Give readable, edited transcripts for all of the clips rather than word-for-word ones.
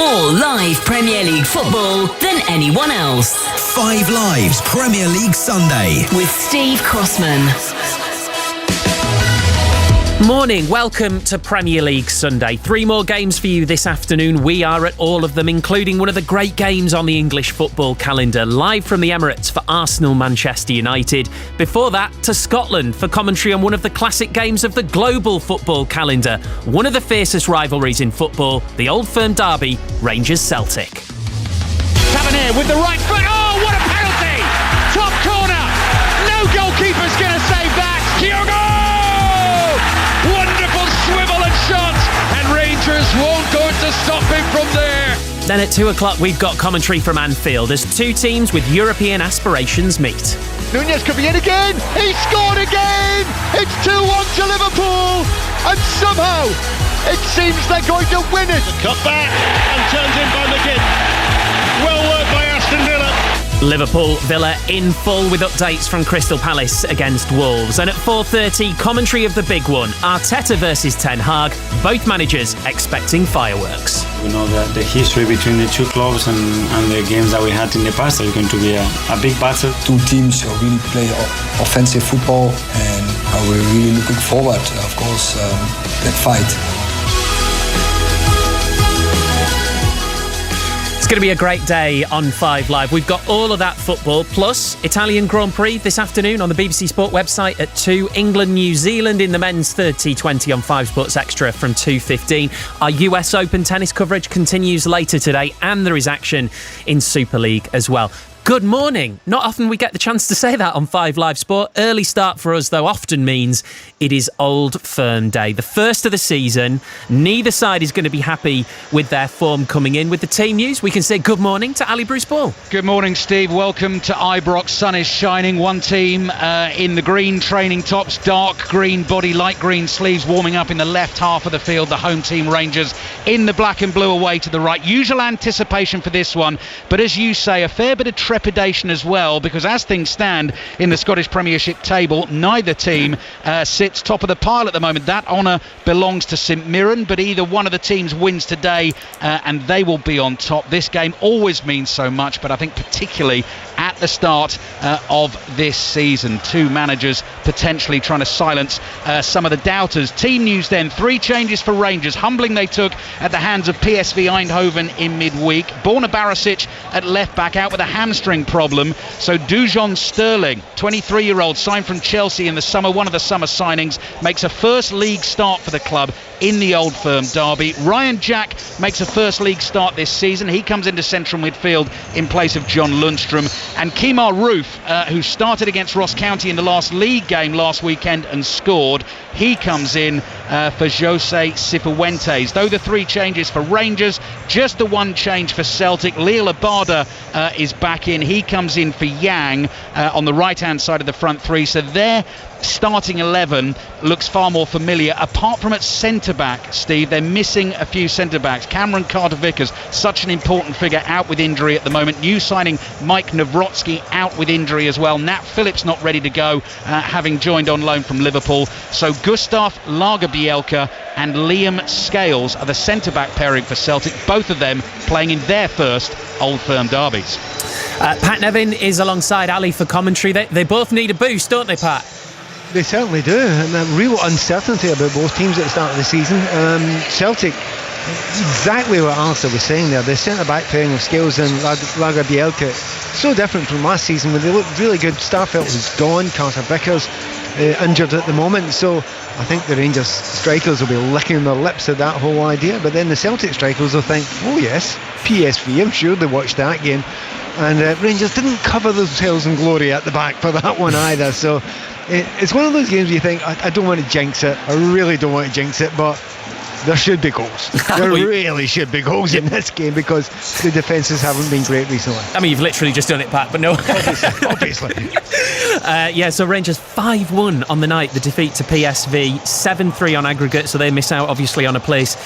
More live Premier League football than anyone else. 5 Lives Premier League Sunday with Steve Crossman. Morning, welcome to Premier League Sunday. 3 more games for you this afternoon. We are at all of them, including one of the great games on the English football calendar, live from the Emirates for Arsenal Manchester United. Before that, to Scotland for commentary on one of the classic games of the global football calendar, one of the fiercest rivalries in football, the Old Firm derby, Rangers Celtic. Tavernier with the right foot. Oh, what a penalty! Top corner. No goalkeeper's going to save that. Kyogo! Wonderful swivel and shot, and Rangers won't going to stop him from there. Then at 2 o'clock, we've got commentary from Anfield as 2 teams with European aspirations meet. Nunez could be in again. He scored again. It's 2-1 to Liverpool, and somehow it seems they're going to win it. Cut back and turns in by McGinn. Well worked by Aston Villa. Liverpool Villa in full with updates from Crystal Palace against Wolves. And at 4:30, commentary of the big one, Arteta versus Ten Hag, both managers expecting fireworks. We know that the history between the two clubs and the games that we had in the past is going to be a big battle. Two teams really play offensive football, and we're really looking forward, of course, that fight. It's going to be a great day on 5 Live. We've got all of that football, plus Italian Grand Prix this afternoon on the BBC Sport website at 2. England, New Zealand in the men's third T20 on 5 Sports Extra from 2:15. Our US Open tennis coverage continues later today, and there is action in Super League as well. Good morning. Not often we get the chance to say that on 5 Live Sport. Early start for us, though, often means it is Old Firm Day. The first of the season. Neither side is going to be happy with their form coming in. With the team news, we can say good morning to Ali Bruce Ball. Good morning, Steve. Welcome to Ibrox. Sun is shining. One team in the green training tops, dark green body, light green sleeves, warming up in the left half of the field. The home team Rangers in the black and blue away to the right. Usual anticipation for this one, but as you say, a fair bit of trepidation as well, because as things stand in the Scottish Premiership table, neither team sits top of the pile at the moment. That honour belongs to St Mirren, but either one of the teams wins today and they will be on top. This game always means so much, but I think particularly at the start of this season, 2 managers potentially trying to silence some of the doubters. Team news then, 3 changes for Rangers. Humbling they took at the hands of PSV Eindhoven in midweek. Borna Barisic at left back out with a hamstring problem, so Dujon Sterling, 23-year-old, signed from Chelsea in the summer, one of the summer signings, makes a first league start for the club in the Old Firm derby. Ryan Jack makes a first league start this season. He comes into central midfield in place of John Lundstrom. And Kemar Roof, who started against Ross County in the last league game last weekend and scored, he comes in for Jose Cifuentes. Though the 3 changes for Rangers, just the 1 change for Celtic. Leo Labada is back in. He comes in for Yang on the right-hand side of the front 3. So their starting 11 looks far more familiar. Apart from at centre-back, Steve, they're missing a few centre-backs. Cameron Carter-Vickers, such an important figure, out with injury at the moment. New signing Mike Nawrotsky out with injury as well. Nat Phillips not ready to go, having joined on loan from Liverpool. So Gustav Lagerbielke and Liam Scales are the centre-back pairing for Celtic, both of them playing in their first Old Firm derbies. Pat Nevin is alongside Ali for commentary. They both need a boost, don't they, Pat? They certainly do, and a real uncertainty about both teams at the start of the season. Celtic, exactly what Alistair was saying there, the centre-back pairing of Scales and Lagerbielke, so different from last season when they looked really good. Starfelt was gone, Carter Vickers injured at the moment, so I think the Rangers strikers will be licking their lips at that whole idea, but then the Celtic strikers will think, oh yes, PSV, I'm sure they watched that game, and Rangers didn't cover themselves in glory at the back for that one either, so it's one of those games where you think, I don't want to jinx it, I really don't want to jinx it, but there should be goals. There really should be goals in this game, because the defences haven't been great recently. I mean, you've literally just done it, Pat, but no. Obviously. So Rangers 5-1 on the night, the defeat to PSV, 7-3 on aggregate, so they miss out obviously on a place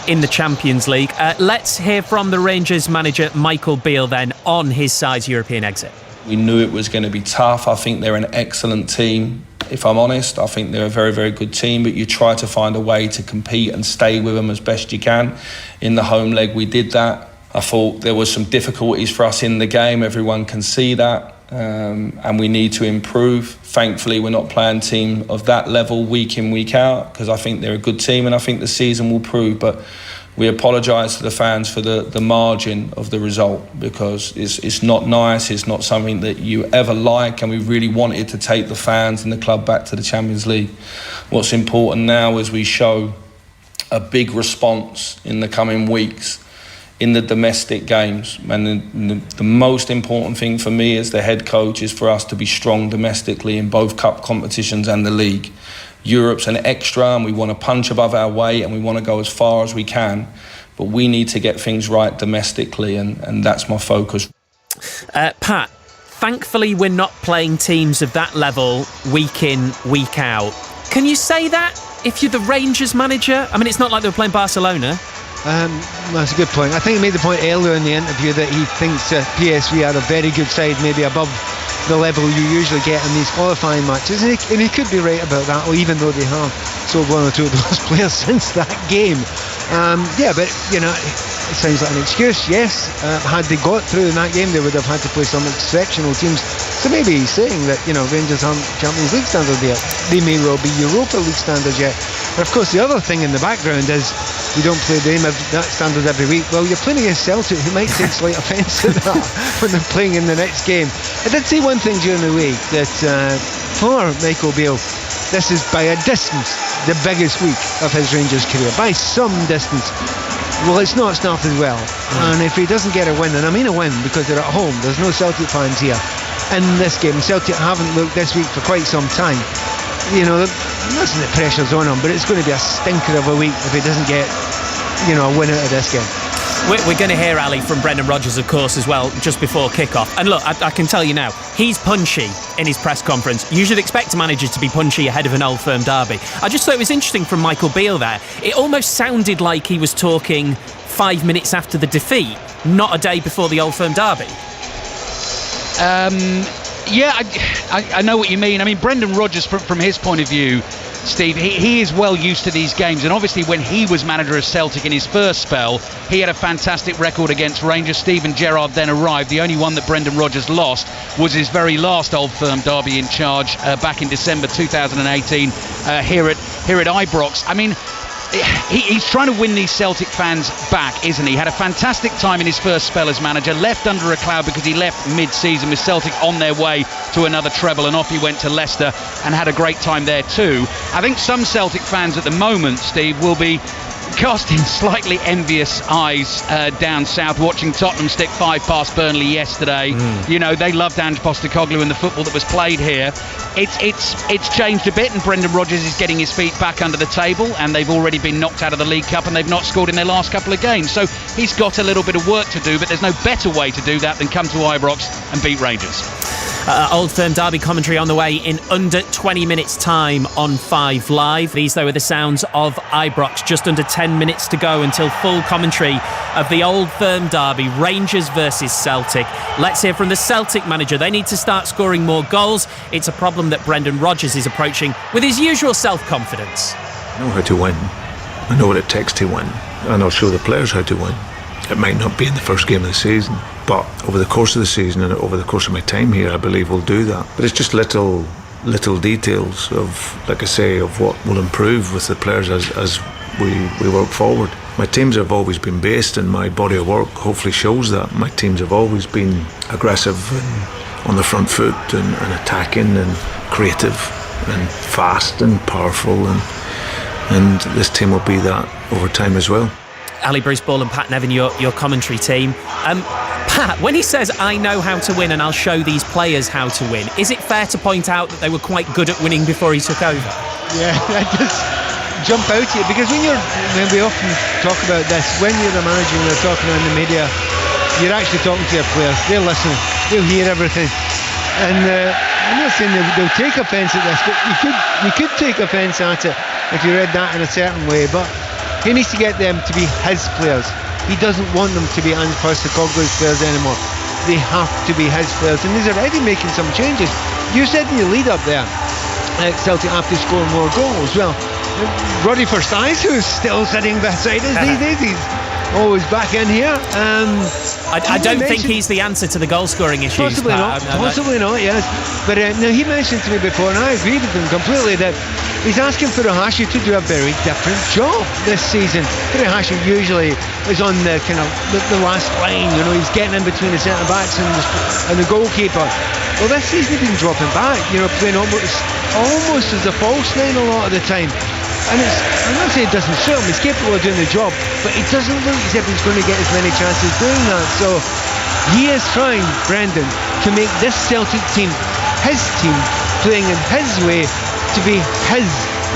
in the Champions League. Let's hear from the Rangers manager Michael Beale then on his side's European exit. We knew it was going to be tough. I think they're an excellent team. If I'm honest, I think they're a very, very good team, but you try to find a way to compete and stay with them as best you can. In the home leg, we did that. I thought there was some difficulties for us in the game. Everyone can see that, and we need to improve. Thankfully, we're not playing a team of that level week in, week out, because I think they're a good team, and I think the season will prove. But we apologise to the fans for the margin of the result, because it's not nice, it's not something that you ever like, and we really wanted to take the fans and the club back to the Champions League. What's important now is we show a big response in the coming weeks in the domestic games, and the most important thing for me as the head coach is for us to be strong domestically in both cup competitions and the league. Europe's an extra, and we want to punch above our weight, and we want to go as far as we can, but we need to get things right domestically, and that's my focus. Pat, thankfully we're not playing teams of that level week in, week out. Can you say that if you're the Rangers manager? I mean, it's not like they were playing Barcelona. That's a good point. I think he made the point earlier in the interview that he thinks PSV are a very good side, maybe above the level you usually get in these qualifying matches, and he could be right about that, even though they have sold one or two of those players since that game. But it sounds like an excuse. Yes, had they got through in that game, they would have had to play some exceptional teams. So maybe he's saying that Rangers aren't Champions League standard yet. They may well be Europa League standards yet. But of course, the other thing in the background is you don't play that standard every week. Well, you're playing against Celtic, who might take slight offence at that when they're playing in the next game. I did say one thing during the week, that for Michael Beale, this is by a distance the biggest week of his Rangers career, by some distance. Well, it's not started well, and if he doesn't get a win, and I mean a win because they're at home, there's no Celtic fans here in this game. Celtic haven't looked this week for quite some time. Listen, the pressure's on him, but it's going to be a stinker of a week if he doesn't get a win out of this game. We're going to hear, Ali, from Brendan Rodgers, of course, as well, just before kick-off. And look, I can tell you now, he's punchy in his press conference. You should expect a manager to be punchy ahead of an Old Firm derby. I just thought it was interesting from Michael Beale there. It almost sounded like he was talking 5 minutes after the defeat, not a day before the Old Firm derby. I know what you mean. I mean, Brendan Rodgers, from his point of view, Steve, he is well used to these games, and obviously when he was manager of Celtic in his first spell, he had a fantastic record against Rangers. Steven Gerrard then arrived. The only one that Brendan Rodgers lost was his very last Old Firm derby in charge back in December 2018 here at Ibrox. I mean, he's trying to win these Celtic fans back, isn't he? Had a fantastic time in his first spell as manager, left under a cloud because he left mid-season with Celtic on their way to another treble, and off he went to Leicester and had a great time there too. I think some Celtic fans at the moment, Steve, will be casting slightly envious eyes down south, watching Tottenham stick 5 past Burnley yesterday. They loved Ange Postecoglou and the football that was played here. It's changed a bit, and Brendan Rodgers is getting his feet back under the table, and they've already been knocked out of the League Cup, and they've not scored in their last couple of games. So he's got a little bit of work to do, but there's no better way to do that than come to Ibrox and beat Rangers. Old Firm derby commentary on the way in under 20 minutes time on 5 Live. These, though, are the sounds of Ibrox. Just under 10 minutes to go until full commentary of the Old Firm derby, Rangers versus Celtic. Let's hear from the Celtic manager. They need to start scoring more goals. It's a problem that Brendan Rodgers is approaching with his usual self-confidence. I know how to win. I know what it takes to win, and I'll show the players how to win. It might not be in the first game of the season, but over the course of the season and over the course of my time here, I believe we'll do that. But it's just little details of, like I say, of what will improve with the players as we work forward. My teams have always been based, and my body of work hopefully shows that. My teams have always been aggressive and on the front foot and attacking and creative and fast and powerful, and this team will be that over time as well. Ali Bruce Ball and Pat Nevin, your commentary team. Pat, when he says, I know how to win and I'll show these players how to win, is it fair to point out that they were quite good at winning before he took over? Yeah, that does jump out at you, because when we often talk about this, when you're the manager and you're talking in the media, you're actually talking to your players. They're listening, they'll hear everything. And I'm not saying they'll take offence at this, but you could take offence at it if you read that in a certain way, but he needs to get them to be his players. He doesn't want them to be Ange Postecoglou's players anymore. They have to be his players, and he's already making some changes. You said in your lead up there, Celtic have to score more goals. Well, Roddy Forsyth, who's still sitting beside us these days, always back in here. I don't think he's the answer to the goal-scoring issues. Possibly not. Possibly not. Yes. But now he mentioned to me before, and I agree with him completely, that he's asking Furuhashi to do a very different job this season. Furuhashi usually is on the kind of the last line. You know, he's getting in between the centre backs and the goalkeeper. Well, this season he's been dropping back. You know, playing almost as a false nine a lot of the time. And I'm not saying it doesn't suit him, he's capable of doing the job, but it doesn't look as if he's going to get as many chances doing that. So he is trying, Brendan, to make this Celtic team, his team, playing in his way, to be his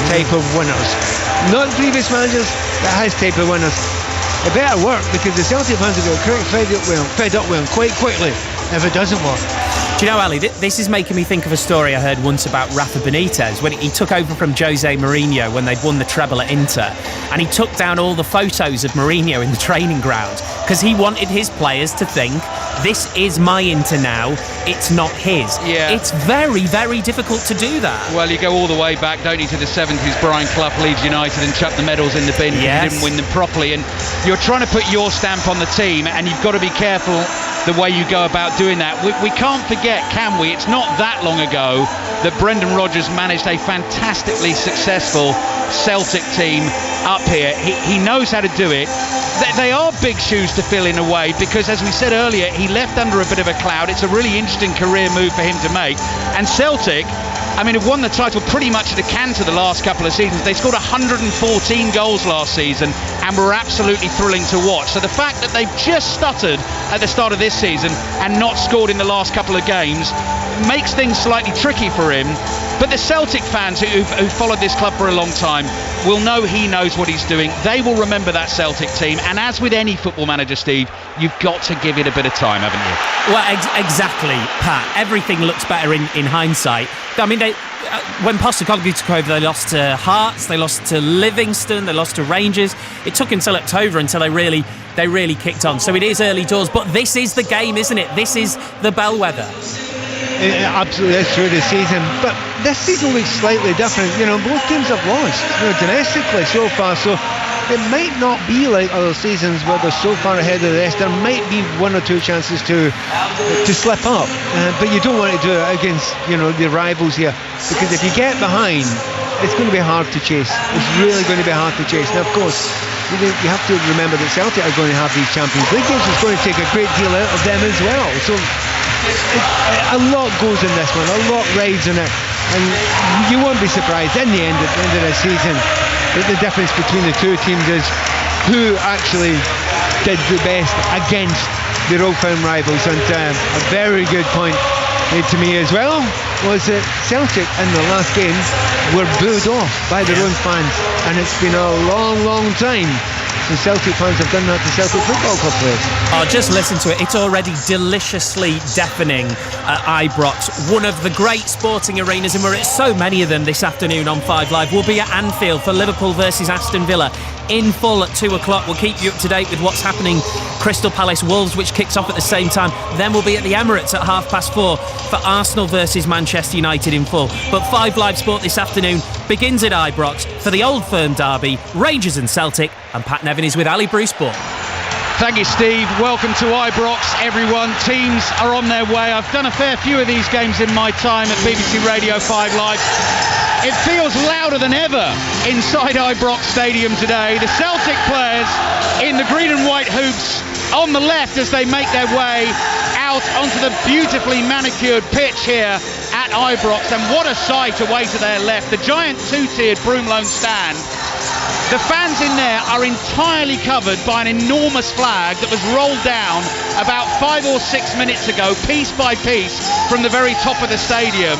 type of winners. Not previous managers, but his type of winners. It better work, because the Celtic fans will get fed up with him quite quickly if it doesn't work. Do you know, Ali, this is making me think of a story I heard once about Rafa Benitez when he took over from Jose Mourinho when they'd won the treble at Inter, and he took down all the photos of Mourinho in the training ground because he wanted his players to think, this is my Inter now, it's not his. Yeah. It's very, very difficult to do that. Well, you go all the way back, don't you, to the 70s, Brian Clough, Leeds United, and chuck the medals in the bin because he didn't win them properly. And you're trying to put your stamp on the team, and you've got to be careful the way you go about doing that. We can't forget, can we? It's not that long ago that Brendan Rodgers managed a fantastically successful Celtic team up here. He knows how to do it. They are big shoes to fill in a way, because as we said earlier, he left under a bit of a cloud. It's a really interesting career move for him to make. And Celtic, I mean, have won the title pretty much at a canter the last couple of seasons. They scored 114 goals last season and were absolutely thrilling to watch. So the fact that they've just stuttered at the start of this season and not scored in the last couple of games makes things slightly tricky for him. But the Celtic fans who followed this club for a long time will know he knows what he's doing. They will remember that Celtic team. And as with any football manager, Steve, you've got to give it a bit of time, haven't you? Well, exactly, Pat. Everything looks better in hindsight. I mean, when Postecoglou took over, they lost to Hearts, they lost to Livingston, they lost to Rangers. It took until October until they really kicked on. So it is early doors, but this is the game, isn't it? This is the bellwether. It absolutely is through the season, but this season looks slightly different. You know, both teams have lost, domestically so far, so it might not be like other seasons where they're so far ahead of the rest. There might be one or two chances to slip up, but you don't want to do it against, the rivals here, because if you get behind, it's going to be hard to chase. It's really going to be hard to chase. Now, of course, you have to remember that Celtic are going to have these Champions League games. It's going to take a great deal out of them as well. So a lot goes in this one, a lot rides in it, and you won't be surprised in the end, at the end of the season, that the difference between the two teams is who actually did the best against their old firm rivals. And a very good point made to me as well was that Celtic in the last game were booed off by their own fans, and it's been a long time since Celtic fans have done that to Celtic Football Club players. Oh, just listen to it. It's already deliciously deafening at Ibrox, one of the great sporting arenas, and we're at so many of them this afternoon on 5 Live. We'll be at Anfield for Liverpool versus Aston Villa in full at 2 o'clock. We'll keep you up to date with what's happening. Crystal Palace Wolves, which kicks off at the same time. Then we'll be at the Emirates at 4:30 for Arsenal versus Manchester United in full. But 5 Live Sport this afternoon begins at Ibrox for the Old Firm derby, Rangers and Celtic, and Pat Nevin is with Ali Bruceport. Thank you, Steve. Welcome to Ibrox, everyone. Teams are on their way. I've done a fair few of these games in my time at BBC Radio 5 Live. It feels louder than ever inside Ibrox Stadium today. The Celtic players in the green and white hoops on the left as they make their way out onto the beautifully manicured pitch here at Ibrox. And what a sight away to their left. The giant two-tiered Broomloan stand. The fans in there are entirely covered by an enormous flag that was rolled down about 5 or 6 minutes ago, piece by piece, from the very top of the stadium.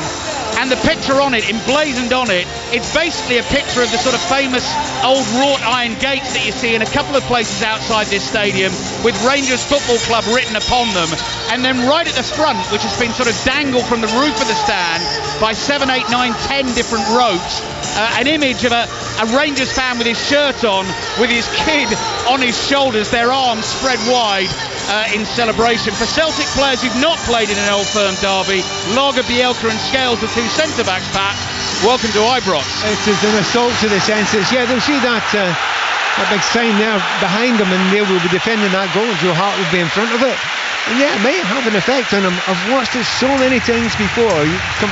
And the picture on it, emblazoned on it, it's basically a picture of the sort of famous old wrought iron gates that you see in a couple of places outside this stadium, with Rangers Football Club written upon them. And then right at the front, which has been sort of dangled from the roof of the stand by 7, 8, 9, 10 different ropes, an image of a Rangers fan with his shirt on, with his kid on his shoulders, their arms spread wide in celebration. For Celtic players who've not played in an Old Firm derby, Lager, Bielka and Scales, the two centre-backs, Pat, welcome to Ibrox. It is an assault to the senses. Yeah, they'll see that that big sign there behind them, and they will be defending that goal. Joe Hart will be in front of it. And yeah, it might have an effect on them. I've watched it so many times before.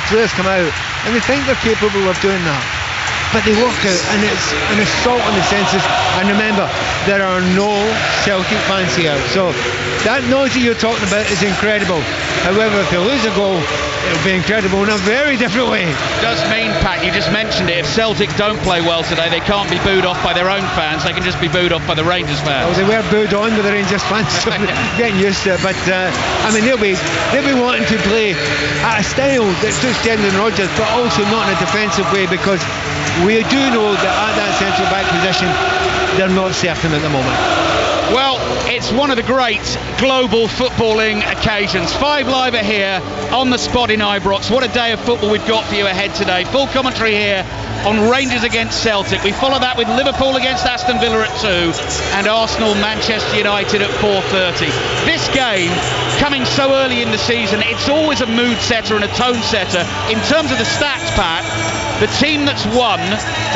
Players come out and they think they're capable of doing that, but they walk out and it's an assault on the senses. And remember, there are no Celtic fans here, so that noise that you're talking about is incredible. However, if they lose a goal, it'll be incredible in a very different way. Does mean, Pat, you just mentioned it, if Celtic don't play well today, they can't be booed off by their own fans, they can just be booed off by the Rangers fans. Well, they were booed on by the Rangers fans, so getting used to it. But I mean, they'll be wanting to play at a style that suits Brendan Rodgers, but also not in a defensive way, because we do know that at that central back position they're not certain at the moment. Well, it's one of the great global footballing occasions. 5 Live are here on the spot in Ibrox. What a day of football we've got for you ahead today. Full commentary here on Rangers against Celtic. We follow that with Liverpool against Aston Villa at 2 and Arsenal Manchester United at 4:30. This game, coming so early in the season, it's always a mood setter and a tone setter. In terms of the stats, Pat, the team that's won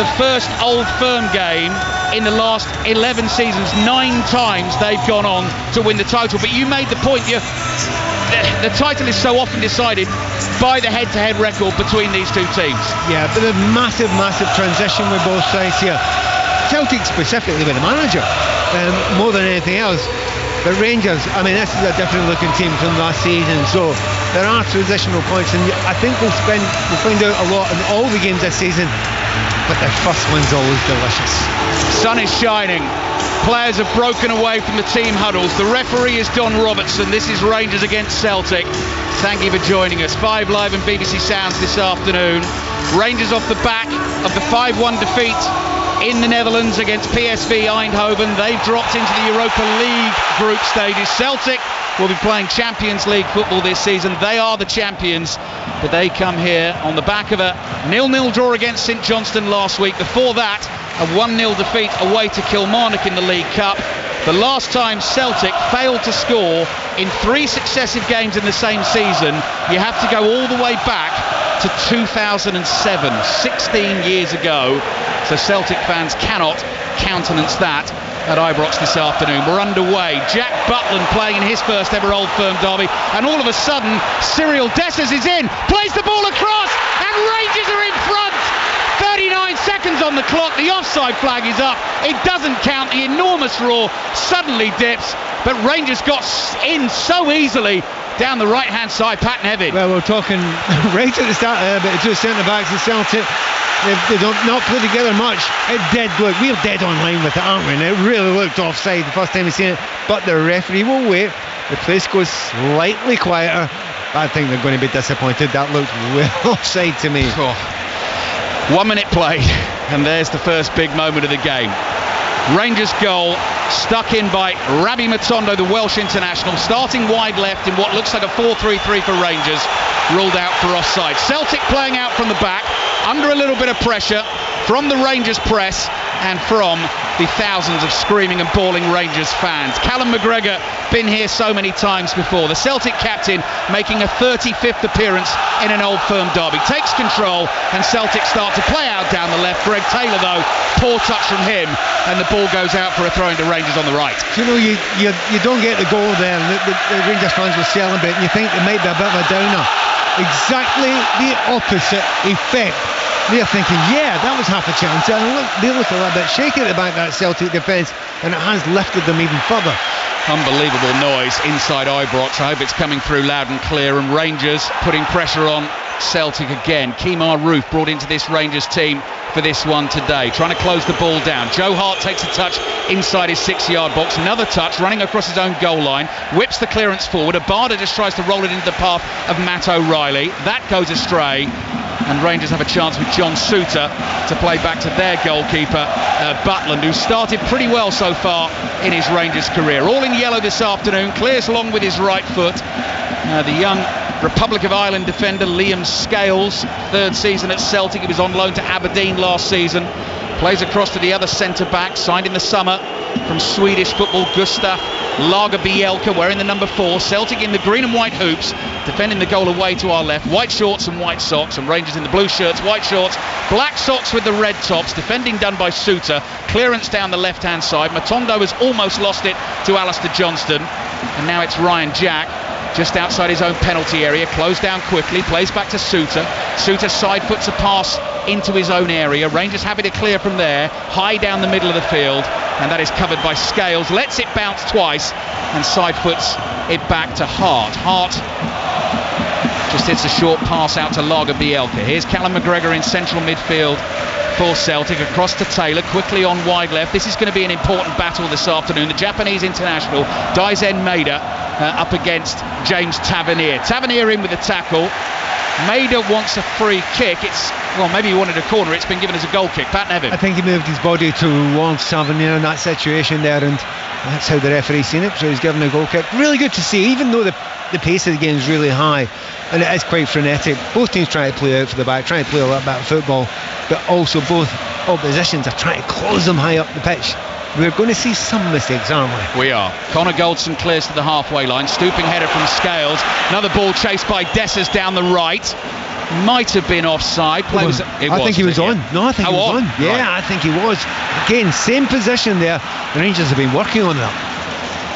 the first Old Firm game in the last 11 seasons, 9 times they've gone on to win the title. But you made the point, the title is so often decided by the head-to-head record between these two teams. Yeah, but a massive transition with both sides here. Celtic specifically with the manager, more than anything else. But Rangers, I mean, this is a different looking team from last season, so there are transitional points, and I think we'll find out a lot in all the games this season, but the first one's always delicious. Sun is shining. Players have broken away from the team huddles. The referee is Don Robertson. This is Rangers against Celtic. Thank you for joining us. 5 Live and BBC Sounds this afternoon. Rangers off the back of the 5-1 defeat in the Netherlands against PSV Eindhoven. They've dropped into the Europa League group stages. Celtic will be playing Champions League football this season. They are the champions, but they come here on the back of a 0-0 draw against St Johnstone last week. Before that, a 1-0 defeat away to Kilmarnock in the League Cup. The last time Celtic failed to score in 3 successive games in the same season, you have to go all the way back to 2007, 16 years ago. So Celtic fans cannot countenance that at Ibrox this afternoon. We're underway. Jack Butland playing in his first ever Old Firm derby, and all of a sudden Cyril Dessers is in, plays the ball across, and Rangers are in front. 39 seconds on the clock, the offside flag is up, it doesn't count, the enormous roar suddenly dips, but Rangers got in so easily down the right hand side. Pat Nevin. Well, we're talking right at the start there, but the two centre backs of Celtic, they don't not play together much. We're dead on line with it, aren't we? And it really looked offside the first time we seen it, but the referee will wait. The place goes slightly quieter. I think they're going to be disappointed. That looked well offside to me. 1 minute played, and there's the first big moment of the game. Rangers goal stuck in by Rabbi Matondo, the Welsh international, starting wide left in what looks like a 4-3-3 for Rangers, ruled out for offside. Celtic playing out from the back, under a little bit of pressure from the Rangers press and from the thousands of screaming and bawling Rangers fans. Callum McGregor, been here so many times before. The Celtic captain making a 35th appearance in an Old Firm derby. Takes control and Celtic start to play out down the left. Greg Taylor though, poor touch from him, and the ball goes out for a throw into Rangers on the right. You know, you don't get the goal there, and the Rangers fans will celebrate, and you think it might be a bit of a downer. Exactly the opposite effect. They're thinking, yeah, that was half a chance, and they look a little bit shaky at the back of that Celtic defence, and it has lifted them even further. Unbelievable noise inside Ibrox. I hope it's coming through loud and clear, and Rangers putting pressure on Celtic again. Kemar Roof brought into this Rangers team for this one today, trying to close the ball down. Joe Hart takes a touch inside his 6-yard box, another touch running across his own goal line, whips the clearance forward. Abada just tries to roll it into the path of Matt O'Reilly. That goes astray, and Rangers have a chance with John Suter to play back to their goalkeeper Butland, who started pretty well so far in his Rangers career. All in yellow this afternoon, clears long with his right foot. The young Republic of Ireland defender Liam Scales, third season at Celtic. He was on loan to Aberdeen last season. Plays across to the other centre-back, signed in the summer from Swedish football, Gustav Lagerbielke, wearing the number 4. Celtic in the green and white hoops, defending the goal away to our left. White shorts and white socks, and Rangers in the blue shirts, white shorts, black socks with the red tops. Defending done by Suter. Clearance down the left-hand side. Matondo has almost lost it to Alistair Johnston, and now it's Ryan Jack just outside his own penalty area. Closed down quickly, plays back to Suter. Suter side puts a pass into his own area. Rangers happy to clear from there, high down the middle of the field, and that is covered by Scales. Lets it bounce twice and side puts it back to Hart. Hart just hits a short pass out to Lager Bielka. Here's Callum McGregor in central midfield for Celtic, across to Taylor, quickly on wide left. This is going to be an important battle this afternoon. The Japanese international, Daizen Maeda, up against James Tavernier. Tavernier in with the tackle. Maeda wants a free kick. Maybe he wanted a corner. It's been given as a goal kick. Pat Nevin. I think he moved his body towards Tavernier in that situation there, and that's how the referee's seen it, so he's given a goal kick. Really good to see, even though the pace of the game is really high and it is quite frenetic. Both teams trying to play out for the back, trying to play a little bit of football, but also both oppositions are trying to close them high up the pitch. We're going to see some mistakes, aren't we? We are. Connor Goldson clears to the halfway line. Stooping header from Scales. Another ball chased by Dessers down the right. Might have been offside. I think he was on. No, I think he was on. Yeah, right. I think he was. Again, same position there. The Rangers have been working on that.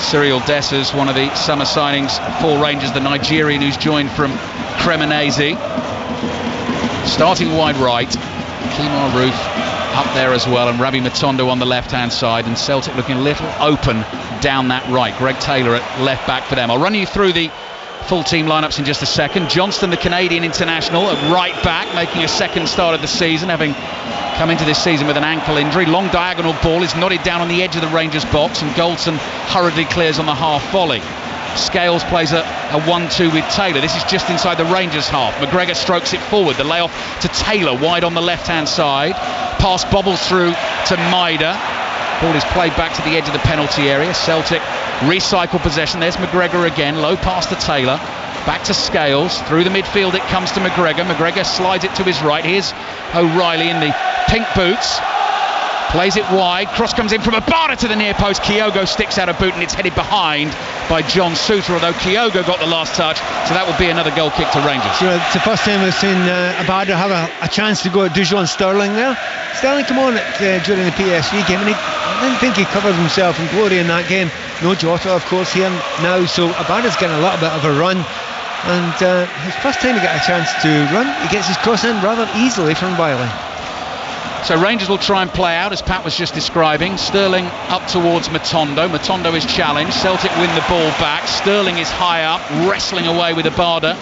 Cyril Dessers, one of the summer signings for Rangers, the Nigerian who's joined from Cremonese. Starting wide right. Kemar Roof up there as well, and Rabbi Matondo on the left-hand side, and Celtic looking a little open down that right. Greg Taylor at left back for them. I'll run you through the full team lineups in just a second. Johnston, the Canadian international, at right back, making a second start of the season, having come into this season with an ankle injury. Long diagonal ball is nodded down on the edge of the Rangers box, and Goldson hurriedly clears on the half volley. Scales plays a 1-2 with Taylor. This is just inside the Rangers half. McGregor strokes it forward. The layoff to Taylor, wide on the left-hand side. Pass bobbles through to Maeda. Ball is played back to the edge of the penalty area. Celtic recycle possession. There's McGregor again. Low pass to Taylor. Back to Scales. Through the midfield it comes to McGregor. McGregor slides it to his right. Here's O'Reilly in the pink boots. Plays it wide. Cross comes in from Abada to the near post. Kyogo sticks out a boot and it's headed behind by John Suter, although Kyogo got the last touch, so that will be another goal kick to Rangers. You know, it's the first time we've seen Abada have a chance to go at Dujon Sterling there. Sterling come on during the PSV game, and I didn't think he covered himself in glory in that game. No Jota, of course, here now, so Abada's getting a little bit of a run, and his first time to get a chance to run, he gets his cross in rather easily from Wiley. So Rangers will try and play out, as Pat was just describing. Sterling up towards Matondo. Matondo is challenged. Celtic win the ball back. Sterling is high up, wrestling away with Abada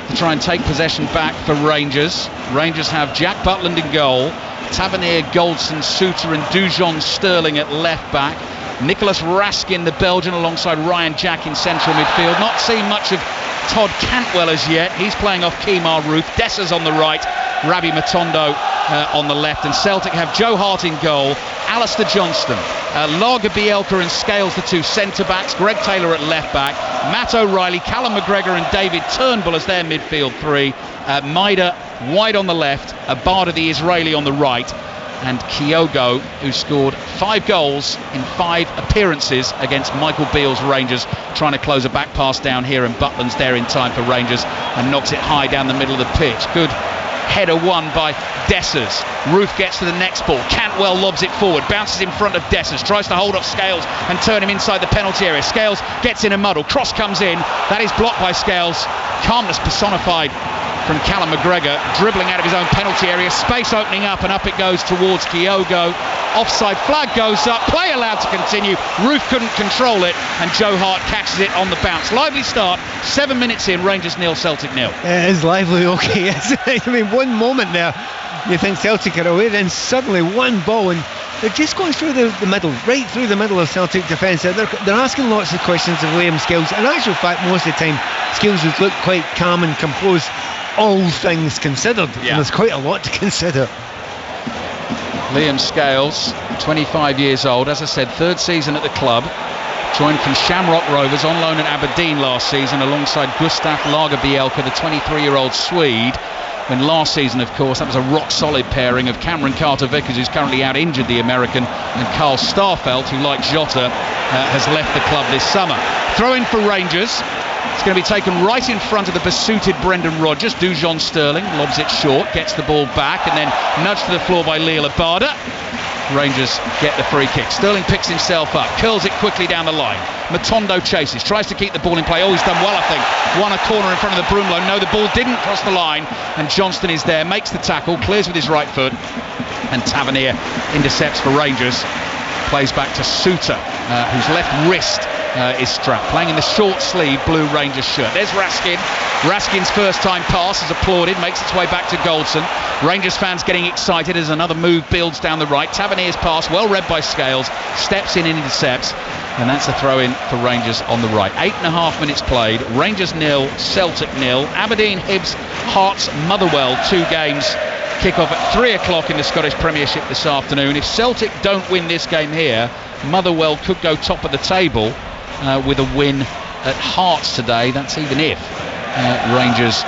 to try and take possession back for Rangers. Rangers have Jack Butland in goal, Tavernier, Goldson, Suter and Dujon Sterling at left back. Nicholas Raskin, the Belgian, alongside Ryan Jack in central midfield. Not seen much of Todd Cantwell as yet. He's playing off Kemar Roof. Dessers on the right, Rabbi Matondo on the left, and Celtic have Joe Hart in goal, Alistair Johnston, Lager Bielka and Scales, the two centre-backs, Greg Taylor at left-back, Matt O'Reilly, Callum McGregor and David Turnbull as their midfield three, Maeda wide on the left, Abada the Israeli on the right, and Kyogo, who scored 5 goals in 5 appearances against Michael Beale's Rangers, trying to close a back pass down here, and Butland's there in time for Rangers and knocks it high down the middle of the pitch. Good header won by Dessers. Roof gets to the next ball. Cantwell lobs it forward, bounces in front of Dessers, tries to hold off Scales and turn him inside the penalty area. Scales gets in a muddle. Cross comes in. That is blocked by Scales. Calmness personified from Callum McGregor, dribbling out of his own penalty area. Space opening up, and up it goes towards Kyogo. Offside flag goes up. Play allowed to continue. Roof couldn't control it, and Joe Hart catches it on the bounce. Lively start. 7 minutes in. Rangers 0, Celtic 0. It is lively, okay. I mean, one moment there, you think Celtic are away, then suddenly one ball, and they're just going through the middle, right through the middle of Celtic defence. They're asking lots of questions of Liam Scales. In actual fact, most of the time, Scales would look quite calm and composed, all things considered. Yeah. And there's quite a lot to consider. Liam Scales, 25 years old, as I said, 3rd season at the club. Joined from Shamrock Rovers on loan at Aberdeen last season alongside Gustav Lager Bielka, the 23-year-old Swede. When last season, of course, that was a rock-solid pairing of Cameron Carter-Vickers, who's currently out injured, the American, and Carl Starfelt, who, like Jota, has left the club this summer. Throw in for Rangers. It's going to be taken right in front of the besooted Brendan Rodgers. Dujon Sterling lobs it short, gets the ball back, and then nudged to the floor by Leo Abada. Rangers get the free kick. Sterling picks himself up, curls it quickly down the line. Matondo chases, tries to keep the ball in play. Oh, he's done well, I think. Won a corner in front of the Broomlow. No, the ball didn't cross the line, and Johnston is there, makes the tackle, clears with his right foot, and Tavernier intercepts for Rangers. Plays back to Suter, whose left wrist is strapped, playing in the short sleeve blue Rangers shirt. There's Raskin. Raskin's first time pass is applauded, makes its way back to Goldson. Rangers fans getting excited as another move builds down the right. Tavernier's pass, well read by Scales, steps in and intercepts, and that's a throw in for Rangers on the right. 8.5 minutes played. Rangers 0, Celtic 0. Aberdeen, Hibs, Hearts, Motherwell, 2 games. Kick off at 3 o'clock in the Scottish Premiership this afternoon. If Celtic don't win this game here, Motherwell could go top of the table with a win at Hearts today. That's even if Rangers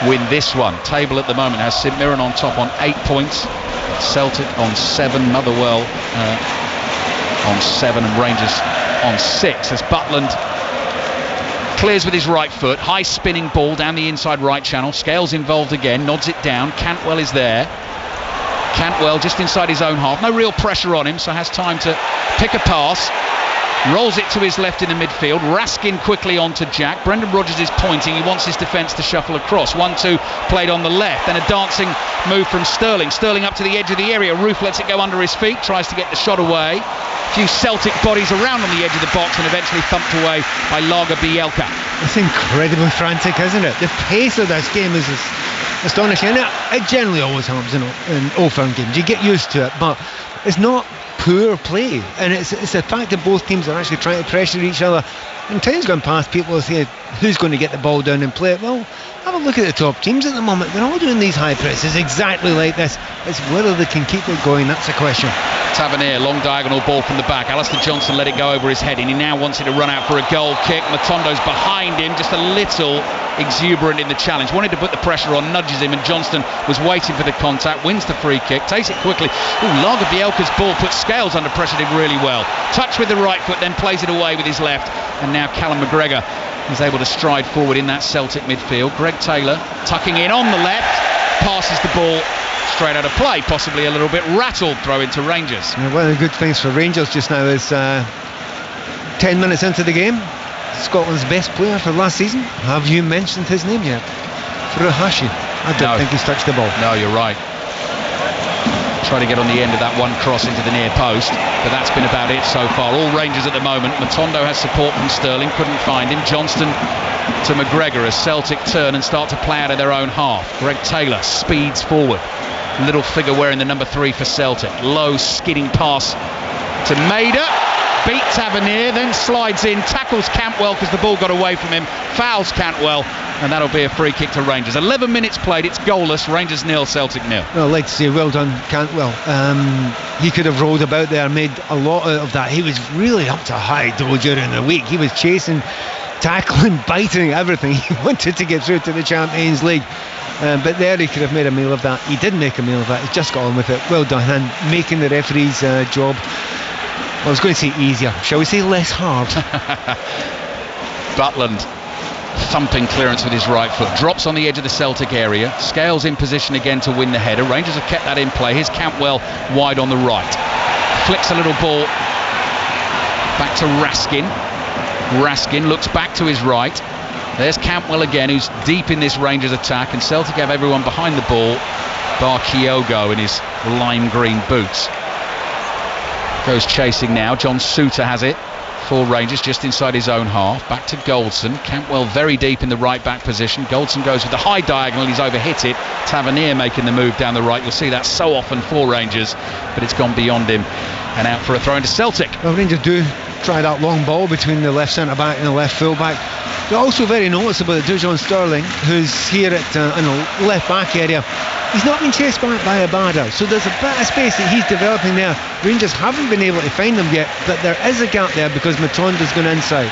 win this one. Table at the moment has St Mirren on top on 8 points, Celtic on 7, Motherwell on 7, and Rangers on 6 as Butland clears with his right foot. High spinning ball down the inside right channel. Scales involved again, nods it down. Cantwell is there. Cantwell just inside his own half. No real pressure on him, so has time to pick a pass. Rolls it to his left in the midfield. Raskin quickly onto Jack. Brendan Rodgers is pointing. He wants his defence to shuffle across. 1-2 played on the left. Then a dancing move from Sterling. Sterling up to the edge of the area. Roof lets it go under his feet. Tries to get the shot away. A few Celtic bodies around on the edge of the box and eventually thumped away by Lager Bielka. It's incredibly frantic, isn't it? The pace of this game is astonishing. And it generally always happens in Old Firm games. You get used to it, but it's not poor play, and it's the fact that both teams are actually trying to pressure each other. In times gone past, people will say, who's going to get the ball down and play it? Well, have a look at the top teams at the moment. They're all doing these high presses exactly like this. It's whether they can keep it going, that's the question. Tavernier, long diagonal ball from the back. Alistair Johnson let it go over his head, and he now wants it to run out for a goal kick. Matondo's behind him, just a little exuberant in the challenge. Wanted to put the pressure on, nudges him, and Johnston was waiting for the contact, wins the free kick, takes it quickly. Ooh, Lager Bielka's ball puts Scales under pressure, did really well. Touch with the right foot, then plays it away with his left, and now Callum McGregor is able to stride forward in that Celtic midfield. Greg Taylor tucking in on the left, passes the ball straight out of play, possibly a little bit rattled throw into Rangers. Yeah, one of the good things for Rangers just now is 10 minutes into the game, Scotland's best player for last season. Have you mentioned his name yet? Furuhashi. I don't think he's touched the ball. No, you're right. Try to get on the end of that one cross into the near post, but that's been about it so far. All Rangers at the moment. Matondo has support from Sterling, couldn't find him. Johnston to McGregor as Celtic turn and start to play out of their own half. Greg Taylor speeds forward. Little figure wearing the number 3 for Celtic. Low skidding pass to Maida. Beat Tavernier, then slides in, tackles Cantwell because the ball got away from him, fouls Cantwell, and that'll be a free kick to Rangers. 11 minutes played, it's goalless. Rangers 0, Celtic 0. Well, I'd like to say well done Cantwell. He could have rolled about there, made a lot out of that. He was really up to high though during the week. He was chasing, tackling, biting, everything. He wanted to get through to the Champions League. But there he could have made a meal of that. He didn't make a meal of that, he just got on with it. Well done, and making the referee's job, I was going to say easier, shall we say less hard. Butland, thumping clearance with his right foot, drops on the edge of the Celtic area. Scales in position again to win the header. Rangers have kept that in play. Here's Cantwell wide on the right. Flicks a little ball back to Raskin. Raskin looks back to his right. There's Cantwell again, who's deep in this Rangers attack, and Celtic have everyone behind the ball, bar Kyogo in his lime green boots. Goes chasing now. John Suter has it for Rangers just inside his own half. Back to Goldson. Cantwell very deep in the right back position. Goldson goes with the high diagonal. He's overhit it. Tavernier making the move down the right. You'll see that so often for Rangers, but it's gone beyond him and out for a throw into Celtic. Well, Rangers do try that long ball between the left centre back and the left full back. They're also very noticeable that Dujon Sterling, who's here at in the left back area, he's not been chased back by Abada, so there's a bit of space that he's developing there. Rangers haven't been able to find him yet, but there is a gap there because Matondo's gone inside.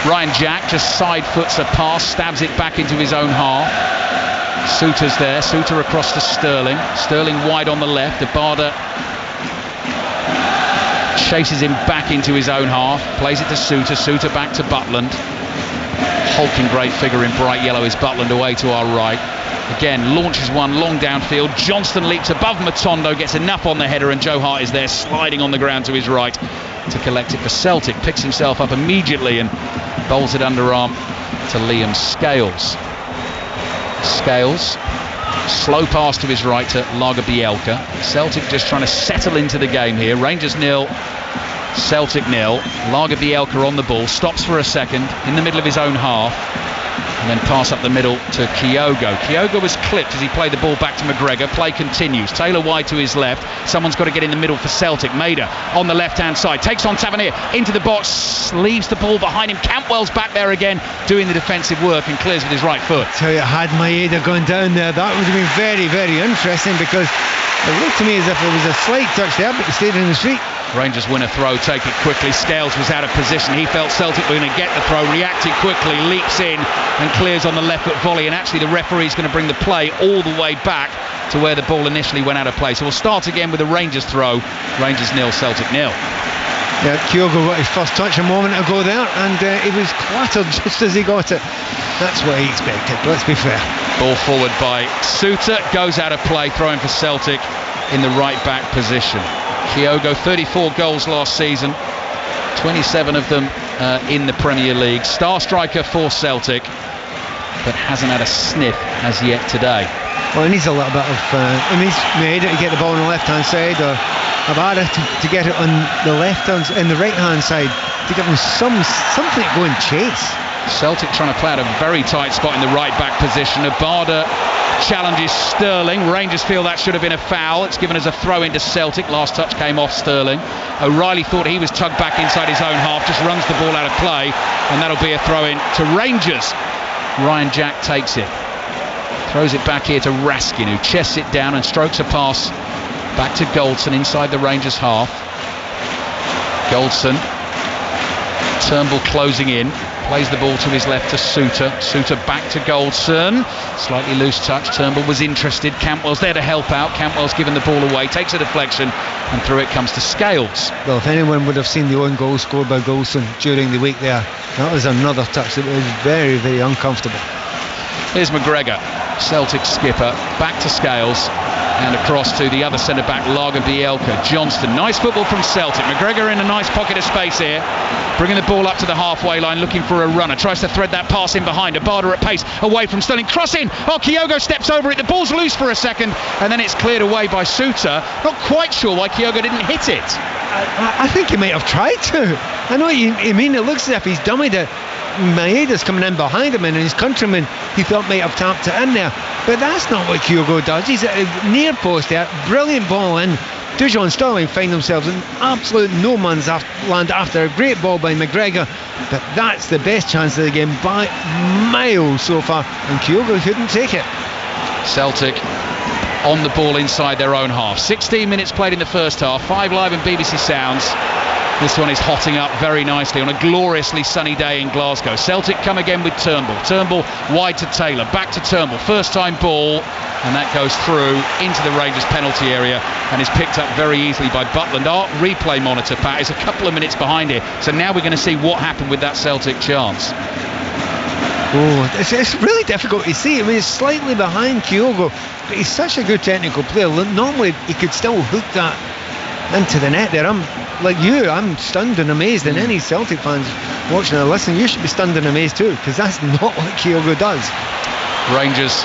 Ryan Jack just side foots a pass, stabs it back into his own half. Suter's there, Suter across to Sterling. Sterling wide on the left. Abada chases him back into his own half, plays it to Suter. Suter back to Butland. hulking great figure in bright yellow is Butland away to our right. Again, launches one long downfield. Johnston leaps above Matondo, gets enough on the header, and Joe Hart is there sliding on the ground to his right to collect it for Celtic. Picks himself up immediately and bowls it underarm to Liam Scales. Scales, slow pass to his right to Lagerbielke. Celtic just trying to settle into the game here. Rangers 0, Celtic 0. Lagerbielke on the ball, stops for a second in the middle of his own half, and then pass up the middle to Kyogo. Kyogo was clipped as he played the ball back to McGregor. Play continues. Taylor wide to his left. Someone's got to get in the middle for Celtic. Maida on the left-hand side. Takes on Tavernier into the box. Leaves the ball behind him. Cantwell's back there again doing the defensive work and clears with his right foot. Tell you, had Maeda gone down there, that would have been very, very interesting, because it looked to me as if there was a slight touch there, but he stayed in his feet. Rangers win a throw, take it quickly. Scales was out of position. He felt Celtic were going to get the throw, reacted quickly, leaps in and clears on the left foot volley. And actually the referee's going to bring the play all the way back to where the ball initially went out of play. So we'll start again with a Rangers throw. Rangers 0, Celtic 0. Yeah, Kyogo got his first touch a moment ago there, and he was clattered just as he got it. That's what he expected, let's be fair. Ball forward by Suter, goes out of play, throwing for Celtic in the right back position. Kyogo, 34 goals last season, 27 of them in the Premier League. Star striker for Celtic, but hasn't had a sniff as yet today. Well, he needs a little bit of... he needs Maeda to get the ball on the left-hand side, or Abada to get it on the the right-hand side, to give him something to go and chase. Celtic trying to play out a very tight spot in the right-back position. Abada challenges Sterling. Rangers feel that should have been a foul. It's given as a throw into Celtic. Last touch came off Sterling. O'Reilly thought he was tugged back inside his own half, just runs the ball out of play, and that'll be a throw in to Rangers. Ryan Jack takes it, throws it back here to Raskin, who chests it down and strokes a pass back to Goldson inside the Rangers half. Goldson, Turnbull closing in, plays the ball to his left to Suter. Suter back to Goldson. Slightly loose touch. Turnbull was interested. Cantwell's there to help out. Cantwell's given the ball away, takes a deflection, and through it comes to Scales. Well, if anyone would have seen the own goal scored by Goldson during the week there, that was another touch that was very, very uncomfortable. Here's McGregor, Celtic skipper, back to Scales, and across to the other centre-back, Lagerbielke. Johnston, nice football from Celtic. McGregor in a nice pocket of space here, bringing the ball up to the halfway line, looking for a runner. Tries to thread that pass in behind. Abada at pace, away from Sterling. Cross in. Oh, Kyogo steps over it. The ball's loose for a second, and then it's cleared away by Suter. Not quite sure why Kyogo didn't hit it. I think he might have tried to. I know what you mean. It looks as if he's dummied it. Maeda's coming in behind him, and his countryman, he thought, might have tapped it in there. But that's not what Kyogo does. He's at a near post there. Brilliant ball in. Dujon and Sterling find themselves in absolute no man's land after a great ball by McGregor. But that's the best chance of the game by miles so far, and Kyogo couldn't take it. Celtic on the ball inside their own half. 16 minutes played in the first half. 5 Live and BBC Sounds. This one is hotting up very nicely on a gloriously sunny day in Glasgow. Celtic come again with Turnbull. Turnbull wide to Taylor, back to Turnbull. First time ball, and that goes through into the Rangers penalty area and is picked up very easily by Butland. Our replay monitor, Pat, is a couple of minutes behind here. So now we're going to see what happened with that Celtic chance. Oh, it's really difficult to see. I mean, it's slightly behind Kyogo, but he's such a good technical player. Normally, he could still hook that into the net there. I'm stunned and amazed, and any Celtic fans watching or listening, you should be stunned and amazed too, because that's not what Kyogo does. Rangers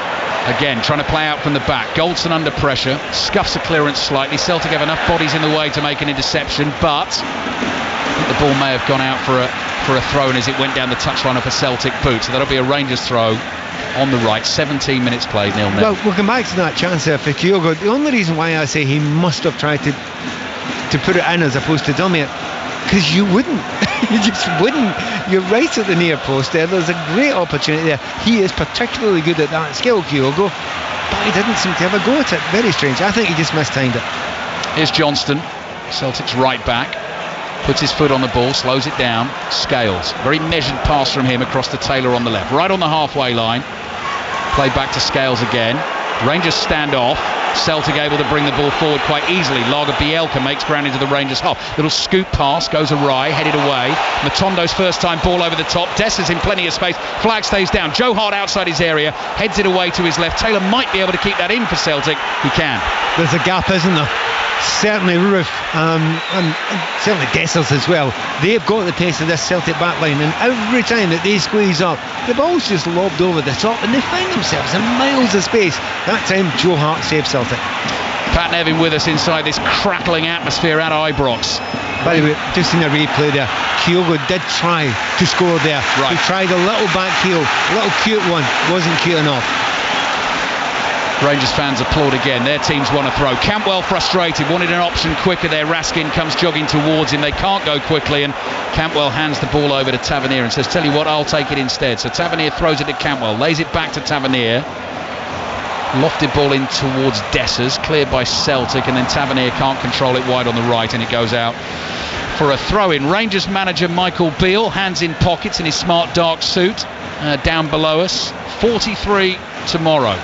again trying to play out from the back. Goldson under pressure, scuffs a clearance slightly. Celtic have enough bodies in the way to make an interception, but I think the ball may have gone out for a throw, and as it went down the touchline of a Celtic boot, so that'll be a Rangers throw on the right. 17 minutes played, 0-0. Well, we'll come back to that chance there for Kyogo. The only reason why I say he must have tried to put it in as opposed to dummy it, because you wouldn't. You just wouldn't. You're right at the near post there. There's a great opportunity there. He is particularly good at that skill, Kyogo, but he didn't seem to have a go at it. Very strange. I think he just mistimed it. Here's Johnston, Celtic's right back, puts his foot on the ball, slows it down. Scales, very measured pass from him across to Taylor on the left, right on the halfway line. Play back to Scales again. Rangers stand off. Celtic able to bring the ball forward quite easily. Lager Bielka makes ground into the Rangers half. Little scoop pass goes awry, headed away. Matondo's first time ball over the top. Dessa's in plenty of space. Flag stays down. Joe Hart outside his area, heads it away to his left. Taylor might be able to keep that in for Celtic. He can. There's a gap, isn't there? Certainly Roof and certainly Dessers as well. They've got the pace of this Celtic backline, and every time that they squeeze up, the ball's just lobbed over the top and they find themselves in miles of space. That time Joe Hart saved Celtic. Pat Nevin with us inside this crackling atmosphere at Ibrox. By the way, just in the replay there, Kyogo did try to score there. Right. He tried a little back heel, a little cute one, wasn't cute enough. Rangers fans applaud again. Their teams want to throw. Campbell frustrated, wanted an option quicker there. Raskin comes jogging towards him. They can't go quickly, and Campbell hands the ball over to Tavernier and says, tell you what, I'll take it instead. So Tavernier throws it to Campbell, lays it back to Tavernier. Lofted ball in towards Dessers, cleared by Celtic, and then Tavernier can't control it wide on the right, and it goes out for a throw-in. Rangers manager Michael Beale, hands in pockets in his smart dark suit, down below us. 43 tomorrow.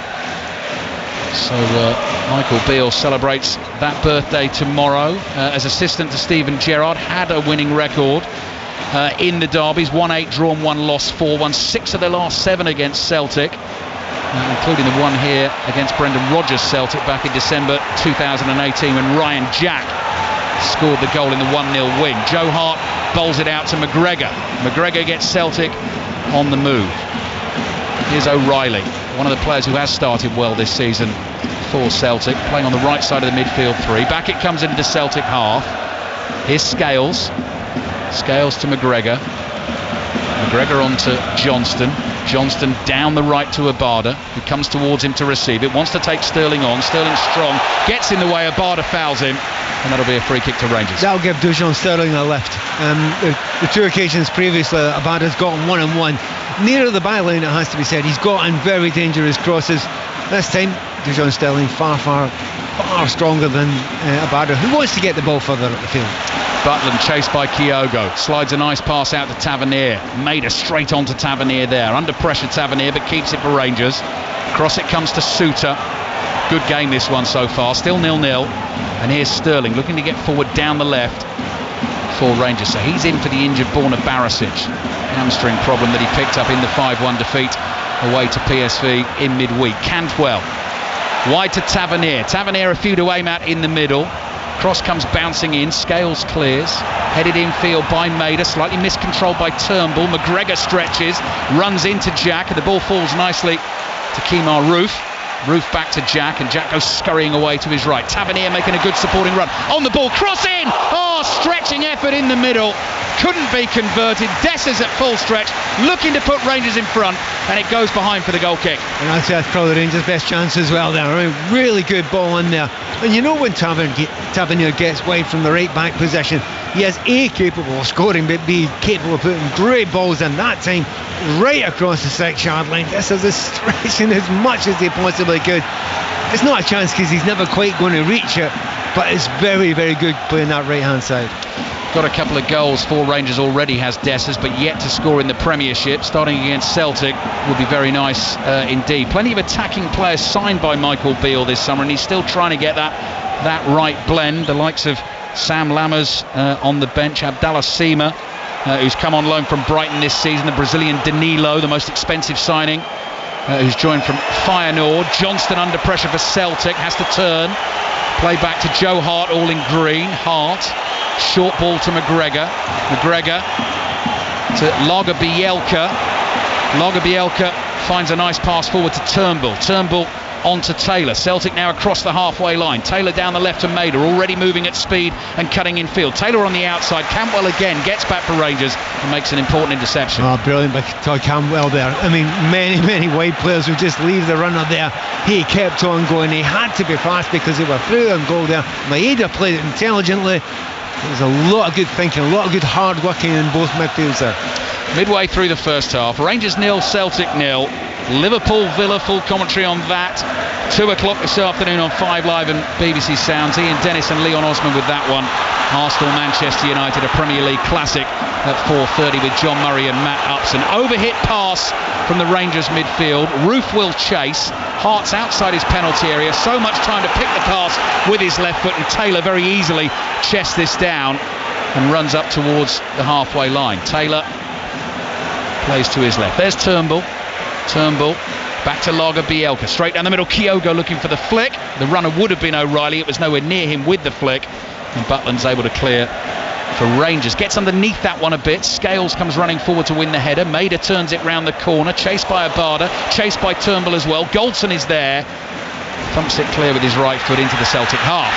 So Michael Beale celebrates that birthday tomorrow. As assistant to Steven Gerrard, had a winning record in the derbies. 1-8 drawn, 1 lost, 4-1. 6 of their last 7 against Celtic, including the one here against Brendan Rodgers' Celtic back in December 2018 when Ryan Jack scored the goal in the 1-0 win. Joe Hart bowls it out to McGregor. McGregor gets Celtic on the move. Here's O'Reilly, one of the players who has started well this season for Celtic, playing on the right side of the midfield 3. Back it comes into the Celtic half. Here's Scales. Scales to McGregor. McGregor on to Johnston. Johnston down the right to Abada, who comes towards him to receive it. Wants to take Sterling on. Sterling strong. Gets in the way. Abada fouls him. And that'll be a free kick to Rangers. That'll give Dujon Sterling a lift. The 2 occasions previously, Abada's gotten 1-on-1. Nearer the byline, it has to be said. He's gotten very dangerous crosses. This time, Dujon Sterling far stronger than Abada, who wants to get the ball further up the field. Butland chased by Kyogo, slides a nice pass out to Tavernier. Maida straight on to Tavernier there. Under pressure Tavernier, but keeps it for Rangers. Cross it comes to Suter. Good game this one so far, still 0-0. And here's Sterling looking to get forward down the left for Rangers. So he's in for the injured Borna Barisic. Hamstring problem that he picked up in the 5-1 defeat away to PSV in midweek. Cantwell wide to Tavernier. Tavernier a few to aim at in the middle. Cross comes bouncing in. Scales clears. Headed infield by Maida. Slightly miscontrolled by Turnbull. McGregor stretches. Runs into Jack. And the ball falls nicely to Kemar Roof. Roof back to Jack, and Jack goes scurrying away to his right. Tavernier making a good supporting run. On the ball, cross in! Oh, stretching effort in the middle. Couldn't be converted. Dessers at full stretch, looking to put Rangers in front, and it goes behind for the goal kick. And I'd say that's probably Rangers' best chance as well there. I mean, really good ball in there. And you know when Tavernier gets wide from the right back position, he is A, capable of scoring, but B, capable of putting great balls in. That time, right across the 6-yard line. Dessers is stretching as much as he possibly could. It's not a chance because he's never quite going to reach it, but it's very, very good playing that right-hand side. Got a couple of goals for Rangers already, has Dessers, but yet to score in the Premiership. Starting against Celtic would be very nice indeed. Plenty of attacking players signed by Michael Beale this summer, and he's still trying to get that right blend. The likes of Sam Lammers on the bench, Abdallah Sima, who's come on loan from Brighton this season, the Brazilian Danilo, the most expensive signing, who's joined from Feyenoord. Johnston under pressure for Celtic, has to turn. Play back to Joe Hart, all in green. Hart, short ball to McGregor. McGregor to Lager Bielka. Lager Bielka finds a nice pass forward to Turnbull. Turnbull on to Taylor. Celtic now across the halfway line. Taylor down the left to Maida, already moving at speed and cutting in field. Taylor on the outside. Campbell again gets back for Rangers and makes an important interception. Oh, brilliant by Todd Campbell there. I mean, many wide players would just leave the runner there. He kept on going. He had to be fast because they were through on goal there. Maida played it intelligently. There's a lot of good thinking, a lot of good hard working in both midfields there. Midway through the first half, Rangers 0, Celtic 0. Liverpool-Villa full commentary on that. 2 o'clock this afternoon on 5 Live and BBC Sounds. Ian Dennis and Leon Osman with that one. Arsenal-Manchester United, a Premier League classic at 4:30 with John Murray and Matt Upson. Overhit pass from the Rangers midfield. Roof will chase. Hart's outside his penalty area. So much trying to pick the pass with his left foot, and Taylor very easily chests this down and runs up towards the halfway line. Taylor plays to his left. There's Turnbull. Back to Lagerbielke, straight down the middle. Kyogo looking for the flick. The runner would have been O'Reilly. It was nowhere near him with the flick, and Butland's able to clear for Rangers. Gets underneath that one a bit. Scales comes running forward to win the header. Maida turns it round the corner, chased by Abada, chased by Turnbull as well. Goldson is there, thumps it clear with his right foot into the Celtic half.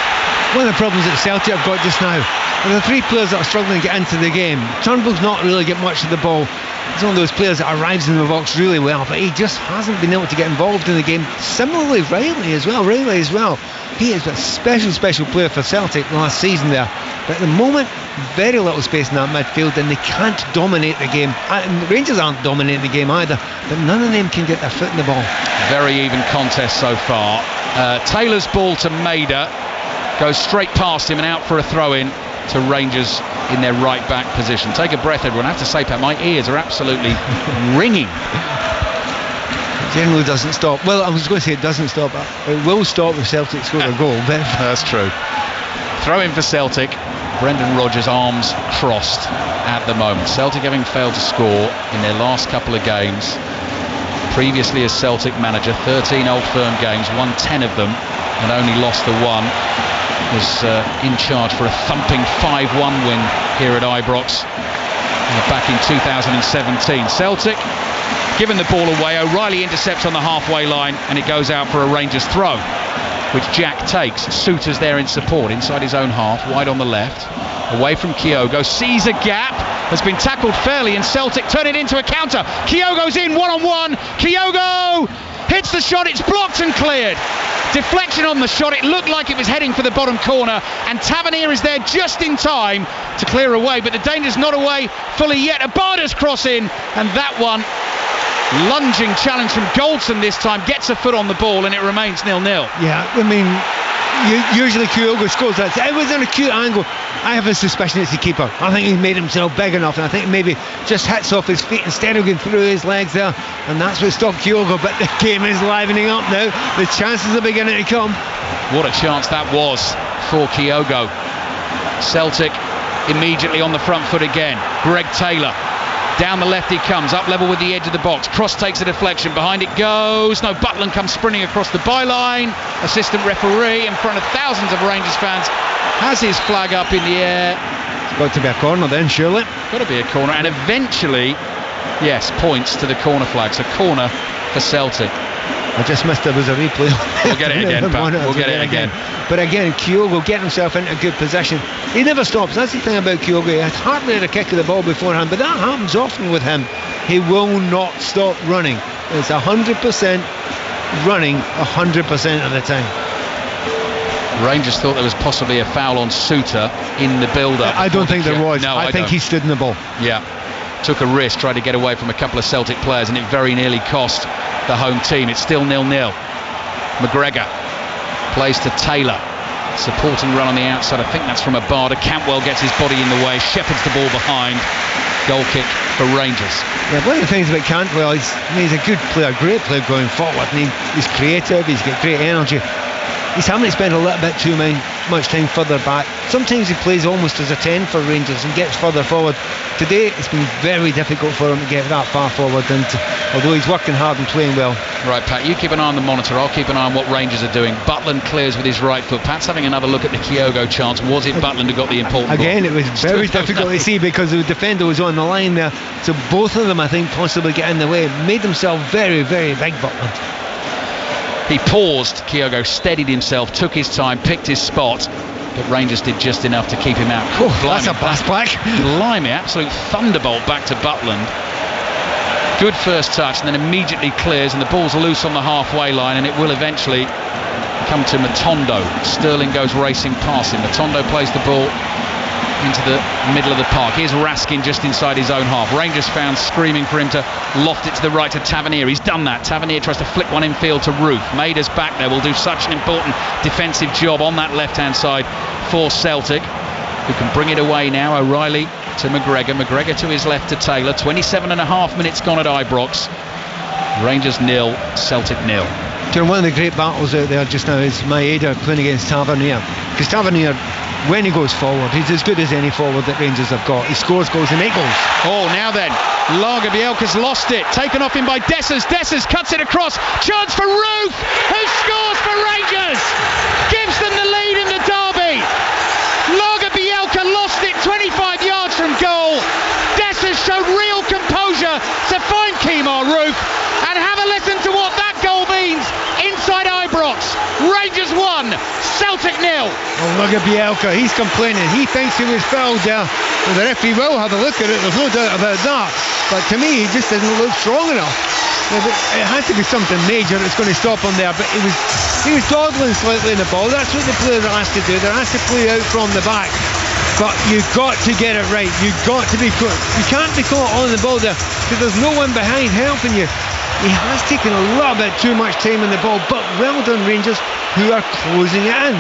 One of the problems that Celtic have got just now are the 3 players that are struggling to get into the game. Turnbull's not really get much of the ball. He's one of those players that arrives in the box really well, but he just hasn't been able to get involved in the game. Similarly, Riley as well. He is a special player for Celtic last season there. But at the moment, very little space in that midfield, and they can't dominate the game. And Rangers aren't dominating the game either, but none of them can get their foot in the ball. Very even contest so far. Taylor's ball to Maida goes straight past him and out for a throw-in to Rangers in their right back position. Take a breath, everyone. I have to say, Pat, my ears are absolutely ringing. It generally doesn't stop. Well, I was going to say it doesn't stop. It will stop if Celtic score a goal. But that's true. Throw in for Celtic. Brendan Rodgers, arms crossed at the moment. Celtic having failed to score in their last couple of games. Previously as Celtic manager, 13 Old Firm games, won 10 of them and only lost the one. Was in charge for a thumping 5-1 win here at Ibrox back in 2017. Celtic giving the ball away. O'Reilly intercepts on the halfway line, and it goes out for a Rangers throw, which Jack takes. Souttar's there in support inside his own half, wide on the left, away from Kyogo, sees a gap, has been tackled fairly, and Celtic turn it into a counter. Kyogo's in one-on-one. Kyogo hits the shot, it's blocked and cleared. Deflection on the shot, it looked like it was heading for the bottom corner, and Tavernier is there just in time to clear away, but the danger's not away fully yet. Abada's cross in, and that one, lunging challenge from Goldson this time, gets a foot on the ball, and it remains 0-0. Yeah, I mean, usually Kyogo scores that. It was an acute angle. I have a suspicion it's the keeper. I think he's made himself big enough, and I think maybe just hits off his feet instead of going through his legs there, and that's what stopped Kyogo. But the game is livening up now. The chances are beginning to come. What a chance that was for Kyogo. Celtic immediately on the front foot again. Greg Taylor. Down the left he comes, up level with the edge of the box. Cross takes a deflection, behind it goes. No, Butland comes sprinting across the byline. Assistant referee in front of thousands of Rangers fans has his flag up in the air. It's got to be a corner then, surely. Got to be a corner, and eventually, yes, points to the corner flag. So corner for Celtic. I just missed there was a replay. We'll get it again, Pat. We'll get it again. But again, Kyogo getting himself into a good position. He never stops. That's the thing about Kyogo. He had hardly had a kick of the ball beforehand, but that happens often with him. He will not stop running. It's 100% running 100% of the time. Rangers thought there was possibly a foul on Souttar in the build-up. I don't think there was. No, I think he stood in the ball. Yeah. Took a risk, tried to get away from a couple of Celtic players, and it very nearly cost the home team. It's still 0-0. McGregor plays to Taylor. Supporting run on the outside. I think that's from Abada. Cantwell gets his body in the way, shepherds the ball behind. Goal kick for Rangers. Yeah, one of the things about Cantwell is he's a good player, great player going forward. And he's creative, he's got great energy. He's having to spend a little bit too much time further back. Sometimes he plays almost as a 10 for Rangers and gets further forward. Today it's been very difficult for him to get that far forward, and although he's working hard and playing well. Right, Pat, you keep an eye on the monitor, I'll keep an eye on what Rangers are doing. Butland clears with his right foot. Pat's having another look at the Kyogo chance. Was it Butland who got the important Again, ball? It was very difficult to see because the defender was on the line there, so both of them I think possibly get in the way. Made himself very, very big, Butland. He paused, Kyogo steadied himself, took his time, picked his spot, but Rangers did just enough to keep him out. Oh, that's a blast back. Blimey, absolute thunderbolt back to Butland. Good first touch, and then immediately clears, and the ball's loose on the halfway line, and it will eventually come to Matondo. Sterling goes racing past him. Matondo plays the ball into the middle of the park. Here's Raskin just inside his own half. Rangers fans screaming for him to loft it to the right to Tavernier. He's done that. Tavernier tries to flick one infield to Roof. Maida's back there, will do such an important defensive job on that left-hand side for Celtic, who can bring it away now. O'Reilly to McGregor. McGregor to his left to Taylor. 27.5 minutes gone at Ibrox. Rangers 0, Celtic 0. One of the great battles out there just now is Maeda playing against Tavernier, because Tavernier, when he goes forward, he's as good as any forward that Rangers have got. He scores goals and makes goals. Oh, now then, Lagerbielke's lost it. Taken off him by Dessers. Dessers cuts it across. Chance for Roof, who scores for Rangers. Gives them the lead in the derby. Lagerbielke lost it 25 yards from goal. Dessers showed real composure to find Kemar Roof. And have a listen to what that goal means inside Ibrox. Rangers 1, Celtic 0. Oh, look at Bielka, he's complaining. He thinks he was fouled there. Well, the referee will have a look at it, there's no doubt about that. But to me, he just doesn't look strong enough. It has to be something major that's going to stop him there. But he was dawdling slightly in the ball. That's what the players are asked to do. They're asked to play out from the back. But you've got to get it right. You've got to be caught. You can't be caught on the ball there because there's no one behind helping you. He has taken a little bit too much time on the ball, but well done Rangers, who are closing it in.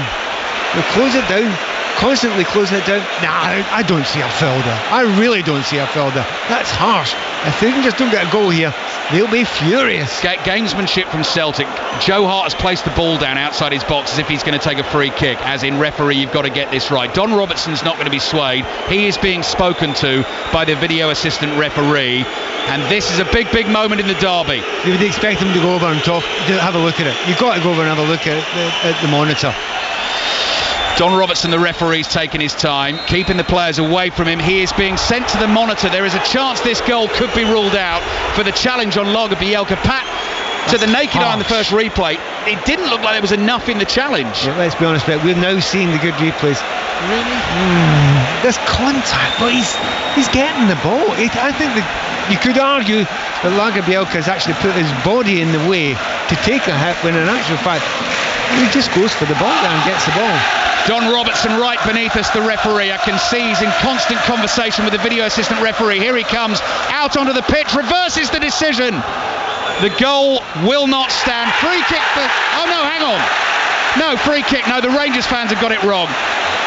They close it down, constantly closing it down. Nah, I don't see a foul there. I really don't see a foul there. That's harsh. If they can just don't get a goal here, they'll be furious. Gamesmanship from Celtic. Joe Hart has placed the ball down outside his box as if he's going to take a free kick. As in, referee, you've got to get this right. Don Robertson's not going to be swayed. He is being spoken to by the video assistant referee. And this is a big, big moment in the derby. You would expect him to go over and have a look at it. You've got to go over and have a look at the monitor. Don Robertson, the referee's taking his time, keeping the players away from him. He is being sent to the monitor. There is a chance this goal could be ruled out for the challenge on Lagerbielke. Pat, to the naked eye on the first replay, it didn't look like there was enough in the challenge. Yeah, let's be honest, but we're now seeing the good replays. Really? There's contact, but he's getting the ball. I think that you could argue that Lagerbielke has actually put his body in the way to take a hit, when in actual fact he just goes for the ball there and gets the ball. Don Robertson right beneath us, the referee. I can see he's in constant conversation with the video assistant referee. Here he comes out onto the pitch, reverses the decision. The goal will not stand. Free kick for... Oh no, hang on. No, free kick. No, the Rangers fans have got it wrong.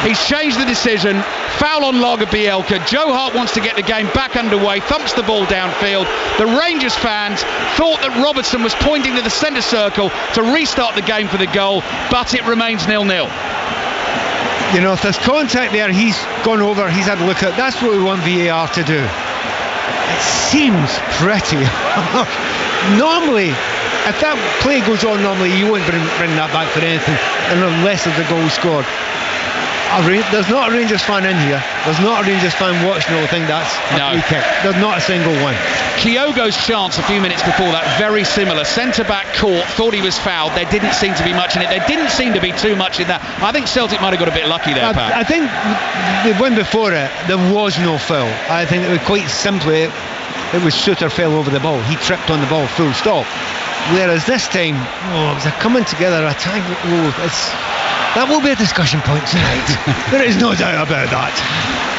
He's changed the decision. Foul on Lagerbielke. Joe Hart wants to get the game back underway, thumps the ball downfield. The Rangers fans thought that Robertson was pointing to the centre circle to restart the game for the goal, but it remains 0-0. You know, if there's contact there, he's gone over, he's had a look at it. That's what we want VAR to do. It seems pretty. Normally, if that play goes on normally, you won't bring that back for anything unless there's a goal scored. There's not a Rangers fan in here. There's not a Rangers fan watching who will think that's a free kick. There's not a single one. Kyogo's chance a few minutes before that, very similar. Centre-back caught, thought he was fouled. There didn't seem to be much in it. There didn't seem to be too much in that. I think Celtic might have got a bit lucky there, Pat. I think the one before it, there was no foul. I think it was quite simply, it was Suter fell over the ball. He tripped on the ball, full stop. Whereas this time, it was a coming together attack. That will be a discussion point tonight. There is no doubt about that.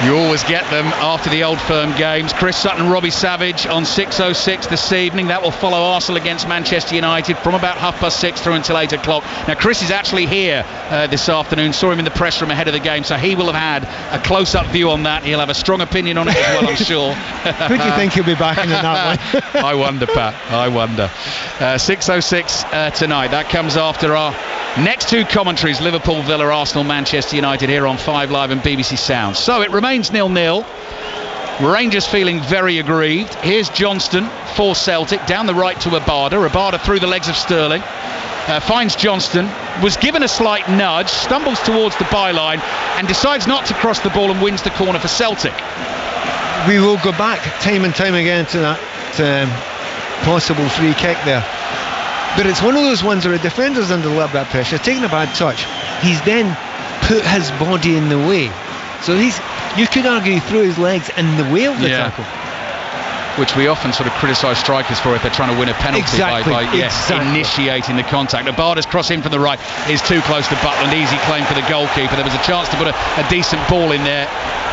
You always get them after the Old Firm games. Chris Sutton, Robbie Savage on 6:06 this evening. That will follow Arsenal against Manchester United from about 6:30 through until 8 o'clock. Now, Chris is actually here this afternoon. Saw him in the press room ahead of the game, so he will have had a close-up view on that. He'll have a strong opinion on it as well, I'm sure. Who do you think he'll be backing in that one? I wonder, Pat. I wonder. 6:06 tonight. That comes after our next two commentaries, Liverpool, Villa, Arsenal, Manchester United, here on 5 Live and BBC Sounds. So it remains 0-0. Rangers feeling very aggrieved. Here's Johnston for Celtic, down the right to Abada. Abada through the legs of Sterling. Finds Johnston, was given a slight nudge, stumbles towards the byline and decides not to cross the ball and wins the corner for Celtic. We will go back time and time again to that possible free kick there. But it's one of those ones where a defender's under a little bit of pressure, taking a bad touch. He's then put his body in the way. So you could argue he threw his legs in the way of the tackle. which we often sort of criticise strikers for if they're trying to win a penalty by initiating the contact. Abada's cross in from the right is too close to Butland. Easy claim for the goalkeeper. There was a chance to put a decent ball in there,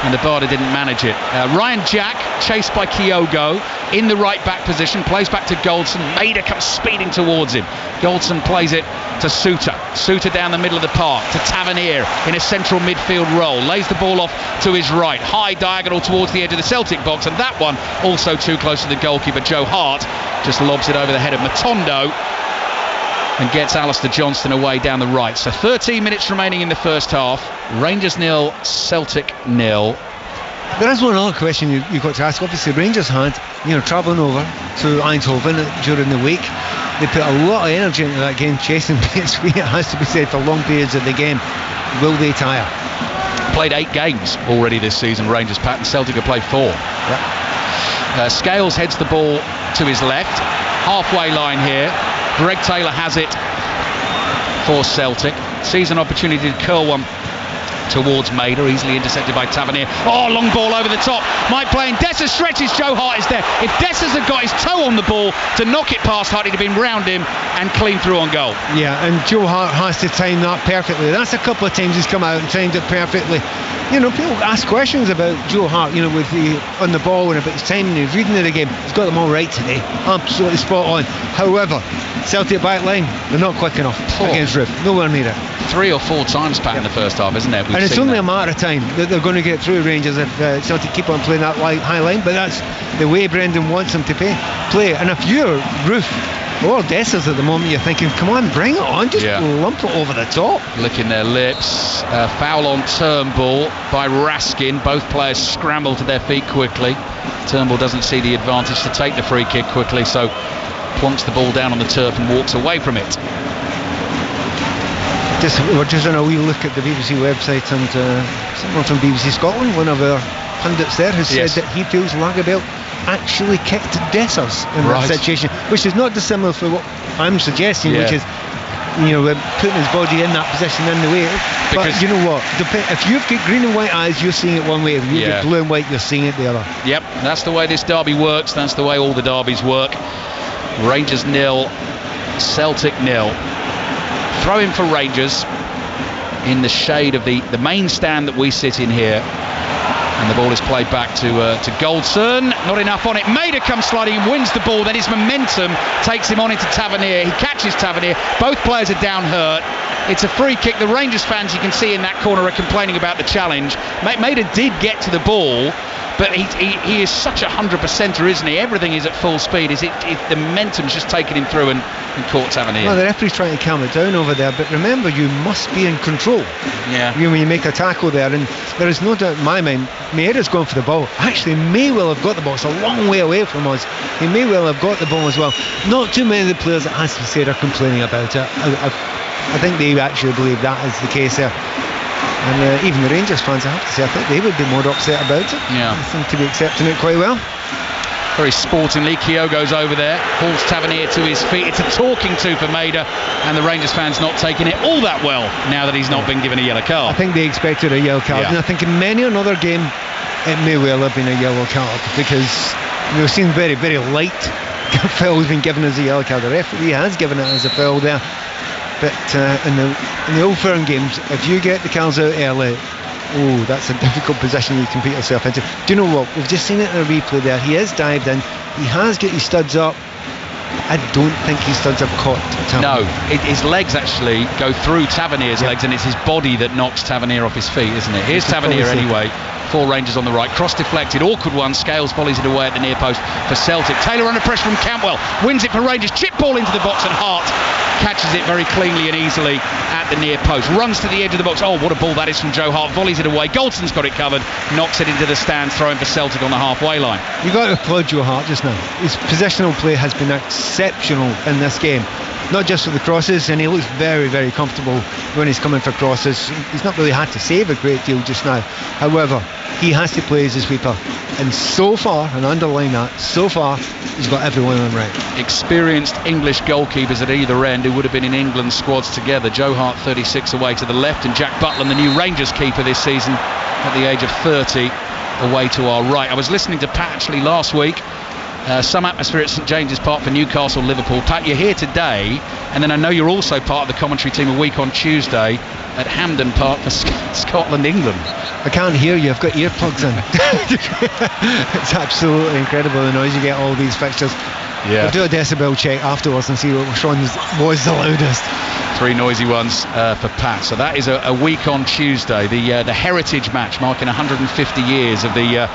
and Abada didn't manage it. Ryan Jack, chased by Kyogo, in the right back position, plays back to Goldson. Maida comes speeding towards him. Goldson plays it to Suter. Suter down the middle of the park to Tavernier in a central midfield role. Lays the ball off to his right. High diagonal towards the edge of the Celtic box, and that one also too close to the goalkeeper. Joe Hart just lobs it over the head of Matondo and gets Alistair Johnston away down the right. So 13 minutes remaining in the first half. Rangers 0, Celtic 0. There is one other question you've got to ask. Obviously, Rangers had, travelling over to Eindhoven during the week. They put a lot of energy into that game, chasing PSV, it has to be said, for long periods of the game. Will they tire? Played 8 games already this season, Rangers, Pat, and Celtic have played 4. Yep. Scales heads the ball to his left. Halfway line here. Greg Taylor has it for Celtic. Sees an opportunity to curl one towards Maida, easily intercepted by Tavernier. Oh, long ball over the top. Might play in. Dessers stretches. Joe Hart is there. If Dessers had got his toe on the ball to knock it past Hart, he'd have been round him and clean through on goal. Yeah, and Joe Hart has to time that perfectly. That's a couple of times he's come out and timed it perfectly. People ask questions about Joe Hart, with on the ball and about his timing, his reading of the game. He's got them all right today. Absolutely spot on. However, Celtic back line, they're not quick enough against Roof. Nowhere near it. 3 or 4 times, Pat, in the first half, isn't it? And it's only a matter of time that they're going to get through Rangers if Celtic keep on playing that high line. But that's the way Brendan wants them to play. And if you're Roof or Dessers at the moment, you're thinking, come on, bring it on, just lump it over the top. Licking their lips. Foul on Turnbull by Raskin. Both players scramble to their feet quickly. Turnbull doesn't see the advantage to take the free kick quickly, so plonks the ball down on the turf and walks away from it. We're just on a wee look at the BBC website, and someone from BBC Scotland, one of our pundits there, has said that he feels Lagerbielke actually kicked Dessers in that situation, which is not dissimilar from what I'm suggesting, which is putting his body in that position in the way. But you know what, if you've got green and white eyes, you're seeing it one way. If you've got blue and white, you're seeing it the other. Yep, that's the way this derby works. That's the way all the derbies work. Rangers 0, Celtic 0. Throw in for Rangers in the shade of the main stand that we sit in here, and the ball is played back to Goldson. Not enough on it. Maida comes sliding and wins the ball. Then his momentum takes him on into Tavernier. He catches Tavernier. Both players are down hurt. It's a free kick. The Rangers fans, you can see in that corner, are complaining about the challenge. Maida did get to the ball, but he is such a 100%er, isn't he? Everything is at full speed. The momentum's just taken him through and caught Tavernier. Well, the referee's trying to calm it down over there, but remember, you must be in control. Yeah. When you make a tackle there, and there is no doubt in my mind, Maida's going for the ball. Actually, may well have got the ball. It's a long way away from us. He may well have got the ball as well. Not too many of the players, it has to be said, are complaining about it. I think they actually believe that is the case there. And even the Rangers fans, I have to say, I think they would be more upset about it. Yeah. They seem to be accepting it quite well. Very sportingly, Kyogo's over there, hauls Tavernier to his feet. It's a talking to for Maida, and the Rangers fans not taking it all that well now that he's not been given a yellow card. I think they expected a yellow card, and I think in many another game it may well have been a yellow card, because we've seen very, very light fouls being given as a yellow card. The referee has given it as a foul there. But in the Old Firm games, if you get the cards out early, that's a difficult position you can put yourself into. Do you know what? We've just seen it in a replay there. He has dived in. He has got his studs up. I don't think his studs have caught Tavernier. No, his legs actually go through Tavernier's legs, and it's his body that knocks Tavernier off his feet, isn't it? Here's Tavernier anyway. 4 Rangers on the right. Cross deflected. Awkward one. Scales volleys it away at the near post for Celtic. Taylor under pressure from Cantwell. Wins it for Rangers. Chip ball into the box, and Hart catches it very cleanly and easily at the near post. Runs to the edge of the box. Oh, what a ball that is from Joe Hart. Volleys it away. Goldson's got it covered. Knocks it into the stands. Throwing for Celtic on the halfway line. You've got to applaud Joe Hart just now. His positional play has been exceptional in this game. Not just for the crosses, and he looks very, very comfortable when he's coming for crosses. He's not really had to save a great deal just now. However, he has to play as a sweeper, and so far, and underline that, so far he's got everyone on right. Experienced English goalkeepers at either end who would have been in England's squads together. Joe Hart 36 away to the left, and Jack Butland, the new Rangers keeper this season at the age of 30, away to our right. I was listening to Pat actually last week Some atmosphere at St James's Park for Newcastle, Liverpool. Pat, you're here today, and then I know you're also part of the commentary team a week on Tuesday at Hampden Park for Scotland, England. I can't hear you, I've got earplugs in. It's absolutely incredible the noise you get all these fixtures. Yeah. We'll do a decibel check afterwards and see which one was the loudest. 3 noisy ones for Pat. So that is a week on Tuesday, the heritage match marking 150 years of the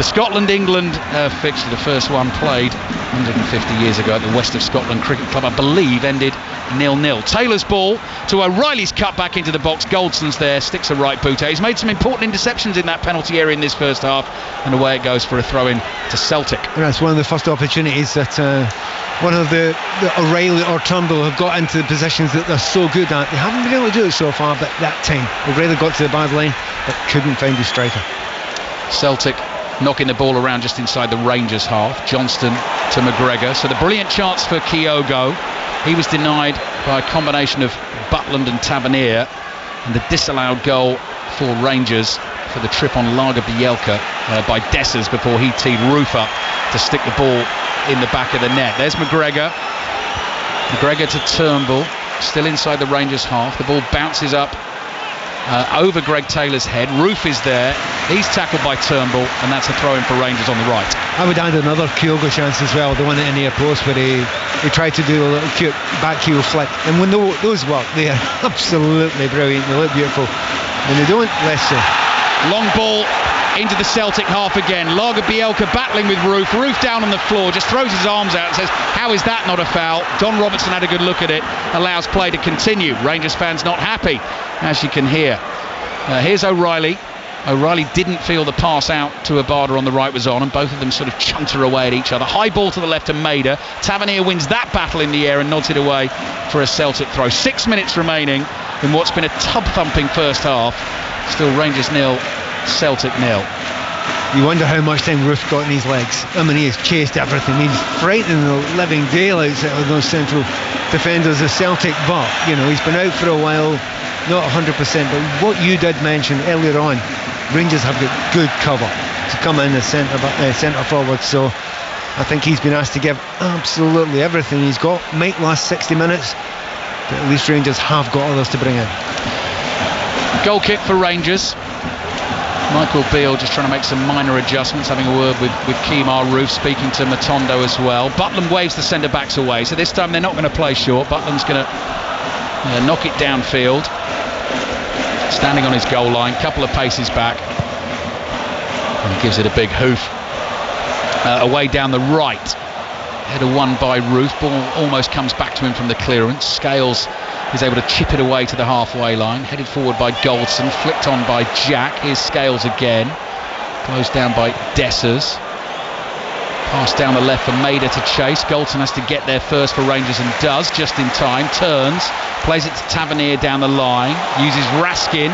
Scotland-England fixture. The first one played 150 years ago at the West of Scotland Cricket Club, I believe, ended 0-0. Taylor's ball to O'Reilly's cut back into the box. Goldson's there, sticks a right boot out. He's made some important interceptions in that penalty area in this first half, and away it goes for a throw-in to Celtic. And that's one of the first opportunities that one of the O'Reilly or Turnbull have got into the positions that they're so good at. They haven't been able to do it so far, but that time O'Reilly got to the bad line but couldn't find his striker. Celtic knocking the ball around just inside the Rangers half. Johnston to McGregor. So the brilliant chance for Kyogo. He was denied by a combination of Butland and Tavernier, and the disallowed goal for Rangers for the trip on Lager Bielka by Dessers before he teed Roof up to stick the ball in the back of the net. There's McGregor to Turnbull, still inside the Rangers half. The ball bounces up over Greg Taylor's head. Roof is there, he's tackled by Turnbull, and that's a throw-in for Rangers on the right. I would add another Kyogo chance as well, the one in the near post where he tried to do a little cute back heel flick, and when those work, they are absolutely brilliant. They look beautiful. When they don't, less so. Long ball into the Celtic half again. Lager Bielka battling with Roof. Roof down on the floor, just throws his arms out and says, how is that not a foul? Don Robertson had a good look at it, allows play to continue. Rangers fans not happy, as you can hear. Here's O'Reilly. O'Reilly didn't feel the pass out to Abada on the right was on, and both of them sort of chunter away at each other. High ball to the left to Maida. Tavernier wins that battle in the air and nods it away for a Celtic throw. 6 minutes remaining in what's been a tub-thumping first half. Still Rangers 0, Celtic 0. You wonder how much time Roof got in his legs. I mean, he has chased everything. He's frightening the living daylights out of those central defenders of Celtic, but he's been out for a while, not 100%. But what you did mention earlier on, Rangers have got good cover to come in the centre forward, so I think he's been asked to give absolutely everything he's got. Might last 60 minutes, but at least Rangers have got others to bring in. Goal kick for Rangers. Michael Beale just trying to make some minor adjustments, having a word with Kemar Roof, speaking to Matondo as well. Butland waves the centre-backs away, so this time they're not going to play short. Butland's going to knock it downfield, standing on his goal line, couple of paces back, and he gives it a big hoof away down the right. Header won by Roof. Ball almost comes back to him from the clearance. Scales is able to chip it away to the halfway line. Headed forward by Goldson, flicked on by Jack. Here's Scales again. Closed down by Dessers. Pass down the left for Maida to chase. Goldson has to get there first for Rangers and does, just in time. Turns, plays it to Tavernier down the line. Uses Raskin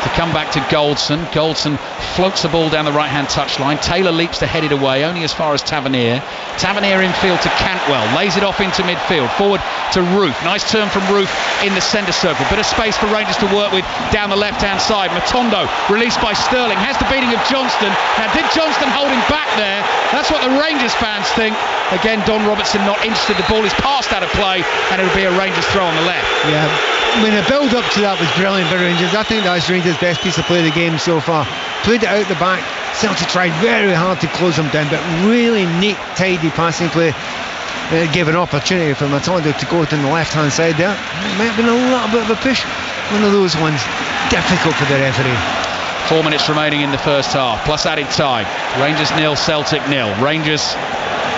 to come back to Goldson. Goldson floats the ball down the right-hand touchline. Taylor leaps to head it away, only as far as Tavernier. Tavernier infield to Cantwell, lays it off into midfield. Forward to Roof. Nice turn from Roof in the centre circle. Bit of space for Rangers to work with down the left-hand side. Matondo, released by Sterling, has the beating of Johnston. Now, did Johnston hold him back there? That's what the Rangers fans think. Again, Don Robertson not interested. The ball is passed out of play, and it'll be a Rangers throw on the left. Yeah. I mean, the build-up to that was brilliant for Rangers. I think that's Rangers' best piece of play of the game so far. Played it out the back. Celtic tried very hard to close them down, but really neat, tidy passing play. Gave an opportunity for Matondo to go to the left-hand side there. It might have been a little bit of a push. One of those ones difficult for the referee. 4 minutes remaining in the first half, plus added time. Rangers 0, Celtic 0. Rangers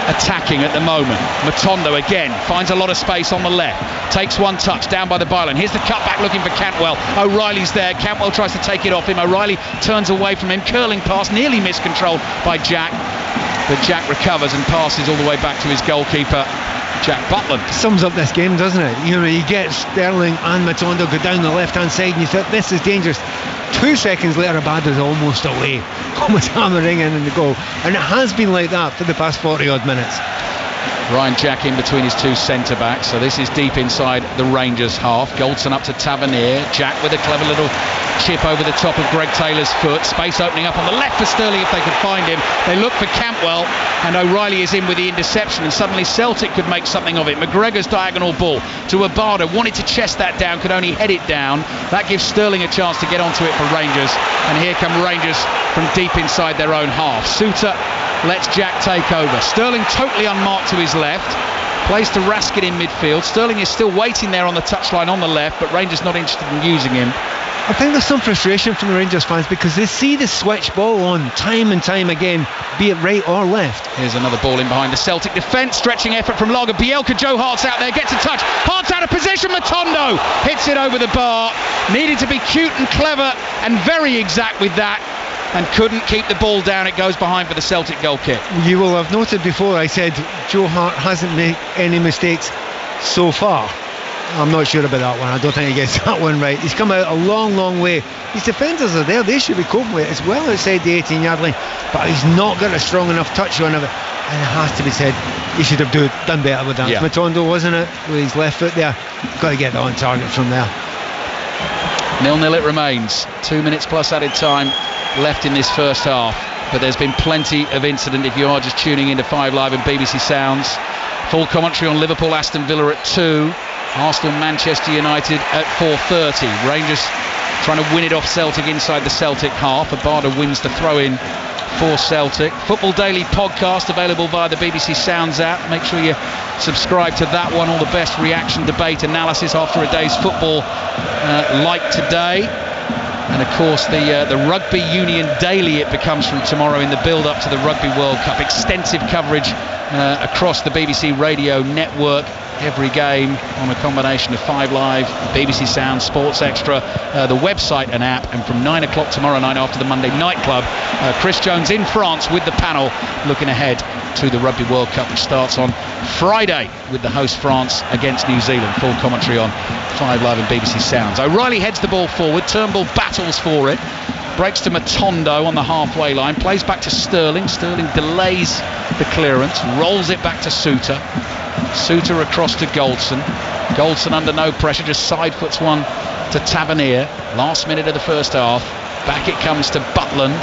attacking at the moment. Matondo again finds a lot of space on the left, takes one touch down by the byline. Here's the cutback looking for Cantwell. O'Reilly's there. Cantwell tries to take it off him. O'Reilly turns away from him. Curling pass, nearly miscontrolled by Jack, but Jack recovers and passes all the way back to his goalkeeper, Jack Butland. Sums up this game, doesn't it? You get Sterling and Matondo go down the left hand side and you thought this is dangerous. 2 seconds later, Abada's almost away, almost hammering in the goal, and it has been like that for the past 40 odd minutes. Ryan Jack in between his two centre backs, so this is deep inside the Rangers half. Goldson up to Tavernier. Jack with a clever little chip over the top of Greg Taylor's foot. Space opening up on the left for Sterling if they could find him. They look for Cantwell, and O'Reilly is in with the interception, and suddenly Celtic could make something of it. McGregor's diagonal ball to Abada, wanted to chest that down, could only head it down. That gives Sterling a chance to get onto it for Rangers, and here come Rangers from deep inside their own half. Suter lets Jack take over. Sterling totally unmarked to his left. Plays to Raskin in midfield. Sterling is still waiting there on the touchline on the left, but Rangers not interested in using him. I think there's some frustration from the Rangers fans because they see the switch ball on time and time again, be it right or left. Here's another ball in behind the Celtic defence. Stretching effort from Lager. Bielka, Joe Hart's out there, gets a touch. Hart's out of position. Matondo hits it over the bar. Needed to be cute and clever and very exact with that, and couldn't keep the ball down. It goes behind for the Celtic goal kick. You will have noted before I said Joe Hart hasn't made any mistakes so far. I'm not sure about that one. I don't think he gets that one right. He's come out a long way. His defenders are there. They should be coping with it. It's well outside the 18-yard line, but he's not got a strong enough touch on it. And it has to be said, he should have done better with that. Yeah. Matondo, wasn't it, with his left foot there? Got to get that on target from there. 0-0 it remains. 2 minutes plus added time left in this first half, but there's been plenty of incident if you are just tuning into 5 Live and BBC Sounds. Full commentary on Liverpool Aston Villa at 2, Arsenal Manchester United at 4:30. Rangers trying to win it off Celtic inside the Celtic half. Abada wins the throw in for Celtic. Football Daily podcast available via the BBC Sounds app. Make sure you subscribe to that one. All the best reaction, debate, analysis after a day's football like today. And of course the Rugby Union Daily it becomes from tomorrow in the build-up to the Rugby World Cup. Extensive coverage across the BBC radio network. Every game on a combination of 5 Live, BBC Sound, Sports Extra, the website and app. And from 9 o'clock tomorrow night after the Monday Night Club, Chris Jones in France with the panel looking ahead to the Rugby World Cup, which starts on Friday with the host France against New Zealand. Full commentary on 5 Live and BBC Sounds. O'Reilly heads the ball forward. Turnbull battles for it. Breaks to Matondo on the halfway line. Plays back to Sterling. Sterling delays the clearance. Rolls it back to Suter. Suter across to Goldson. Goldson under no pressure. Just side foots one to Tavernier. Last minute of the first half. Back it comes to Butland.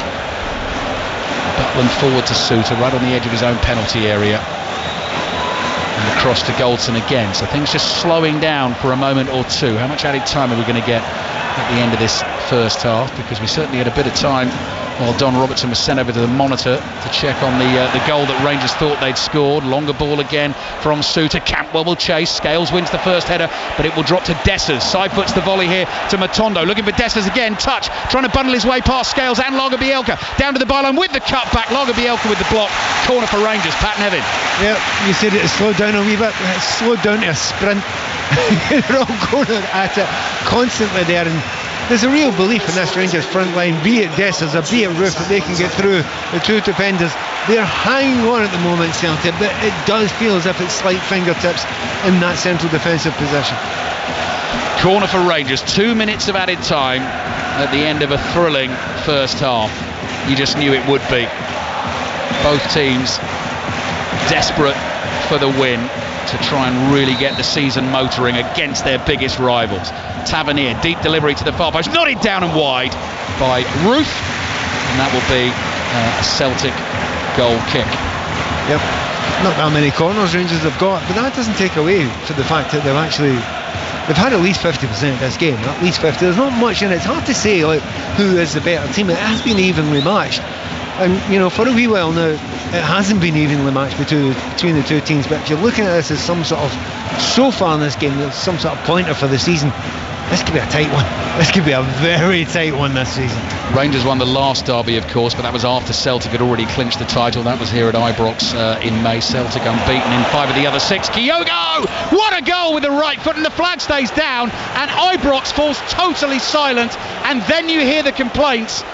Butland forward to Suter, right on the edge of his own penalty area. And across to Goldson again. So things just slowing down for a moment or two. How much added time are we going to get at the end of this first half? Because we certainly had a bit of time while Don Robertson was sent over to the monitor to check on the goal that Rangers thought they'd scored. Longer ball again from Suter. Cantwell will chase. Scales wins the first header, but it will drop to Dessers. Side foots the volley here to Matondo. Looking for Dessers again. Touch. Trying to bundle his way past Scales and Lager Bielka. Down to the byline with the cut back. Lager Bielka with the block. Corner for Rangers. Pat Nevin. Yeah, you said it slowed down a wee bit. It slowed down to a sprint. They're all going at it constantly there, and there's a real belief in this Rangers front line, be it Dessers or be it Roof, that they can get through the two defenders. They're hanging on at the moment, Celtic, but it does feel as if it's slight fingertips in that central defensive position. Corner for Rangers. 2 minutes of added time at the end of a thrilling first half. You just knew it would be. Both teams desperate for the win to try and really get the season motoring against their biggest rivals. Tavernier, deep delivery to the far post, nodded down and wide by Roof, and that will be a Celtic goal kick. Yep, not that many corners Rangers have got, but that doesn't take away from the fact that they've had at least 50% of this game, at least 50. There's not much in it. It's hard to say like who is the better team. It has been evenly matched. And, you know, for a wee while now, it hasn't been evenly matched between the two teams. But if you're looking at this as some sort of, so far in this game, there's some sort of pointer for the season, this could be a tight one. This could be a very tight one this season. Rangers won the last derby, of course, but that was after Celtic had already clinched the title. That was here at Ibrox in May. Celtic unbeaten in 5 of the other 6. Kyogo! What a goal with the right foot, and the flag stays down, and Ibrox falls totally silent, and then you hear the complaints.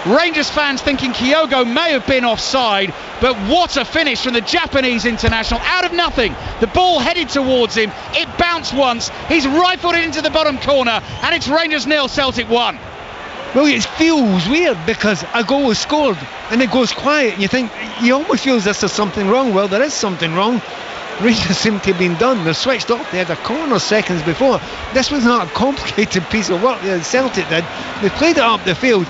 Rangers fans thinking Kyogo may have been offside, but what a finish from the Japanese international. Out of nothing, the ball headed towards him, it bounced once, he's rifled it into the bottom corner, and it's Rangers 0, Celtic 1. Well, it feels weird because a goal was scored and it goes quiet, and you almost feel as if there's something wrong. Well, there is something wrong. Rangers seem to have been done. They're switched off. They had a corner seconds before. This was not a complicated piece of work that Celtic did. They played it up the field.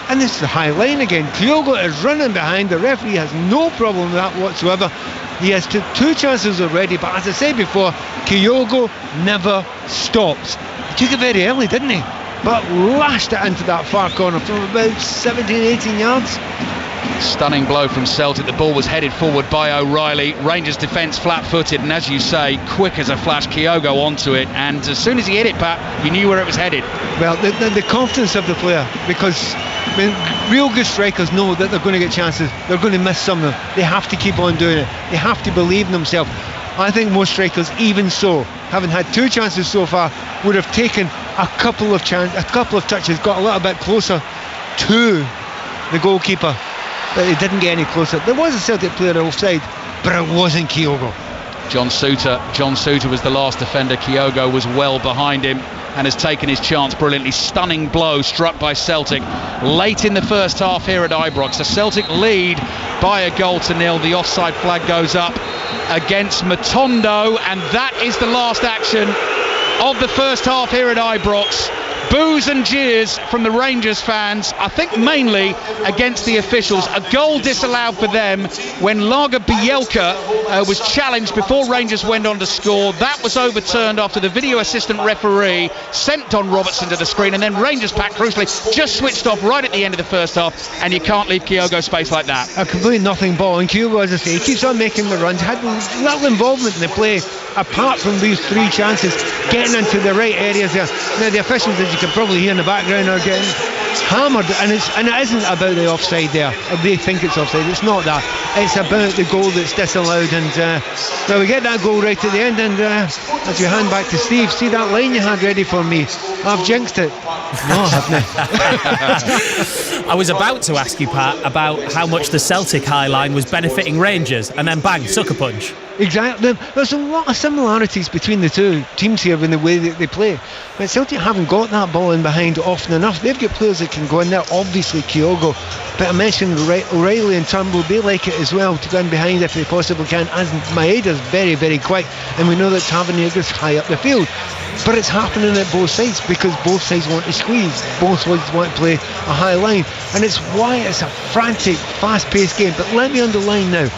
And this is the high line again. Kyogo is running behind. The referee has no problem with that whatsoever. He has two chances already, but as I said before, Kyogo never stops. He took it very early, didn't he? But lashed it into that far corner from about 17, 18 yards. Stunning blow from Celtic. The ball was headed forward by O'Reilly. Rangers defence flat-footed, and as you say, quick as a flash, Kyogo onto it. And as soon as he hit it, Pat, you knew where it was headed. Well, the confidence of the player, because real good strikers know that they're going to get chances. They're going to miss some of them. They have to keep on doing it. They have to believe in themselves. I think most strikers, even so, having had 2 chances so far, would have taken a couple of touches, got a little bit closer to the goalkeeper, but he didn't get any closer. There was a Celtic player offside, but it wasn't Kyogo. John Suter was the last defender. Kyogo was well behind him and has taken his chance brilliantly. Stunning blow struck by Celtic late in the first half here at Ibrox. The Celtic lead by a goal to nil. The offside flag goes up against Matondo, and that is the last action of the first half here at Ibrox. Boos and jeers from the Rangers fans, I think mainly against the officials. A goal disallowed for them when Lager Bielka was challenged before Rangers went on to score. That was overturned after the video assistant referee sent Don Robertson to the screen, and then Rangers, Pat, crucially, just switched off right at the end of the first half, and you can't leave Kyogo space like that. A complete nothing ball, and Kyogo, as I say, he keeps on making the runs, had little involvement in the play apart from these 3 chances, getting into the right areas there. Now the officials, as you can probably hear in the background, are getting hammered, and it isn't about the offside there. They think it's offside. It's not that. It's about the goal that's disallowed, and well, we get that goal right at the end, and as you hand back to Steve, see that line you had ready for me? I've jinxed it. No, I haven't. I was about to ask you, Pat, about how much the Celtic high line was benefiting Rangers, and then bang, sucker punch. Exactly. There's a lot of similarities between the two teams here in the way that they play. But Celtic haven't got that ball in behind often enough. They've got players that can go in there, obviously Kyogo, but I mentioned O'Reilly and Turnbull, they like it as well to go in behind if they possibly can, as Maeda's very, very quick, and we know that Tavernier's high up the field. But it's happening at both sides because both sides want to squeeze, both sides want to play a high line, and it's why it's a frantic, fast-paced game. But let me underline now,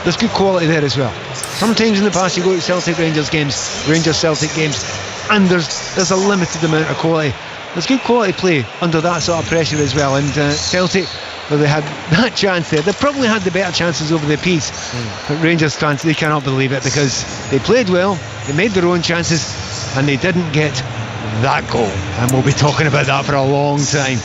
there's good quality there as well. Sometimes in the past you go to Celtic Rangers games, Rangers Celtic games, and there's a limited amount of quality. There's good quality play under that sort of pressure as well, and Celtic, well, they had that chance there. They probably had the better chances over the piece. But Rangers fans, they cannot believe it because they played well, they made their own chances, and they didn't get that goal. And we'll be talking about that for a long time.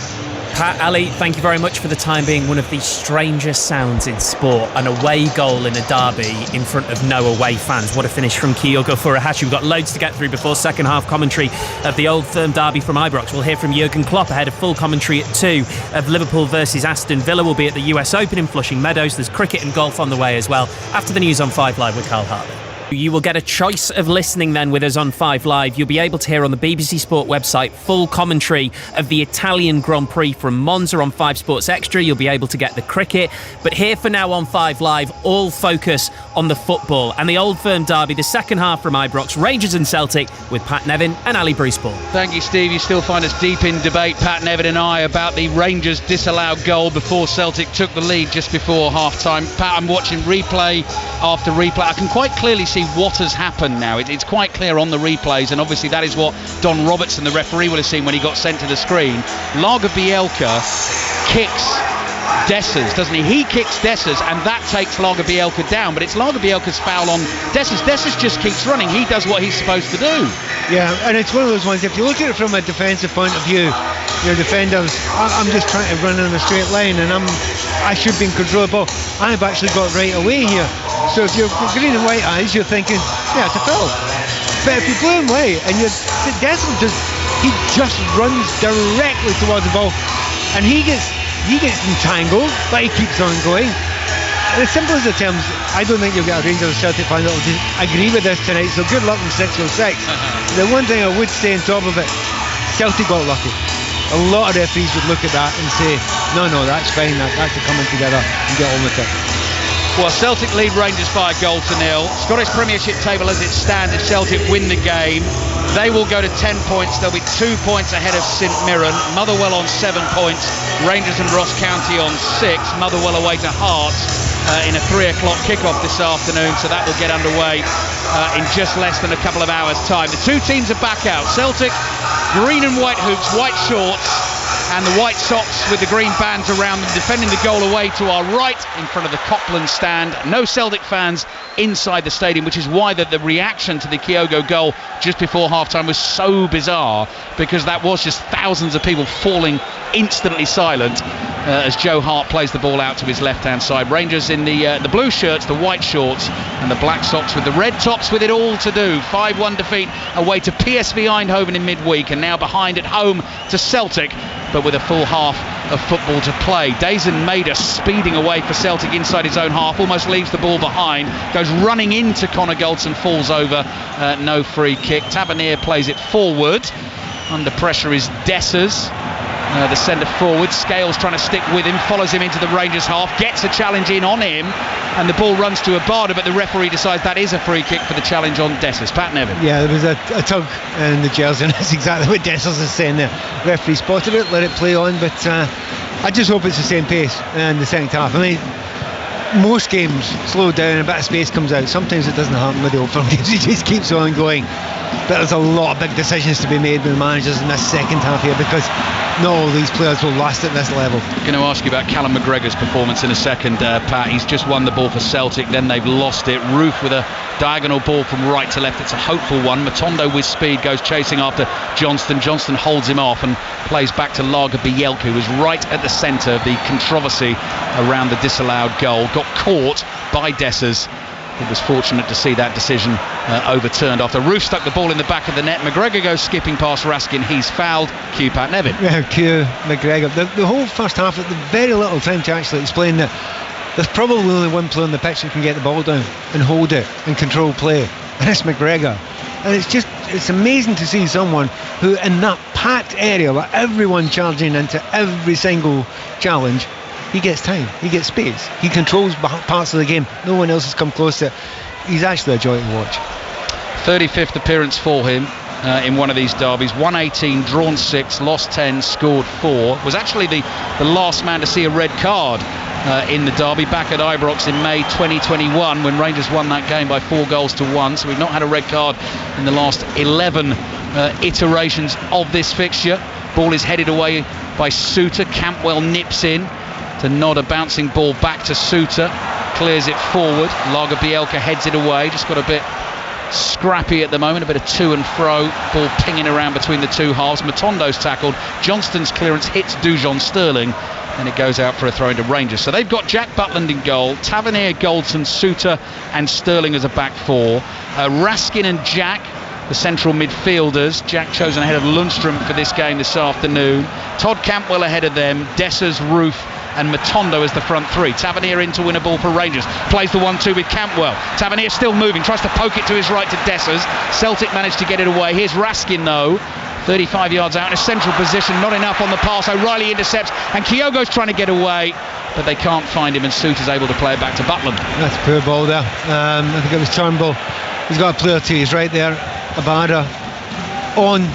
Pat, Ali, thank you very much for the time being. One of the strangest sounds in sport, an away goal in a derby in front of no away fans. What a finish from Kyogo for a hat-trick. We've got loads to get through before second half commentary of the Old Firm derby from Ibrox. We'll hear from Jurgen Klopp ahead of full commentary at 2 of Liverpool versus Aston Villa. We'll be at the US Open in Flushing Meadows. There's cricket and golf on the way as well. After the news on 5 Live with Carl Hartley. You will get a choice of listening then with us on 5 Live. You'll be able to hear on the BBC Sport website full commentary of the Italian Grand Prix from Monza on 5 Sports Extra. You'll be able to get the cricket. But here for now on 5 Live, all focus on the football and the Old Firm derby, the second half from Ibrox, Rangers and Celtic with Pat Nevin and Ali Bruce-Ball. Thank you, Steve. You still find us deep in debate, Pat Nevin and I, about the Rangers disallowed goal before Celtic took the lead just before half-time. Pat, I'm watching replay after replay. I can quite clearly see what has happened now. It's quite clear on the replays, and obviously that is what Don Robertson, the referee, will have seen when he got sent to the screen. Lager Bielka kicks Dessers, doesn't he? He kicks Dessers, and that takes Lager Bielka down, but it's Lager Bielka's foul on Dessers. Dessers just keeps running. He does what he's supposed to do. Yeah, and it's one of those ones, if you look at it from a defensive point of view, your defenders, I'm just trying to run in a straight line, and I should be in control of the ball. I've actually got right away here. So if you're green and white eyes, you're thinking, yeah, it's a foul. But if you're blue and white, and Dessers just runs directly towards the ball, and he gets entangled, but he keeps on going. And as simple as the terms, I don't think you'll get a Rangers Celtic fan that will agree with this tonight, so good luck in 606. The one thing I would say on top of it, Celtic got lucky. A lot of referees would look at that and say, no, that's fine, that's the coming together and get on with it. Well, Celtic lead Rangers by 1-0. Scottish Premiership table as it stands, if Celtic win the game, they will go to 10 points. They'll be 2 points ahead of St Mirren. Motherwell on 7 points. Rangers and Ross County on 6. Motherwell away to Hearts in a 3 o'clock kickoff this afternoon, so that will get underway in just less than a couple of hours' time. The two teams are back out. Celtic, green and white hoops, white shorts, and the white socks with the green bands around them, defending the goal away to our right in front of the Copland stand. No Celtic fans inside the stadium, which is why the reaction to the Kyogo goal just before half-time was so bizarre, because that was just thousands of people falling instantly silent as Joe Hart plays the ball out to his left-hand side. Rangers in the blue shirts, the white shorts, and the black socks with the red tops, with it all to do. 5-1 defeat away to PSV Eindhoven in midweek, and now behind at home to Celtic, but with a full half of football to play. Dazen Maeda speeding away for Celtic inside his own half, almost leaves the ball behind, goes running into Connor Goldson, falls over, no free kick. Tavernier plays it forward. Under pressure is Dessers, the centre forward. Scales trying to stick with him, follows him into the Rangers half, gets a challenge in on him, and the ball runs to Abada, but the referee decides that is a free kick for the challenge on Dessers. Pat Nevin. Yeah, there was a tug in the jersey, and that's exactly what Dessers is saying there. Referee spotted it, let it play on, but I just hope it's the same pace in the second half. I mean, most games slow down, a bit of space comes out. Sometimes it doesn't happen with the Old Firm games, it just keeps on going. But there's a lot of big decisions to be made with the managers in this second half here, because not all these players will last at this level. I'm going to ask you about Callum McGregor's performance in a second, Pat. He's just won the ball for Celtic, then they've lost it. Roof with a diagonal ball from right to left. It's a hopeful one. Matondo with speed goes chasing after Johnston. Johnston holds him off and plays back to Lager Bielke, who was right at the centre of the controversy around the disallowed goal. Got caught by Dessers. He was fortunate to see that decision overturned after Roof stuck the ball in the back of the net. McGregor goes skipping past Raskin. He's fouled. Cue Pat Nevin. Yeah, cue McGregor. The whole first half, at the very little time to actually explain that there's probably only one player on the pitch who can get the ball down and hold it and control play, and it's McGregor. And it's amazing to see someone who, in that packed area with everyone charging into every single challenge, he gets time, he gets space, he controls parts of the game. No one else has come close to it. He's actually a joy to watch. 35th appearance for him in one of these derbies. 118, drawn 6, lost 10, scored 4. Was actually the last man to see a red card in the derby back at Ibrox in May 2021, when Rangers won that game by 4-1. So we've not had a red card in the last 11 iterations of this fixture. Ball is headed away by Suter. Campbell nips in to nod a bouncing ball back to Suter, clears it forward. Lager Bielke heads it away, just got a bit scrappy at the moment, a bit of to and fro, ball pinging around between the two halves. Matondo's tackled, Johnston's clearance hits Dujon Sterling, and it goes out for a throw into Rangers. So they've got Jack Butland in goal, Tavernier, Goldson, Suter and Sterling as a back four. Raskin and Jack, the central midfielders. Jack chosen ahead of Lundstrom for this game this afternoon. Todd Cantwell ahead of them, Dessers, Roof and Matondo as the front three. Tavernier in to win a ball for Rangers, plays the 1-2 with Campbell. Tavernier still moving, tries to poke it to his right to Dessers. Celtic managed to get it away. Here's Raskin though, 35 yards out in a central position, not enough on the pass. O'Reilly intercepts and Kyogo's trying to get away, but they can't find him, and Suter's able to play it back to Butland. That's a poor ball there. I think it was Turnbull. He's got a player to his right there, Abada, on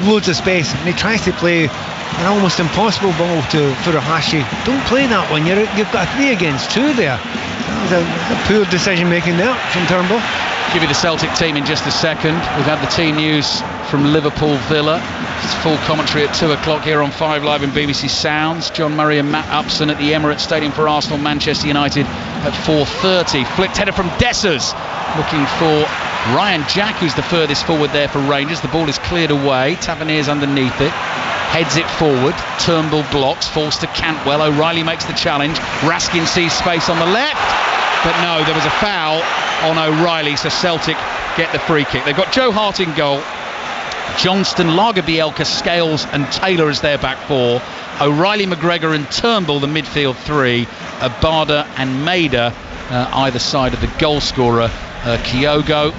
loads of space, and he tries to play an almost impossible ball to Furuhashi. Don't play that one, you've got a 3 against 2 there. That was a poor decision making there from Turnbull. Give you the Celtic team in just a second. We've had the team news from Liverpool Villa. It's full commentary at 2 o'clock here on 5 Live and BBC Sounds. John Murray and Matt Upson at the Emirates Stadium for Arsenal, Manchester United at 4:30. Flicked header from Dessers, looking for Ryan Jack, who's the furthest forward there for Rangers. The ball is cleared away, Tavernier's underneath it, heads it forward, Turnbull blocks, falls to Cantwell. O'Reilly makes the challenge, Raskin sees space on the left, but no, there was a foul on O'Reilly, so Celtic get the free kick. They've got Joe Hart in goal, Johnston, Lager Bielke, Scales and Taylor as their back four, O'Reilly, McGregor and Turnbull the midfield three, Abada and Maeda either side of the goal scorer Kyogo.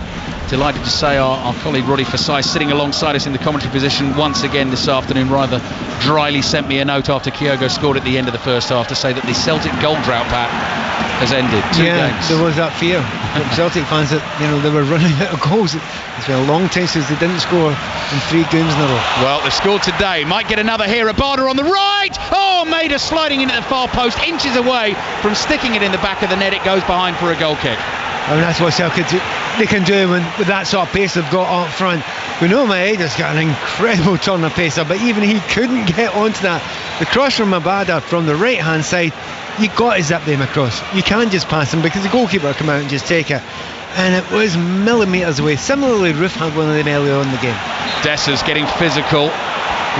Delighted to say our colleague Roddy Forsyth, sitting alongside us in the commentary position once again this afternoon, rather dryly sent me a note after Kyogo scored at the end of the first half to say that the Celtic goal drought, Pat, has ended. 2 games. There was that fear from Celtic fans that they were running out of goals. It's been a long time since they didn't score in 3 games in a row. Well, they've scored today. Might get another here. Abada on the right. Oh, Maida sliding into the far post, inches away from sticking it in the back of the net. It goes behind for a goal kick. I mean, that's what Celtic they can do with that sort of pace they've got up front. We know Maeda's got an incredible turn of pacer, but even he couldn't get onto that. The cross from Abada from the right hand side, you got to zip them across. You can't just pass them because the goalkeeper will come out and just take it. And it was millimetres away. Similarly, Roof had one of them earlier on in the game. Dessers getting physical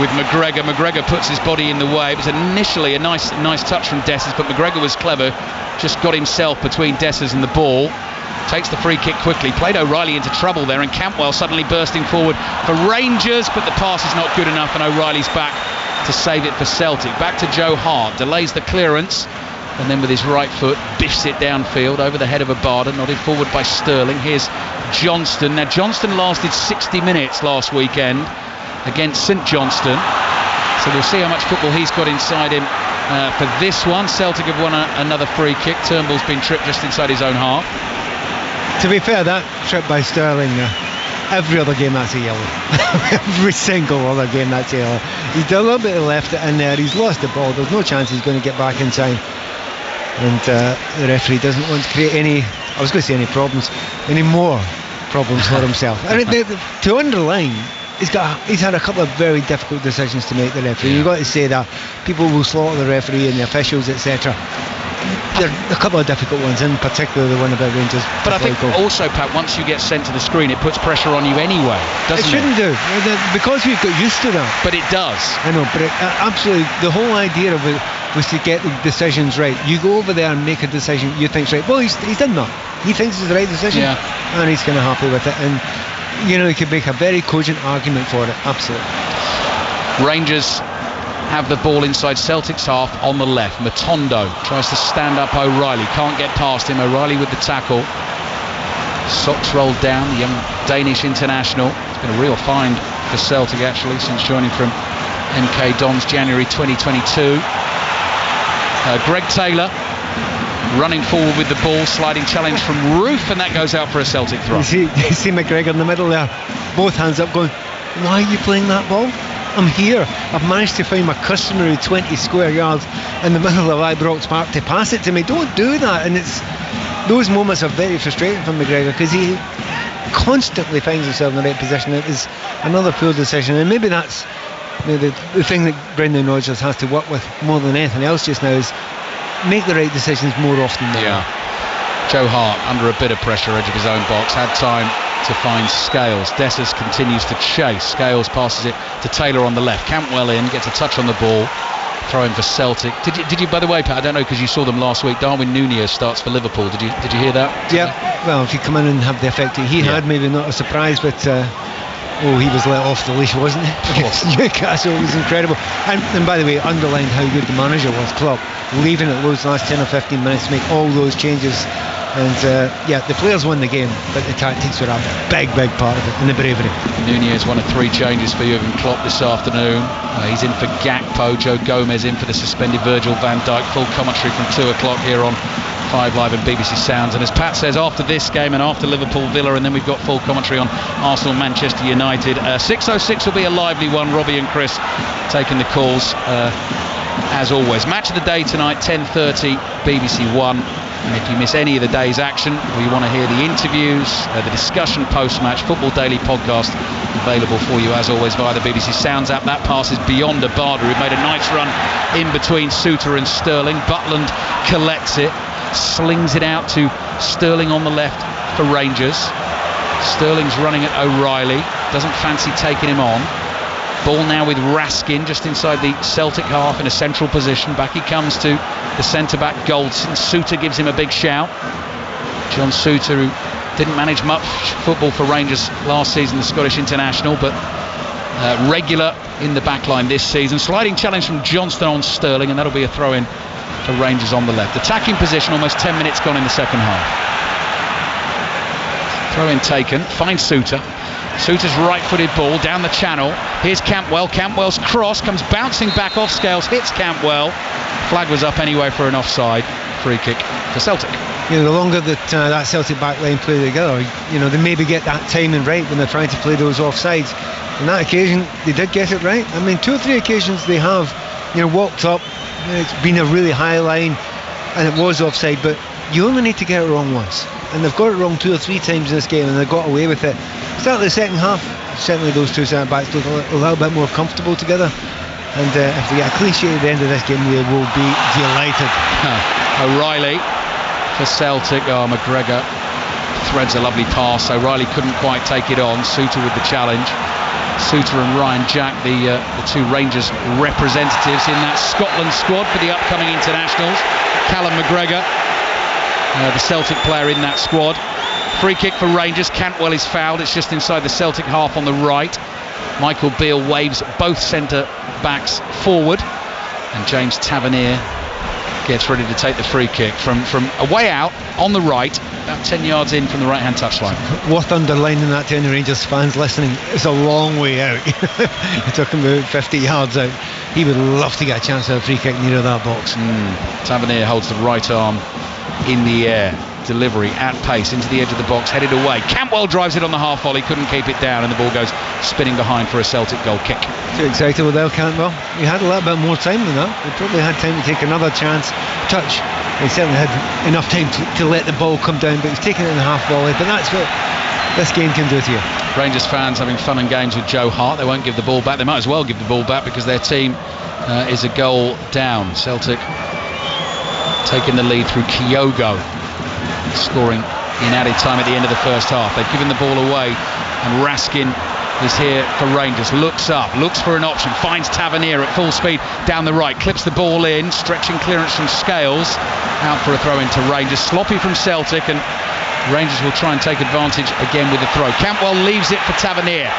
with McGregor. McGregor puts his body in the way. It was initially a nice touch from Dessers, but McGregor was clever. Just got himself between Dessers and the ball. Takes the free kick quickly. Played O'Reilly into trouble there, and Campwell suddenly bursting forward for Rangers, but the pass is not good enough, and O'Reilly's back to save it for Celtic. Back to Joe Hart. Delays the clearance, and then with his right foot biffs it downfield over the head of Abada, nodded forward by Sterling. Here's Johnston. Now Johnston lasted 60 minutes last weekend against St Johnstone, so we'll see how much football he's got inside him for this one. Celtic have won another free kick. Turnbull's been tripped just inside his own half. To be fair, that trip by Sterling, every other game that's a yellow. Every single other game that's a yellow. He's done a little bit of left it in there. He's lost the ball. There's no chance he's going to get back in time. And the referee doesn't want to create any more problems for himself. And to underline, he's had a couple of very difficult decisions to make, the referee. You've got to say that. People will slaughter the referee and the officials, etc. There are a couple of difficult ones, in particular the one about Rangers. But I think also, Pat, once you get sent to the screen, it puts pressure on you anyway, doesn't it? It shouldn't do, because we've got used to that. But it does. I know, but absolutely, the whole idea of it was to get the decisions right. You go over there and make a decision you think's right. Well, he's done that. He thinks it's the right decision, and he's kind of happy with it. And he could make a very cogent argument for it. Absolutely. Rangers have the ball inside Celtic's half on the left. Matondo tries to stand up O'Reilly, can't get past him. O'Reilly with the tackle. Socks rolled down, the young Danish international. It's been a real find for Celtic actually since joining from MK Dons January 2022. Greg Taylor running forward with the ball, sliding challenge from Roof, and that goes out for a Celtic throw. You see McGregor in the middle there, both hands up going, why are you playing that ball? I'm here. I've managed to find my customary 20 square yards in the middle of Ibrox Park to pass it to me. Don't do that. And those moments are very frustrating for McGregor because he constantly finds himself in the right position. It is another poor decision, and maybe that's the thing that Brendan Rodgers has to work with more than anything else just now, is make the right decisions more often than that. Joe Hart under a bit of pressure, edge of his own box, had time to find Scales. Dessers continues to chase. Scales passes it to Taylor on the left. Campwell in, gets a touch on the ball. Throwing for Celtic. Did you, by the way, Pat, I don't know because you saw them last week, Darwin Núñez starts for Liverpool. Did you hear that? Yeah. Well, if you come in and have the effect that he had, maybe not a surprise, but he was let off the leash, wasn't he? Against Newcastle. It was incredible. And by the way, underlined how good the manager was, Klopp, leaving it those last 10 or 15 minutes to make all those changes. And the players won the game, but the tactics were a big part of it, and the bravery. Núñez, one of 3 changes for Jurgen Klopp this afternoon. He's in for Gakpo. Joe Gomez in for the suspended Virgil van Dijk. Full commentary from 2 o'clock here on 5 Live and BBC Sounds. And as Pat says, after this game and after Liverpool Villa, and then we've got full commentary on Arsenal Manchester United. 6:06 will be a lively one. Robbie and Chris taking the calls as always. Match of the day tonight, 10:30, BBC One. And if you miss any of the day's action, or you want to hear the interviews, the discussion post-match, Football Daily podcast available for you as always via the BBC Sounds app. That pass is beyond Abada, who made a nice run in between Suter and Sterling. Butland collects it, slings it out to Sterling on the left for Rangers. Sterling's running at O'Reilly, doesn't fancy taking him on. Ball now with Raskin just inside the Celtic half in a central position. Back he comes to the centre-back Goldson. Suter gives him a big shout. John Suter, who didn't manage much football for Rangers last season, the Scottish international, but regular in the back line this season. Sliding challenge from Johnston on Sterling, and that'll be a throw-in for Rangers on the left. Attacking position, almost 10 minutes gone in the second half. Throw-in taken, finds Suter. Suter's right-footed ball down the channel. Here's Campwell. Campwell's cross comes bouncing back off Scales, hits Campwell. Flag was up anyway for an offside. free kick for Celtic. The longer that that Celtic back line play together, they maybe get that timing right when they're trying to play those offsides. On that occasion, they did get it right. I mean, 2 or 3 occasions they have, walked up. It's been a really high line, and it was offside. But you only need to get it wrong once, and they've got it wrong 2 or 3 times in this game, and they got away with it. Start the second half. Certainly, those 2 centre backs look a little bit more comfortable together. And if they get a clean sheet at the end of this game, they will be delighted. O'Reilly for Celtic. McGregor threads a lovely pass. O'Reilly couldn't quite take it on. Suter with the challenge. Suter and Ryan Jack, the 2 Rangers representatives in that Scotland squad for the upcoming internationals. Callum McGregor, the Celtic player in that squad. Free kick for Rangers. Cantwell is fouled. It's just inside the Celtic half on the right. Michael Beale waves both centre backs forward, and James Tavernier gets ready to take the free kick from a way out on the right, about 10 yards in from the right hand touchline. Worth underlining that to any Rangers fans listening, it's a long way out. You're talking about 50 yards out. He would love to get a chance at a free kick near that box. Tavernier holds the right arm in the air. Delivery at pace into the edge of the box, headed away. Cantwell drives it on the half volley, couldn't keep it down, and the ball goes spinning behind for a Celtic goal kick. Too excited with Cantwell. He had a little bit more time than that. He probably had time to take another chance. Touch. He certainly had enough time to let the ball come down, but he's taking it in the half volley. But that's what this game can do to you. Rangers fans having fun and games with Joe Hart. They won't give the ball back. They might as well give the ball back because their team is a goal down. Celtic taking the lead through Kyogo, scoring in added time at the end of the first half. They've given the ball away, and Raskin is here for Rangers. Looks up, looks for an option, finds Tavernier at full speed down the right, clips the ball in, stretching clearance from Scales, out for a throw into Rangers. Sloppy from Celtic, and Rangers will try and take advantage again with the throw. Cantwell leaves it for Tavernier.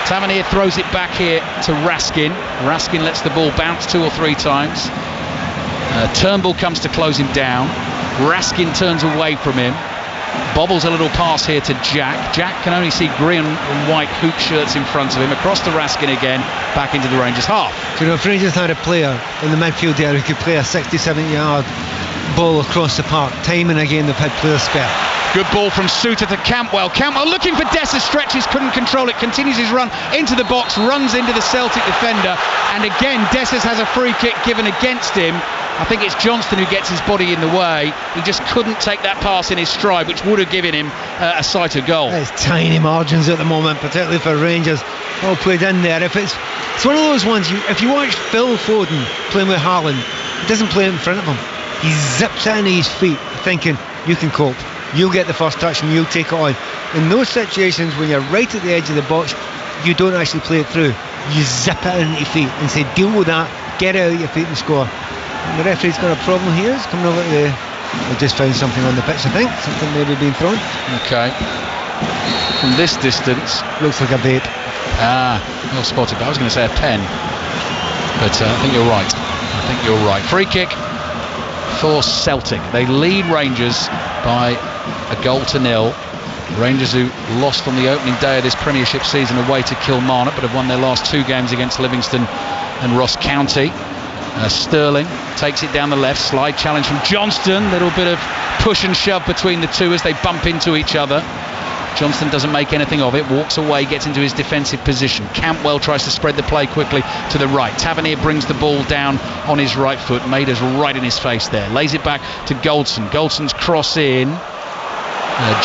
Tavernier throws it back here to Raskin. Raskin lets the ball bounce 2 or 3 times. Turnbull comes to close him down. Raskin turns away from him, bobbles a little pass here to Jack. Jack can only see green and white hoop shirts in front of him, across to Raskin again, back into the Rangers half. If Rangers had a player in the midfield area who could play a 67 yard ball across the park, time and again they've had players spare. Good ball from Suter to Cantwell. Cantwell looking for Dessers, stretches, couldn't control it, continues his run into the box, runs into the Celtic defender, and again Dessers has a free kick given against him. I think it's Johnston who gets his body in the way. He just couldn't take that pass in his stride, which would have given him a sight of goal. There's tiny margins at the moment, particularly for Rangers. All played in there. It's one of those ones, if you watch Phil Foden playing with Haaland, he doesn't play it in front of him. He zips it into his feet, thinking, you can cope. You'll get the first touch and you'll take it on. In those situations, when you're right at the edge of the box, you don't actually play it through. You zip it into your feet and say, deal with that, get it out of your feet and score. And the referee's got a problem here. He's coming over to they've just found something on the pitch, I think. Something maybe being thrown. Okay. From this distance. Looks like a vape. Well spotted, but I was going to say a pen. But I think you're right. Free kick for Celtic. They lead Rangers by 1-0. Rangers, who lost on the opening day of this Premiership season away to Kilmarnock, but have won their last 2 games against Livingston and Ross County. Sterling takes it down the left, slide challenge from Johnston, little bit of push and shove between the two as they bump into each other. Johnston doesn't make anything of it, walks away, gets into his defensive position. Cantwell tries to spread the play quickly to the right. Tavernier brings the ball down on his right foot. Mader's right in his face there. Lays it back to Goldson. Goldson's cross in.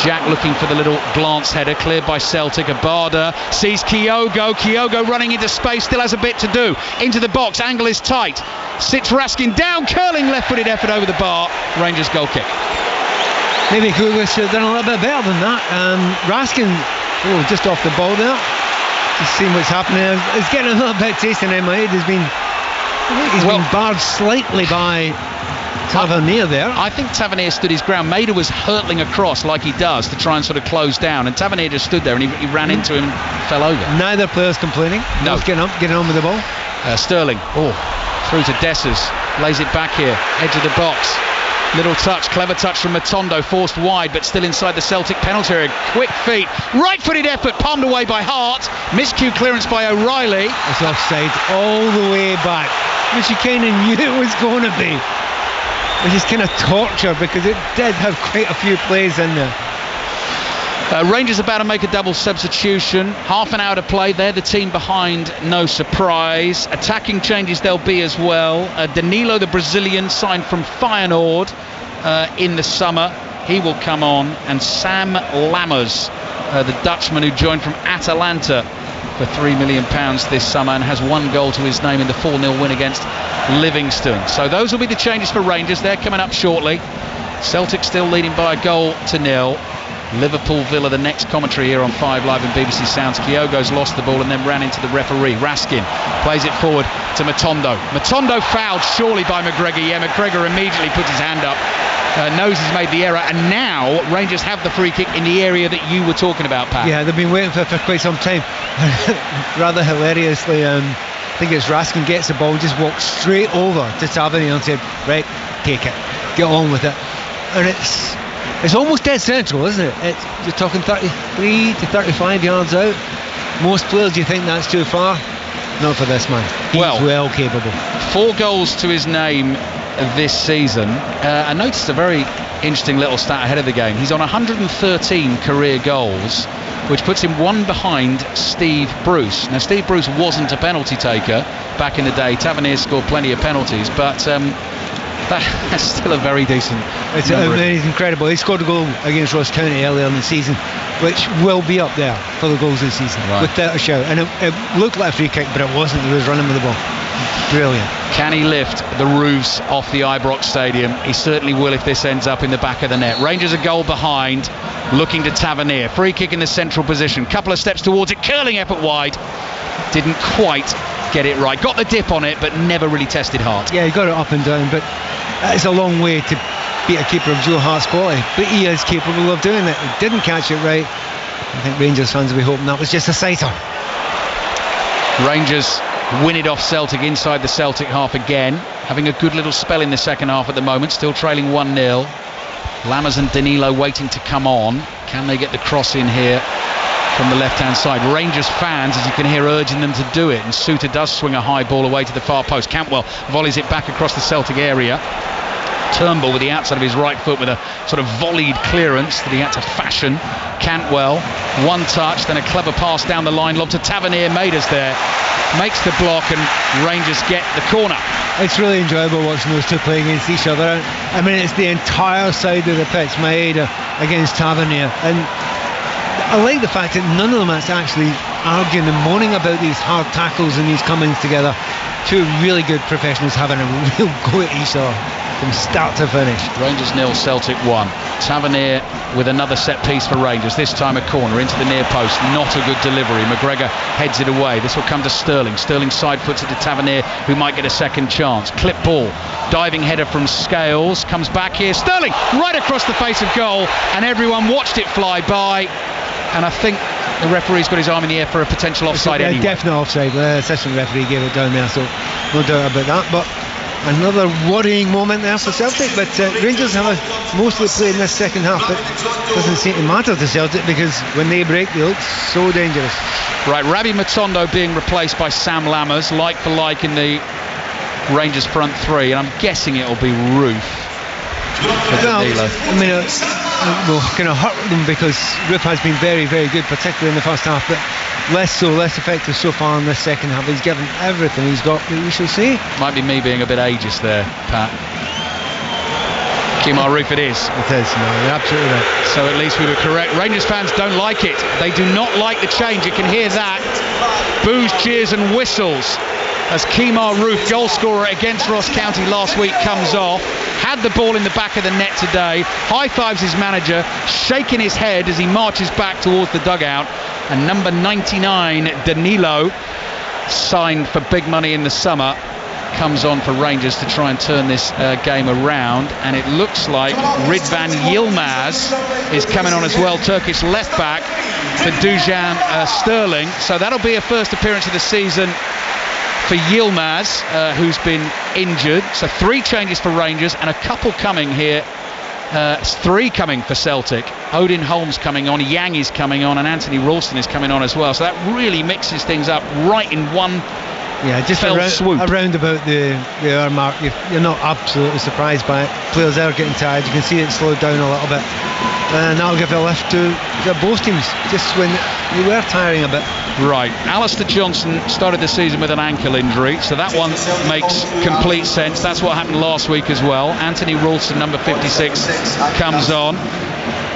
Jack looking for the little glance header, cleared by Celtic. Abada sees Kyogo. Kyogo running into space, still has a bit to do. Into the box, angle is tight. Sits Raskin down, curling left-footed effort over the bar. Rangers goal kick. Maybe Kyogo should have done a little bit better than that. Raskin, just off the ball there. Just seeing what's happening. It's getting a little bit tasting in my head. He's been barred slightly by Tavernier there. I think Tavernier stood his ground. Mader was hurtling across like he does to try and sort of close down, and Tavernier just stood there and he ran into him and fell over. Neither player's complaining. No. Both getting on with the ball. Sterling, through to Dessers, lays it back here, edge of the box. Little touch, clever touch from Matondo, forced wide but still inside the Celtic penalty area. Quick feet, right-footed effort, palmed away by Hart. Miscue clearance by O'Reilly. It's offside all the way back, which you kind of knew it was going to be. which is kind of torture because it did have quite a few plays in there. Rangers about to make a double substitution. Half an hour to play. They're the team behind, no surprise. Attacking changes there'll be as well. Danilo, the Brazilian, signed from Feyenoord in the summer. He will come on. And Sam Lammers, the Dutchman who joined from Atalanta for £3 million this summer and has 1 goal to his name in the 4-0 win against Livingston. So those will be the changes for Rangers. They're coming up shortly. Celtic still leading by 1-0. Liverpool Villa, the next commentary here on 5 Live and BBC Sounds. Kyogo's lost the ball and then ran into the referee. Raskin plays it forward to Matondo. Matondo fouled surely by McGregor. Yeah, McGregor immediately puts his hand up, knows he's made the error, and now Rangers have the free kick in the area that you were talking about, Pat. Yeah, they've been waiting for quite some time. Rather hilariously, I think it's Raskin gets the ball, just walks straight over to Tavernier and said, right, take it, get on with it. And it's almost dead central, isn't it? You're talking 33 to 35 yards out. Most players, you think that's too far? Not for this man. He's well capable. 4 goals to his name this season. I noticed a very interesting little stat ahead of the game. He's on 113 career goals, which puts him 1 behind Steve Bruce. Now, Steve Bruce wasn't a penalty taker back in the day. Tavernier scored plenty of penalties, but that's still a very decent number. It's incredible. He scored a goal against Ross County earlier in the season, which will be up there for the goals this season, without a shout. And it looked like a free kick, but it wasn't. He was running with the ball. Brilliant. Can he lift the roofs off the Ibrox Stadium? He certainly will if this ends up in the back of the net. Rangers a goal behind, looking to Tavernier. Free kick in the central position. Couple of steps towards it, curling effort wide. Didn't quite get it right. Got the dip on it, but never really tested hard. Yeah, he got it up and down, but it's a long way to beat a keeper of Joe Hart's quality. But he is capable of doing it. He didn't catch it right. I think Rangers fans will be hoping that was just a sighter. Rangers win it off Celtic inside the Celtic half again. Having a good little spell in the second half at the moment. Still trailing 1-0. Lammers and Danilo waiting to come on. Can they get the cross in here from the left-hand side? Rangers fans, as you can hear, urging them to do it, and Suter does swing a high ball away to the far post. Cantwell volleys it back across the Celtic area. Turnbull with the outside of his right foot with a sort of volleyed clearance that he had to fashion. Cantwell, 1 touch, then a clever pass down the line, lob to Tavernier. Maeder's there, makes the block, and Rangers get the corner. It's really enjoyable watching those two play against each other. I mean, it's the entire side of the pitch, Maeda against Tavernier, and I like the fact that none of them is actually arguing and moaning about these hard tackles and these comings together. 2 really good professionals having a real go at each other from start to finish. Rangers 0, Celtic 1. Tavernier with another set piece for Rangers, this time a corner into the near post. Not a good delivery. McGregor heads it away. This will come to Sterling. Sterling side puts it to Tavernier, who might get a second chance. Clip ball, diving header from Scales, comes back here. Sterling right across the face of goal, and everyone watched it fly by. And I think the referee's got his arm in the air for a potential offside anyway. Definite offside. The assistant referee gave it down there, so no doubt about that. But another worrying moment there for Celtic. But Rangers have mostly played in this second half, but it doesn't seem to matter to Celtic because when they break, they look so dangerous. Right, Rabbi Matondo being replaced by Sam Lammers, like for like in the Rangers front 3, and I'm guessing it'll be Roof. Well, I mean, will kind of hurt them because Roof has been very, very good, particularly in the first half, but less effective so far in the second half. He's given everything he's got, we shall see. Might be me being a bit ageist there, Pat. Kemar Roof it is. It is, no, you're absolutely right. So at least we were correct. Rangers fans don't like it. They do not like the change. You can hear that. Boos, cheers and whistles as Kemar Roof, goal scorer against Ross County last week, comes off. Had the ball in the back of the net today. High fives his manager, shaking his head as he marches back towards the dugout. And number 99, Danilo, signed for big money in the summer, comes on for Rangers to try and turn this game around. And it looks like Ridvan Yilmaz is coming on as well, Turkish left back for Dujan Sterling. So that'll be a first appearance of the season for Yilmaz, who's been injured. So 3 changes for Rangers and a couple coming here. 3 coming for Celtic. Odin Holmes coming on, Yang is coming on, and Anthony Ralston is coming on as well. So that really mixes things up right in one Yeah, just around about the hour mark, you're not absolutely surprised by it. Players are getting tired. You can see it slowed down a little bit, and that'll give a lift to both teams just when they were tiring a bit. Right, Alistair Johnson started the season with an ankle injury, so that one makes complete sense. That's what happened last week as well. Anthony Ralston, number 56, comes on.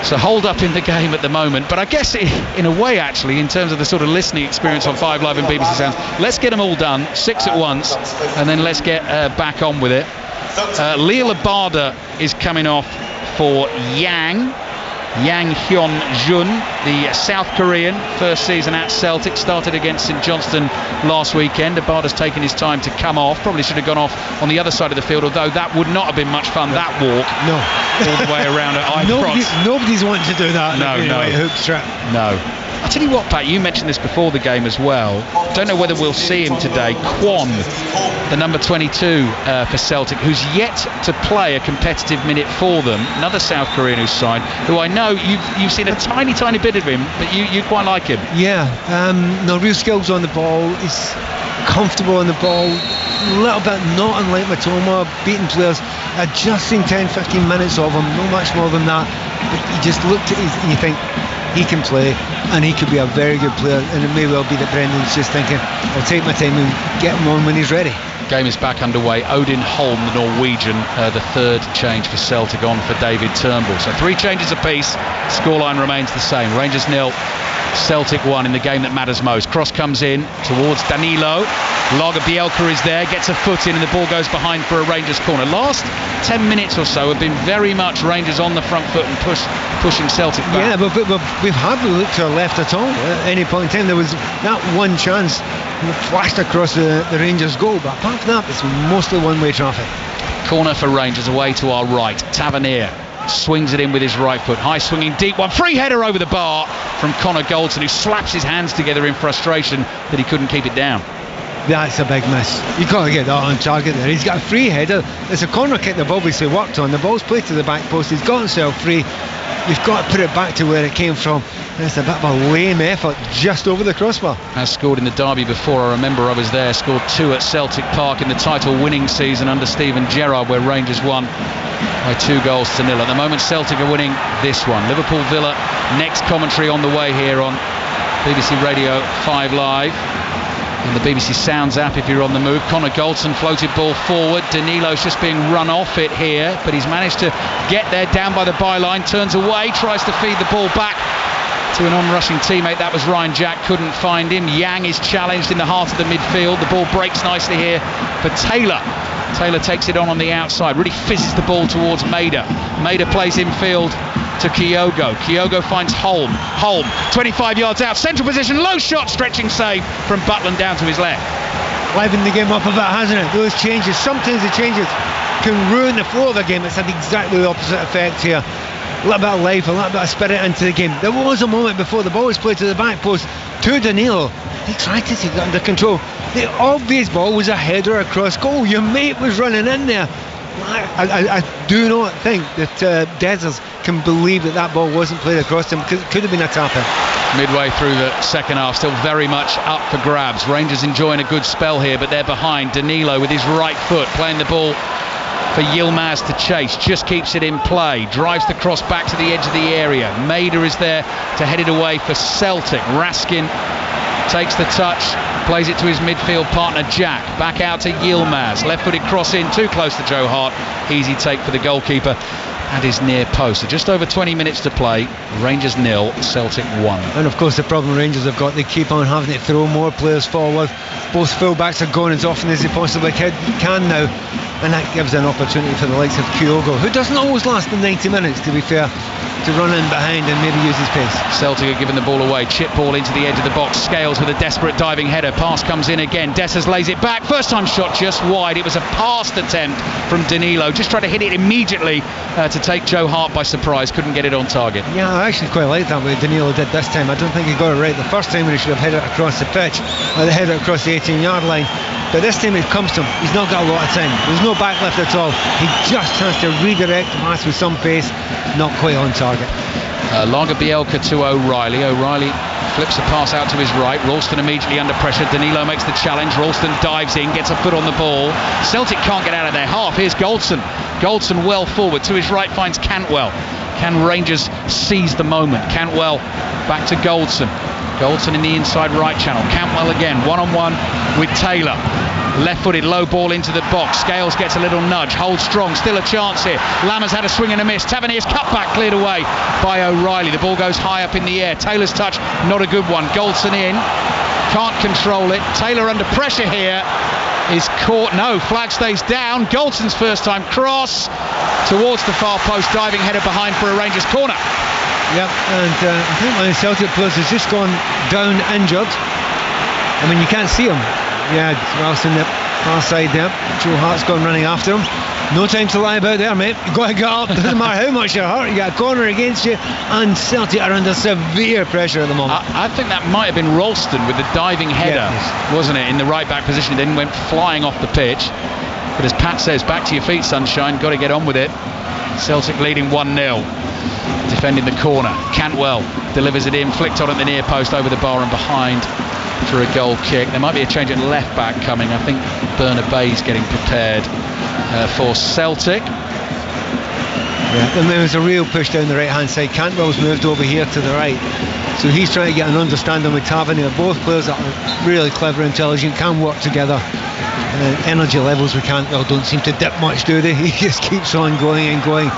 So hold up in the game at the moment, but I guess in a way, actually, in terms of the sort of listening experience on 5 Live and BBC Sounds, let's get them all done, 6 at once, and then let's get back on with it. Leo Labada is coming off for Yang Hyun-jun, the South Korean, first season at Celtic, started against St Johnstone last weekend. Abada's taken his time to come off, probably should have gone off on the other side of the field, although that would not have been much fun, that walk. No. All the way around at Ibrox. Nobody's wanting to do that. No. Hoop strap. No. I'll tell you what, Pat, you mentioned this before the game as well. Don't know whether we'll see him today. Kwon, the number 22 for Celtic, who's yet to play a competitive minute for them. Another South Korean who's signed, who I know you've seen a tiny bit of him, but you quite like him. Yeah, no real skills on the ball. He's comfortable on the ball. A little bit not unlike Matoma, beating players, adjusting 10-15 minutes of him, no much more than that. But you just looked at and you think, he can play and he could be a very good player, and it may well be that Brendan's just thinking, I'll take my time and get him on when he's ready. Game is back underway. Odin Holm, the Norwegian, the third change for Celtic on for David Turnbull. So 3 changes apiece, scoreline remains the same. Rangers 0, Celtic 1 in the game that matters most. Cross comes in towards Danilo. Lager Bielka is there, gets a foot in, and the ball goes behind for a Rangers corner. Last 10 minutes or so have been very much Rangers on the front foot and pushing Celtic back. Yeah, but we've hardly looked to our left at all at any point in time. There was that one chance flashed across the Rangers goal, but apart from that, it's mostly one-way traffic. Corner for Rangers away to our right. Tavernier swings it in with his right foot. High swinging deep one. Free header over the bar from Connor Goldson, who slaps his hands together in frustration that he couldn't keep it down. That's a big miss. You've got to get that on target there. He's got a free header. It's a corner kick they've obviously worked on. The ball's played to the back post. He's got himself free. You've got to put it back to where it came from. It's a bit of a lame effort just over the crossbar. Has scored in the derby before. I remember I was there. Scored 2 at Celtic Park in the title-winning season under Steven Gerrard, where Rangers won by 2-0. At the moment, Celtic are winning this one. Liverpool Villa, next commentary on the way here on BBC Radio 5 Live. And the BBC Sounds app if you're on the move. Connor Goldson floated ball forward. Danilo's just being run off it here, but he's managed to get there down by the byline, turns away, tries to feed the ball back to an on-rushing teammate. That was Ryan Jack, couldn't find him. Yang is challenged in the heart of the midfield. The ball breaks nicely here for Taylor. Taylor takes it on the outside, really fizzes the ball towards Maeda. Maeda plays infield to Kyogo. Kyogo finds Holm. Holm, 25 yards out, central position, low shot, stretching save from Butland down to his left. Livened the game up a bit, hasn't it? Those changes, sometimes the changes can ruin the flow of the game. It's had exactly the opposite effect here. A little bit of life, a little bit of spirit into the game. There was a moment before the ball was played to the back post to Danilo. He tried to take it under control. The obvious ball was a header across goal. Your mate was running in there. I do not think that Dezers can believe that ball wasn't played across him, because it could have been a tap-in. Midway through the second half, still very much up for grabs. Rangers enjoying a good spell here, but they're behind. Danilo with his right foot playing the ball for Yilmaz to chase, just keeps it in play, drives the cross back to the edge of the area. Maeda is there to head it away for Celtic. Raskin takes the touch, plays it to his midfield partner Jack, back out to Yilmaz, left-footed cross in, too close to Joe Hart, easy take for the goalkeeper at his near post. So just over 20 minutes to play, Rangers 0, Celtic 1. And of course the problem Rangers have got, they keep on having to throw more players forward. Both full-backs are going as often as they possibly can now, and that gives an opportunity for the likes of Kyogo, who doesn't always last the 90 minutes, to be fair, to run in behind and maybe use his pace. Celtic are giving the ball away, chip ball into the edge of the box, Scales with a desperate diving header, pass comes in again, Dessers lays it back, first time shot just wide. It was a passed attempt from Danilo, just tried to hit it immediately to take Joe Hart by surprise, couldn't get it on target. Yeah, I actually quite like that way Danilo did this time. I don't think he got it right the first time when he should have hit it across the pitch, or they hit it across the 18-yard line. But this time it comes to him, he's not got a lot of time, there's no backlift at all, he just has to redirect the pass with some pace, not quite on target. Lager Bielka to O'Reilly Flips the pass out to his right. Ralston immediately under pressure. Danilo makes the challenge. Ralston dives in, gets a foot on the ball. Celtic can't get out of their half. Here's Goldson. Goldson well forward. To his right finds Cantwell. Can Rangers seize the moment? Cantwell back to Goldson. Goldson in the inside right channel. Cantwell again, one-on-one with Taylor. Left-footed, low ball into the box. Scales gets a little nudge, holds strong, still a chance here. Lammers had a swing and a miss. Tavernier's cut back, cleared away by O'Reilly. The ball goes high up in the air. Taylor's touch, not a good one. Goldson in, can't control it. Taylor under pressure here, is caught. No, flag stays down. Goldson's first time cross towards the far post, diving header behind for a Rangers corner. Yep, and I think one of the Celtic players has just gone down injured. I mean, you can't see him. Yeah, Ralston the far side there. Joe Hart's gone running after him. No time to lie about there, mate. You've got to get up. Doesn't matter how much you're hurt. You got a corner against you, and Celtic are under severe pressure at the moment. I think that might have been Ralston with the diving header, wasn't it, in the right back position. He then went flying off the pitch. But as Pat says, back to your feet, sunshine. Got to get on with it. Celtic leading 1-0. Defending the corner. Cantwell delivers it in, flicked on at the near post, over the bar and behind for a goal kick. There might be a change at left back coming. I think Bernabei's getting prepared for Celtic. Yeah, and there was a real push down the right hand side. Cantwell's moved over here to the right, so he's trying to get an understanding with Tavernier. Both players are really clever, intelligent, can work together. Energy levels with Cantwell don't seem to dip much, do they? He just keeps on going and going.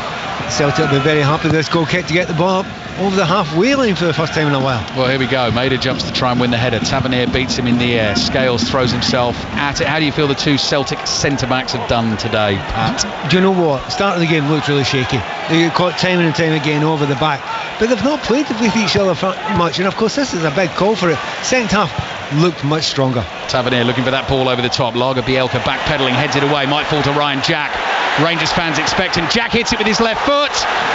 Celtic will be very happy with this goal kick to get the ball up over the halfway line for the first time in a while. Well, here we go. Maida jumps to try and win the header. Tavernier beats him in the air. Scales throws himself at it. How do you feel the two Celtic centre-backs have done today, Pat? Do you know what? Start of the game looked really shaky. They get caught time and time again over the back, but they've not played with each other much, and of course this is a big call for it. Second half looked much stronger. Tavernier looking for that ball over the top. Lager Bielka backpedaling, heads it away, might fall to Ryan Jack. Rangers fans expecting. Jack hits it with his left foot,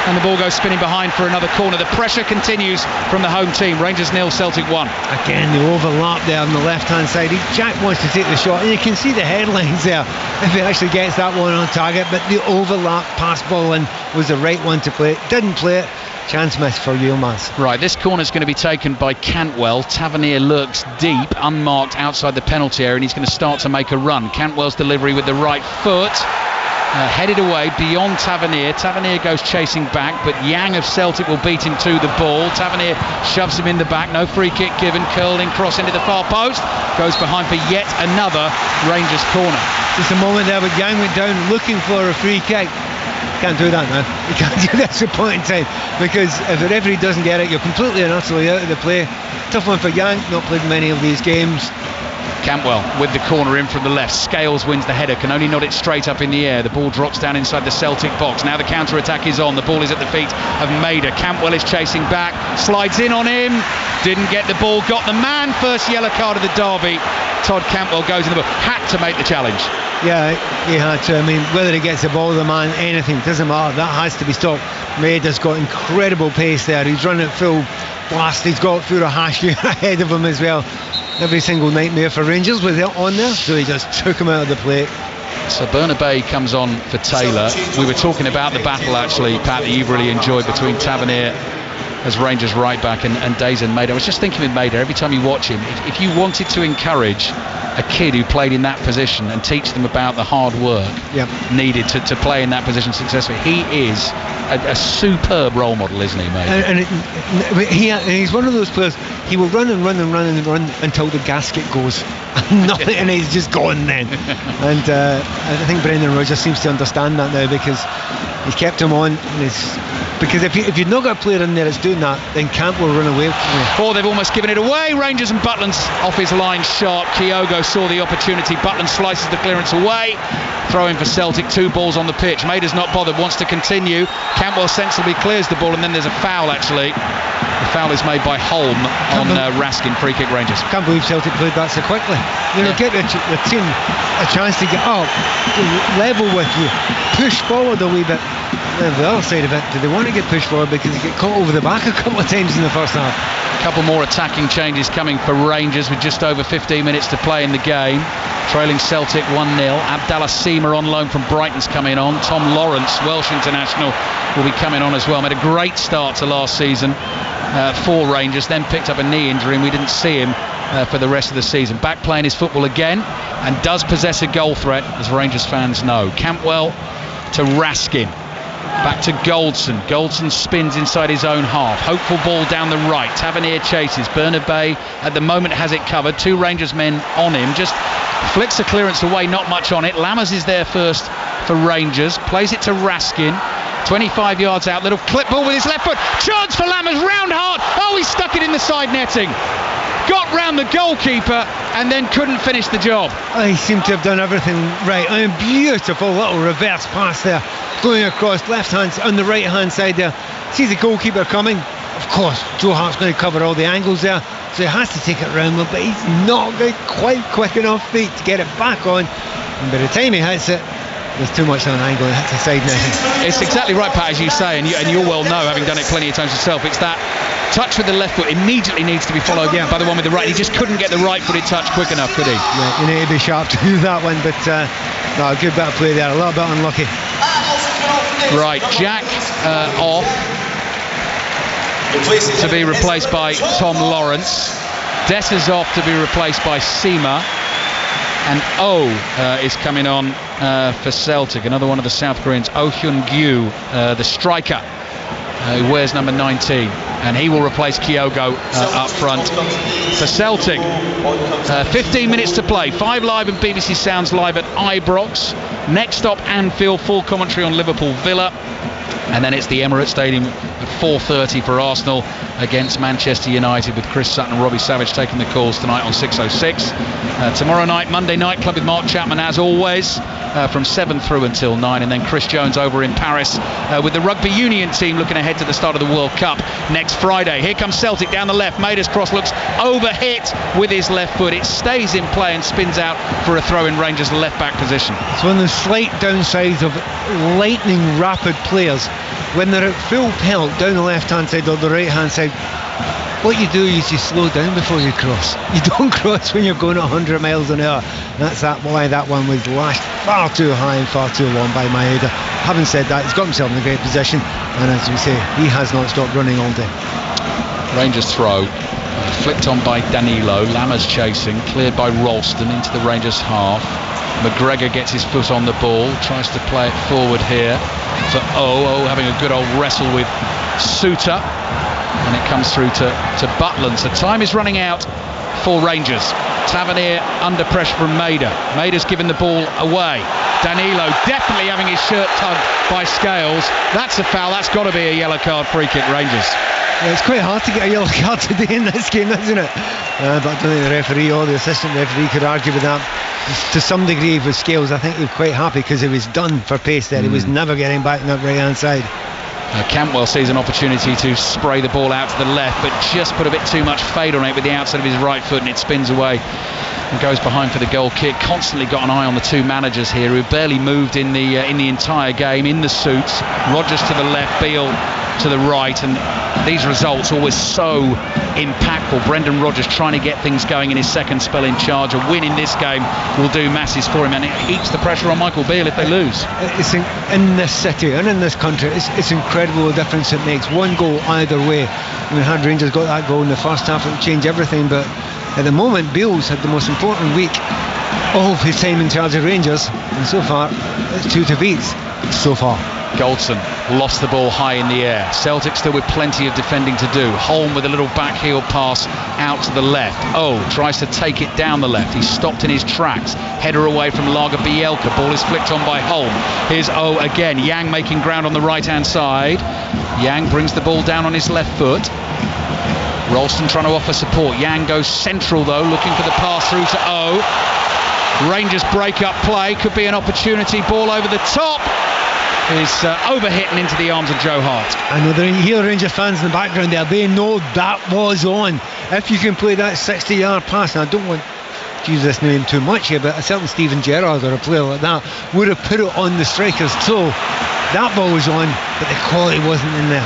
and the ball goes spinning behind for another corner. The pressure continues from the home team. Rangers 0, Celtic 1. Again, the overlap there on the left hand side. Jack wants to take the shot, and you can see the headlines there if he actually gets that one on target, but the overlap pass ball in was the right one to play. Didn't play it. Chance missed for Yilmaz. Right, this corner's going to be taken by Cantwell. Tavernier lurks deep, unmarked outside the penalty area, and he's going to start to make a run. Cantwell's delivery with the right foot. Headed away beyond Tavernier. Tavernier goes chasing back, but Yang of Celtic will beat him to the ball. Tavernier shoves him in the back. No free kick given. Curling cross into the far post. Goes behind for yet another Rangers corner. Just a moment there, but Yang went down looking for a free kick. Can't do that now. You can't do that at a point in time, because if the referee doesn't get it, you're completely and utterly out of the play. Tough one for Yang. Not played many of these games. Cantwell with the corner in from the left. Scales wins the header, can only nod it straight up in the air. The ball drops down inside the Celtic box. Now the counter-attack is on. The ball is at the feet of Maida. Cantwell is chasing back, slides in on him, didn't get the ball, got the man. First yellow card of the derby. Todd Cantwell goes in the book. Had to make the challenge. Yeah, he had to. I mean, whether he gets the ball or the man, anything, doesn't matter. That has to be stopped. Maida's got incredible pace there. He's running at full blast. He's got Furuhashi ahead of him as well. Every single nightmare for Rangers with it on there, so he just took him out of the plate. So Bernabei comes on for Taylor. We were talking about the battle, actually, Pat, that you've really enjoyed between Tavernier as Rangers right back and Dazen Maida. I was just thinking with Maida, every time you watch him, if you wanted to encourage a kid who played in that position and teach them about the hard work needed to play in that position successfully, he is a superb role model, isn't he, mate? And he's one of those players. He will run and run and run and run until the gasket goes. Nothing, and he's just gone then. And I think Brendan Rodgers seems to understand that now, because he's kept him on. Because if you've not got a player in there that's doing that, then Camp will run away from you. Oh, they've almost given it away. Rangers and Butland's off his line sharp. Kyogo saw the opportunity. Butland slices the clearance away. Throw-in for Celtic. 2 balls on the pitch. Maida's not bothered, wants to continue. Campbell sensibly clears the ball, and then there's a foul, actually. The foul is made by Holm on Raskin. Free kick, Rangers. Can't believe Celtic played that so quickly. You know, get the team a chance to get up, level with you, push forward a wee bit. The other side of it, do they want to get pushed forward because they get caught over the back a couple of times in the first half? A couple more attacking changes coming for Rangers with just over 15 minutes to play in the game. Trailing Celtic 1-0. Abdallah Seema on loan from Brighton's coming on. Tom Lawrence, Welsh international, will be coming on as well. Made a great start to last season for Rangers, then picked up a knee injury and we didn't see him for the rest of the season. Back playing his football again and does possess a goal threat, as Rangers fans know. Campbell to Raskin. Back to Goldson. Goldson spins inside his own half. Hopeful ball down the right. Tavernier chases. Bernabei at the moment has it covered. 2 Rangers men on him. Just flicks the clearance away, not much on it. Lammers is there first for Rangers. Plays it to Raskin. 25 yards out. Little clip ball with his left foot. Chance for Lammers. Round hard. Oh, he stuck it in the side netting. Got round the goalkeeper and then couldn't finish the job. He seemed to have done everything right. I mean, beautiful little reverse pass there, going across left hand on the right hand side there. Sees the goalkeeper coming. Of course, Joe Hart's going to cover all the angles there, so he has to take it round, but he's not got quite quick enough feet to get it back on. And by the time he hits it, there's too much on an angle. It hits the side netting. It's exactly right, Pat, as you say, and you'll well know, having done it plenty of times yourself. It's that touch with the left foot immediately needs to be followed by the one with the right. He just couldn't get the right-footed touch quick enough, could he? Yeah, you need to be sharp to do that one, but no, a good bit of play there, a little bit unlucky. Right, Jack off to be replaced by Tom Lawrence. Dessa's off to be replaced by Seema. And is coming on for Celtic, another one of the South Koreans, Oh Hyun-gyu, the striker, who wears number 19, and he will replace Kyogo up front for Celtic. 15 minutes to play. 5 Live and BBC Sounds live at Ibrox. Next stop Anfield, full commentary on Liverpool Villa, and then it's the Emirates Stadium at 4:30 for Arsenal against Manchester United, with Chris Sutton and Robbie Savage taking the calls tonight on 6:06. Tomorrow night, Monday Night Club with Mark Chapman as always, from 7 through until 9, and then Chris Jones over in Paris with the rugby union team looking ahead to the start of the World Cup next Friday. Here comes Celtic down the left. Mader's cross looks overhit with his left foot. It stays in play and spins out for a throw in Rangers' left back position. It's one of the slight downsides of lightning rapid players. When they're at full pelt down the left hand side or the right hand side, what you do is you slow down before you cross. You don't cross when you're going at 100 miles an hour. That's why that one was lashed far too high and far too long by Maeda. Having said that, he's got himself in a great position, and as we say, he has not stopped running all day. Rangers throw, flicked on by Danilo. Lammers chasing, cleared by Ralston into the Rangers half. McGregor gets his foot on the ball, tries to play it forward here for O having a good old wrestle with Suter, and it comes through to Butland. So time is running out for Rangers. Tavernier under pressure from Maeda. Maeda's given the ball away. Danilo definitely having his shirt tugged by Scales. That's a foul. That's got to be a yellow card. Free kick, Rangers. Yeah, it's quite hard to get a yellow card today in this game, isn't it? But I don't think the referee or the assistant referee could argue with that. To some degree with Scales, I think he was quite happy because he was done for pace there. He was never getting back on that right hand side. Campbell sees an opportunity to spray the ball out to the left, but just put a bit too much fade on it with the outside of his right foot, and it spins away and goes behind for the goal kick. Constantly got an eye on the 2 managers here, who barely moved in the entire game in the suits. Rodgers to the left, Beale to the right, and these results always so impactful. Brendan Rodgers trying to get things going in his second spell in charge. A win in this game will do masses for him, and it heaps the pressure on Michael Beale if they lose. It's in this city and in this country, it's incredible the difference it makes. One goal either way. I mean, had Rangers got that goal in the first half, it would change everything, but at the moment Beale's had the most important week of his time in charge of Rangers, and so far it's 2 defeats so far. Goldson lost the ball high in the air. Celtic still with plenty of defending to do. Holm with a little back heel pass out to the left. Tries to take it down the left. He's stopped in his tracks. Header away from Lager Bielka. Ball is flicked on by Holm. Here's again. Yang making ground on the right hand side. Yang brings the ball down on his left foot. Ralston trying to offer support. Yang goes central though, looking for the pass through to Rangers break up play. Could be an opportunity. Ball over the top. Is overhit and into the arms of Joe Hart. I know there are here Rangers fans in the background there. They know that was on. If you can play that 60-yard pass, and I don't want to use this name too much here, but a certain Steven Gerrard or a player like that would have put it on the strikers. So that ball was on, but the quality wasn't in there.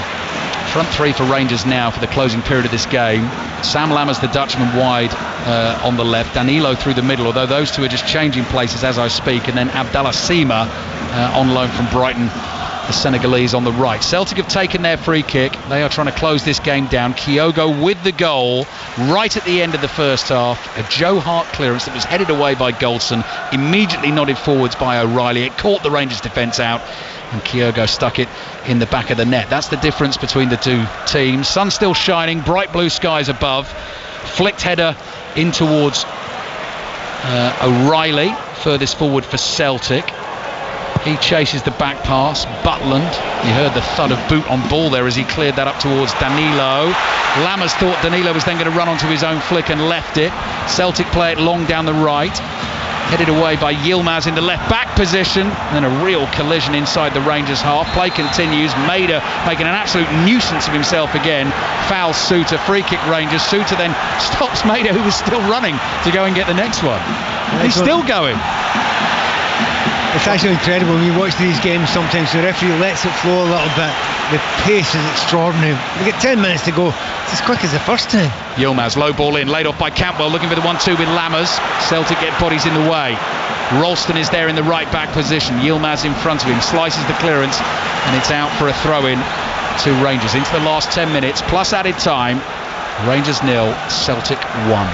Front 3 for Rangers now for the closing period of this game. Sam Lammers, the Dutchman, wide on the left. Danilo through the middle, although those 2 are just changing places as I speak. And then Abdallah Seema on loan from Brighton the Senegalese on the right. Celtic have taken their free kick. They are trying to close this game down. Kyogo with the goal right at the end of the first half. A Joe Hart clearance that was headed away by Goldson, immediately nodded forwards by O'Reilly. It caught the Rangers defence out, and Kyogo stuck it in the back of the net. That's the difference between the two teams. Sun still shining, bright blue skies above. Flicked header in towards O'Reilly, furthest forward for Celtic. He chases the back pass. Butland, you heard the thud of boot on ball there as he cleared that up towards Danilo. Lammers thought Danilo was then going to run onto his own flick and left it. Celtic play it long down the right, headed away by Yilmaz in the left back position. Then a real collision inside the Rangers half. Play continues. Maida making an absolute nuisance of himself again. Fouls Suter. Free kick Rangers. Suter then stops Maida, who was still running, to go and get the next one. He's still going. It's actually incredible when you watch these games. Sometimes the referee lets it flow a little bit. The pace is extraordinary. We get 10 minutes to go. It's as quick as the first time. Yilmaz, low ball in, laid off by Cantwell, looking for the 1-2 with Lammers. Celtic get bodies in the way. Ralston is there in the right back position. Yilmaz in front of him, slices the clearance, and it's out for a throw-in to Rangers. Into the last 10 minutes, plus added time. Rangers 0, Celtic 1.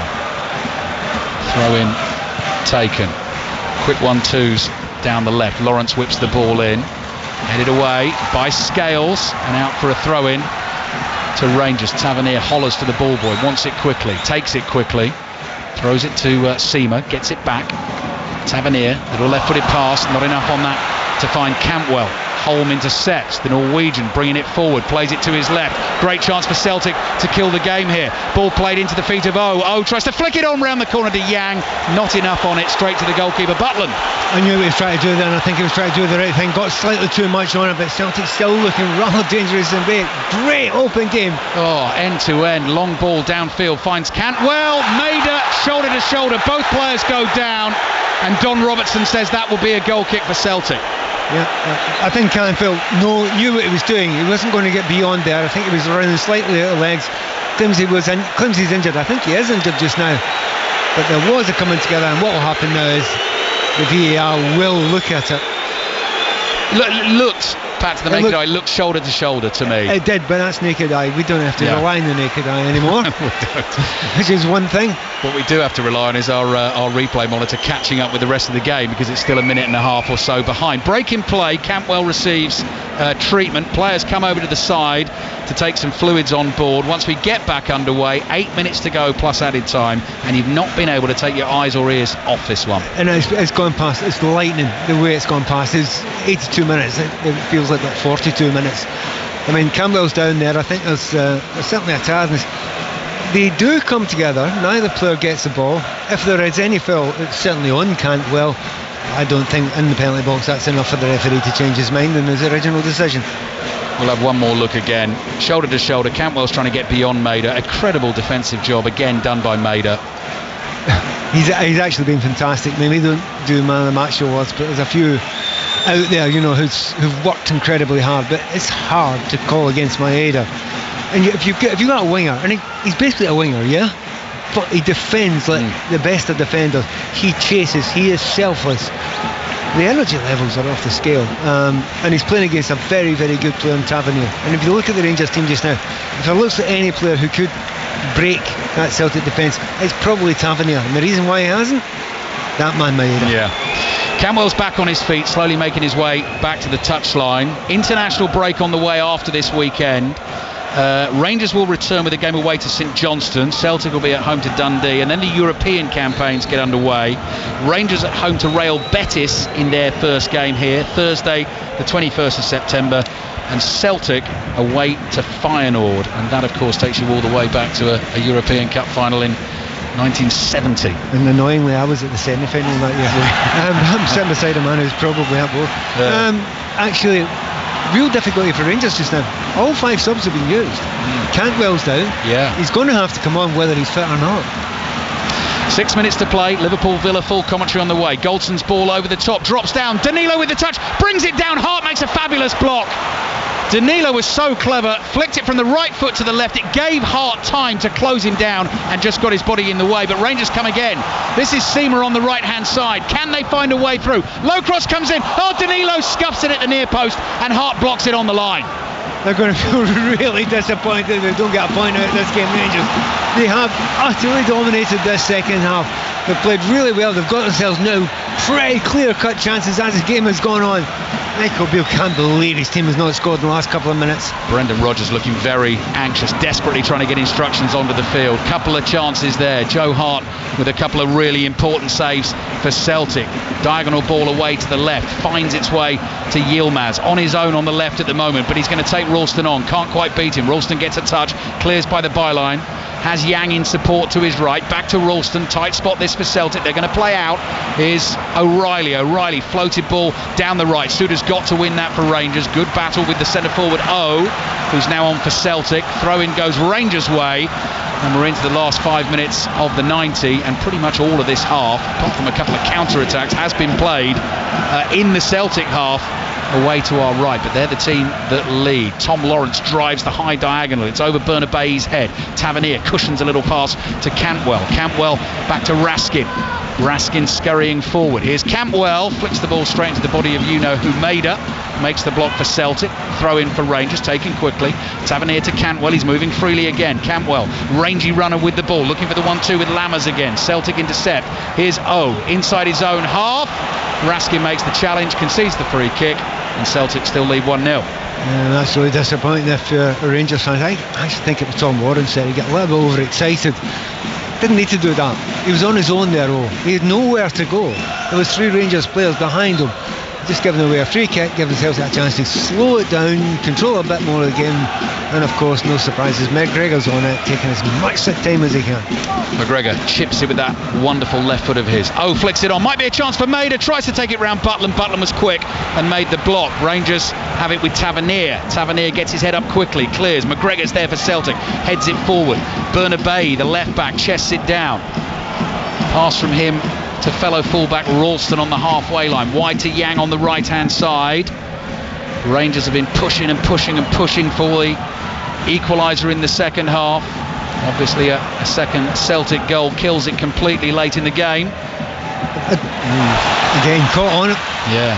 Throw-in taken. Quick 1-2s down the left. Lawrence whips the ball in, headed away by Scales, and out for a throw-in to Rangers. Tavernier hollers for the ball boy, wants it quickly, takes it quickly, throws it to Seamer, gets it back. Tavernier, little left-footed pass, not enough on that to find Cantwell. Holm intercepts, the Norwegian bringing it forward, plays it to his left. Great chance for Celtic to kill the game here. Ball played into the feet of O tries to flick it on round the corner to Yang, not enough on it, straight to the goalkeeper Butland. I knew he was trying to do that, and I think he was trying to do the right thing. Got slightly too much on it, but Celtic still looking rather dangerous and great open game. End to end, long ball downfield, finds Cantwell. Maida shoulder to shoulder, both players go down, and Don Robertson says that will be a goal kick for Celtic. Yeah, I think Cantwell knew what he was doing. He wasn't going to get beyond there. I think he was running slightly out of legs. Clemsy's injured. I think he is injured just now. But there was a coming together, and what will happen now is the VAR will look at it. Looked, Pat, to the naked eye, looked shoulder to shoulder to me. It did, but that's naked eye. We don't have to rely on the naked eye anymore. Which is one thing. What we do have to rely on is our replay monitor catching up with the rest of the game, because it's still a minute and a half or so behind. Break in play, Cantwell receives treatment. Players come over to the side to take some fluids on board. Once we get back underway, 8 minutes to go plus added time, and you've not been able to take your eyes or ears off this one. And it's gone past, it's lightning the way it's gone past. It's 82 minutes. It feels like about 42 minutes. I mean, Campbell's down there. I think there's certainly a tiredness. They do come together. Neither player gets the ball. If there is any foul, it's certainly on Cantwell. I don't think in the penalty box that's enough for the referee to change his mind in his original decision. We'll have one more look again. Shoulder to shoulder. Cantwell's trying to get beyond Maida. A credible defensive job again done by Maida. He's actually been fantastic. Maybe they don't do man of the match awards, but there's a few out there, who've worked incredibly hard. But it's hard to call against Maeda. And if you've got a winger, and he's basically a winger, yeah, but he defends like the best of defenders. He chases. He is selfless. The energy levels are off the scale, and he's playing against a very, very good player in Tavernier. And if you look at the Rangers team just now, if it looks at any player who could break that Celtic defence, it's probably Tavernier. And the reason why he hasn't, that man Maeda. Yeah. Cantwell's back on his feet, slowly making his way back to the touchline. International break on the way after this weekend. Rangers will return with a game away to St Johnstone. Celtic will be at home to Dundee, and then the European campaigns get underway. Rangers at home to Real Betis in their first game here, Thursday the 21st of September, and Celtic away to Feyenoord, and that of course takes you all the way back to a European Cup final in 1970. And annoyingly, I was at the semi-final that year. I'm sitting beside a man who's probably at both. Actually, real difficulty for Rangers just now. All 5 subs have been used. Cantwell's down. Yeah. He's going to have to come on whether he's fit or not. 6 minutes to play. Liverpool Villa full commentary on the way. Goldson's ball over the top, drops down. Danilo with the touch, brings it down. Hart makes a fabulous block. Danilo was so clever, flicked it from the right foot to the left. It gave Hart time to close him down and just got his body in the way. But Rangers come again. This is Seamer on the right-hand side. Can they find a way through? Low cross comes in. Oh, Danilo scuffs it at the near post and Hart blocks it on the line. They're going to feel really disappointed if they don't get a point out of this game, Rangers. They have utterly dominated this second half. They've played really well. They've got themselves now pretty clear-cut chances as the game has gone on. Michael Beale can't believe his team has not scored in the last couple of minutes. Brendan Rodgers looking very anxious, desperately trying to get instructions onto the field. Couple of chances there. Joe Hart with a couple of really important saves for Celtic. Diagonal ball away to the left, finds its way to Yilmaz, on his own on the left at the moment, but he's going to take Ralston on, can't quite beat him. Ralston gets a touch, clears by the byline, has Yang in support to his right, back to Ralston, tight spot this for Celtic. They're going to play out. Here's O'Reilly floated ball down the right. Suda's got to win that for Rangers. Good battle with the centre forward O, who's now on for Celtic. Throw in goes Rangers' way, and we're into the last 5 minutes of the 90, and pretty much all of this half, apart from a couple of counter-attacks, has been played in the Celtic half away to our right, but they're the team that lead. Tom Lawrence drives the high diagonal. It's over Bernabei's head. Tavernier cushions a little pass to Cantwell. Cantwell back to Raskin. Raskin scurrying forward. Here's Cantwell, flicks the ball straight into the body of you-know-who Maida. Makes the block for Celtic. Throw in for Rangers, taken quickly. Tavernier to Cantwell, he's moving freely again. Cantwell, rangy runner with the ball, looking for the 1-2 with Lammers again. Celtic intercept. Here's O, inside his own half. Raskin makes the challenge, concedes the free kick, and Celtic still lead 1-0. That's really disappointing if you're a Rangers fan. I actually think it was Tom Lawrence there. He got a little bit overexcited. Didn't need to do that. He was on his own there, he had nowhere to go. There was 3 Rangers players behind him. Just giving away a free kick, giving themselves that chance to slow it down, control a bit more of the game, and of course, no surprises, McGregor's on it, taking as much time as he can. McGregor chips it with that wonderful left foot of his. Oh, flicks it on, might be a chance for Maida, tries to take it round Butland. Butland was quick and made the block. Rangers have it with Tavernier. Tavernier gets his head up quickly, clears. McGregor's there for Celtic, heads it forward. Bernabei, the left back, chests it down. Pass from him to fellow fullback Ralston on the halfway line, wide to Yang on the right hand side. Rangers have been pushing and pushing and pushing for the equaliser in the second half. Obviously a second Celtic goal kills it completely late in the game. Again, caught on it. Yeah,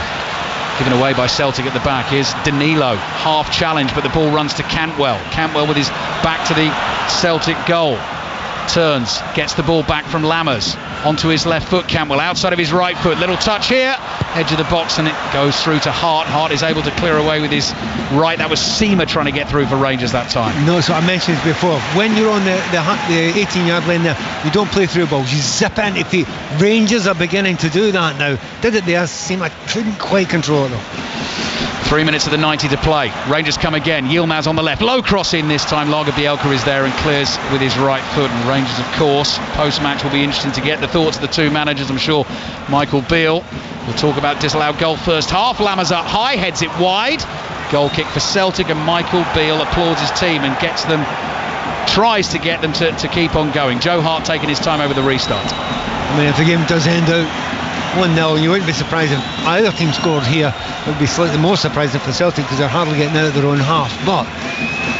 given away by Celtic at the back. Here's Danilo, half challenge, but the ball runs to Cantwell. Cantwell with his back to the Celtic goal. Turns, gets the ball back from Lammers onto his left foot. Cantwell outside of his right foot, little touch here, edge of the box, and it goes through to Hart. Hart is able to clear away with his right. That was Seamer trying to get through for Rangers that time. No, so I mentioned this before, when you're on the 18-yard line there, you don't play through balls, you zip into feet. Rangers are beginning to do that now. Did it there, Seamer couldn't quite control it though. 3 minutes of the 90 to play. Rangers come again. Yilmaz on the left. Low cross in this time. Lagerbielke is there and clears with his right foot. And Rangers, of course, post-match will be interesting to get the thoughts of the two managers. I'm sure Michael Beale will talk about disallowed goal first half. Lammers up high, heads it wide. Goal kick for Celtic, and Michael Beale applauds his team and tries to get them to keep on going. Joe Hart taking his time over the restart. I mean, if the game does end out 1-0, you wouldn't be surprised if either team scored here. It would be slightly more surprising for Celtic because they're hardly getting out of their own half. But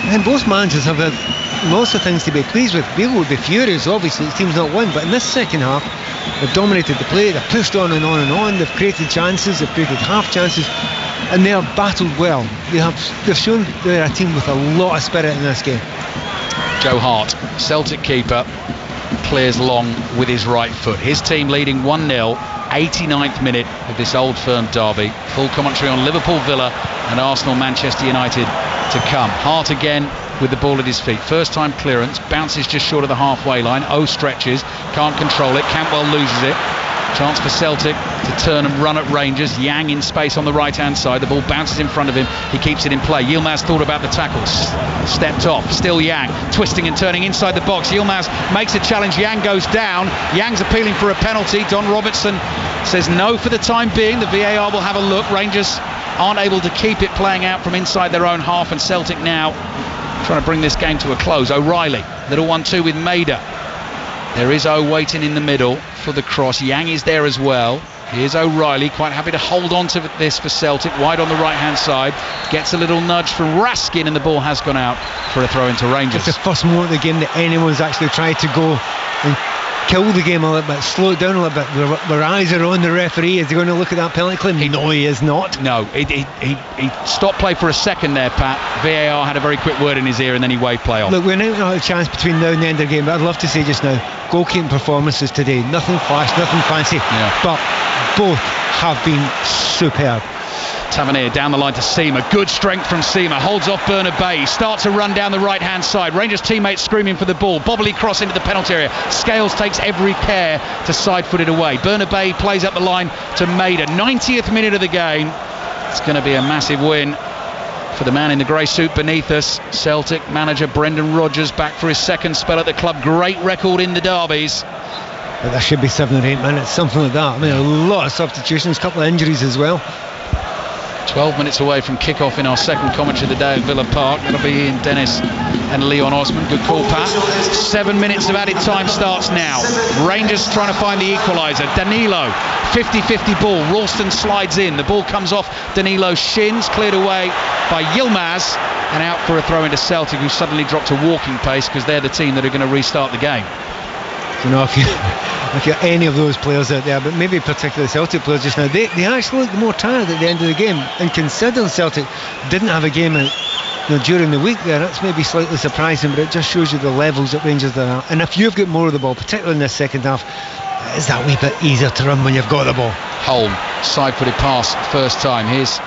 then both managers have had lots of things to be pleased with. Beale would be furious, obviously, his team's not won. But in this second half, they've dominated the play, they've pushed on and on and on, they've created chances, they've created half chances, and they have battled well. They've shown they're a team with a lot of spirit in this game. Joe Hart, Celtic keeper, clears long with his right foot. His team leading 1-0, 89th minute of this Old Firm derby. Full commentary on Liverpool, Villa and Arsenal, Manchester United to come. Hart again with the ball at his feet. First time clearance, bounces just short of the halfway line. O stretches, can't control it. Cantwell loses it. Chance for Celtic to turn and run at Rangers. Yang in space on the right hand side. The ball bounces in front of him. He keeps it in play. Yilmaz thought about the tackles. Stepped off. Still Yang. Twisting and turning inside the box. Yilmaz makes a challenge. Yang goes down. Yang's appealing for a penalty. Don Robertson says no for the time being. The VAR will have a look. Rangers aren't able to keep it playing out from inside their own half, and Celtic now trying to bring this game to a close. O'Reilly. Little 1-2 with Maida. There is O waiting in the middle for the cross. Yang is there as well. Here's O'Reilly, quite happy to hold on to this for Celtic, wide on the right-hand side. Gets a little nudge from Raskin, and the ball has gone out for a throw into Rangers. It's the first moment of the game that anyone's actually tried to go and kill the game a little bit, slow it down a little bit. Their eyes are on the referee. Is he going to look at that penalty claim? No, he is not. No, he stopped play for a second there, Pat. VAR had a very quick word in his ear, and then he waved play off. Look, we're now going to have a chance between now and the end of the game, but I'd love to say just now, goalkeeping performances today, nothing flash, nothing fancy, but both have been superb. Tavernier down the line to Seamer. Good strength from Seamer. Holds off Bernabei. Starts to run down the right-hand side. Rangers teammates screaming for the ball. Bobbly cross into the penalty area. Scales takes every care to side-foot it away. Bernabei plays up the line to Maida. 90th minute of the game. It's going to be a massive win for the man in the grey suit beneath us. Celtic manager Brendan Rodgers back for his second spell at the club. Great record in the derbies. But there should be 7 or 8 minutes, something like that. I mean, a lot of substitutions, a couple of injuries as well. 12 minutes away from kick-off in our second commentary of the day at Villa Park. That'll be Ian Dennis and Leon Osman. Good call, Pat. 7 minutes of added time starts now. Rangers trying to find the equaliser. Danilo, 50-50 ball. Ralston slides in. The ball comes off Danilo's shins, cleared away by Yilmaz, and out for a throw into Celtic, who suddenly dropped to walking pace because they're the team that are going to restart the game. You know, if you're any of those players out there, but maybe particularly Celtic players just now, they actually look more tired at the end of the game. And considering Celtic didn't have a game during the week there, that's maybe slightly surprising, but it just shows you the levels that Rangers are at. And if you've got more of the ball, particularly in the second half, it's that wee bit easier to run when you've got the ball. Holm, side-footed pass, first time. Here's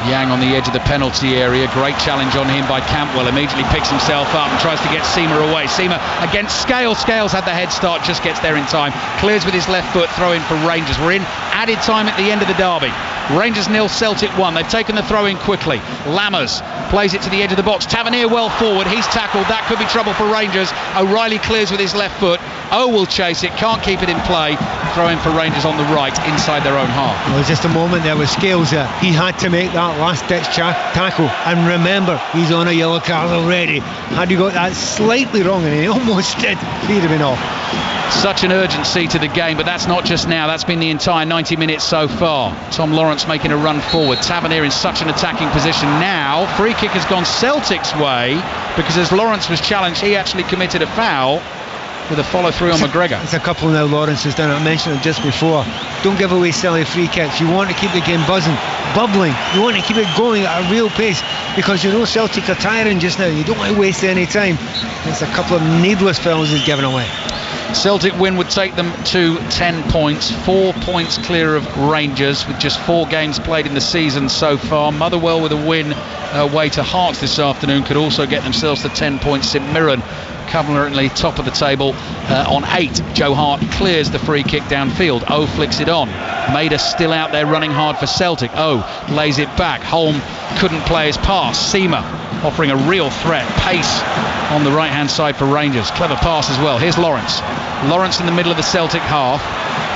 Yang on the edge of the penalty area. Great challenge on him by Campbell. Immediately picks himself up and tries to get Seamer away. Seamer against Scales. Scales had the head start, just gets there in time. Clears with his left foot, throw in for Rangers. We're in added time at the end of the derby. Rangers 0, Celtic 1. They've taken the throw in quickly. Lammers plays it to the edge of the box. Tavernier well forward. He's tackled. That could be trouble for Rangers. O'Reilly clears with his left foot. O will chase it. Can't keep it in play. Throw in for Rangers on the right, inside their own half. Well, just a moment there with Scales there. He had to make that last-ditch tackle. And remember, he's on a yellow card already. Had he got that slightly wrong, and he almost did, he'd have been off. Such an urgency to the game, but that's not just now. That's been the entire 90 minutes so far. Tom Lawrence making a run forward. Tavernier in such an attacking position now. Free kick has gone Celtic's way because as Lawrence was challenged, he actually committed a foul with a follow-through on McGregor. It's a couple now Lawrence has done it. I mentioned it just before. Don't give away silly free kicks. You want to keep the game buzzing, bubbling. You want to keep it going at a real pace because you know Celtic are tiring just now. You don't want to waste any time. It's a couple of needless fouls he's given away. Celtic win would take them to 10 points, 4 points clear of Rangers with just 4 games played in the season so far. Motherwell with a win away to Hearts this afternoon could also get themselves to 10 points. St Mirren currently top of the table on 8. Joe Hart clears the free kick downfield. O flicks it on. Maida still out there running hard for Celtic. O lays it back. Holm couldn't play his pass. Seamer offering a real threat. Pace on the right hand side for Rangers. Clever pass as well. Here's Lawrence. Lawrence in the middle of the Celtic half.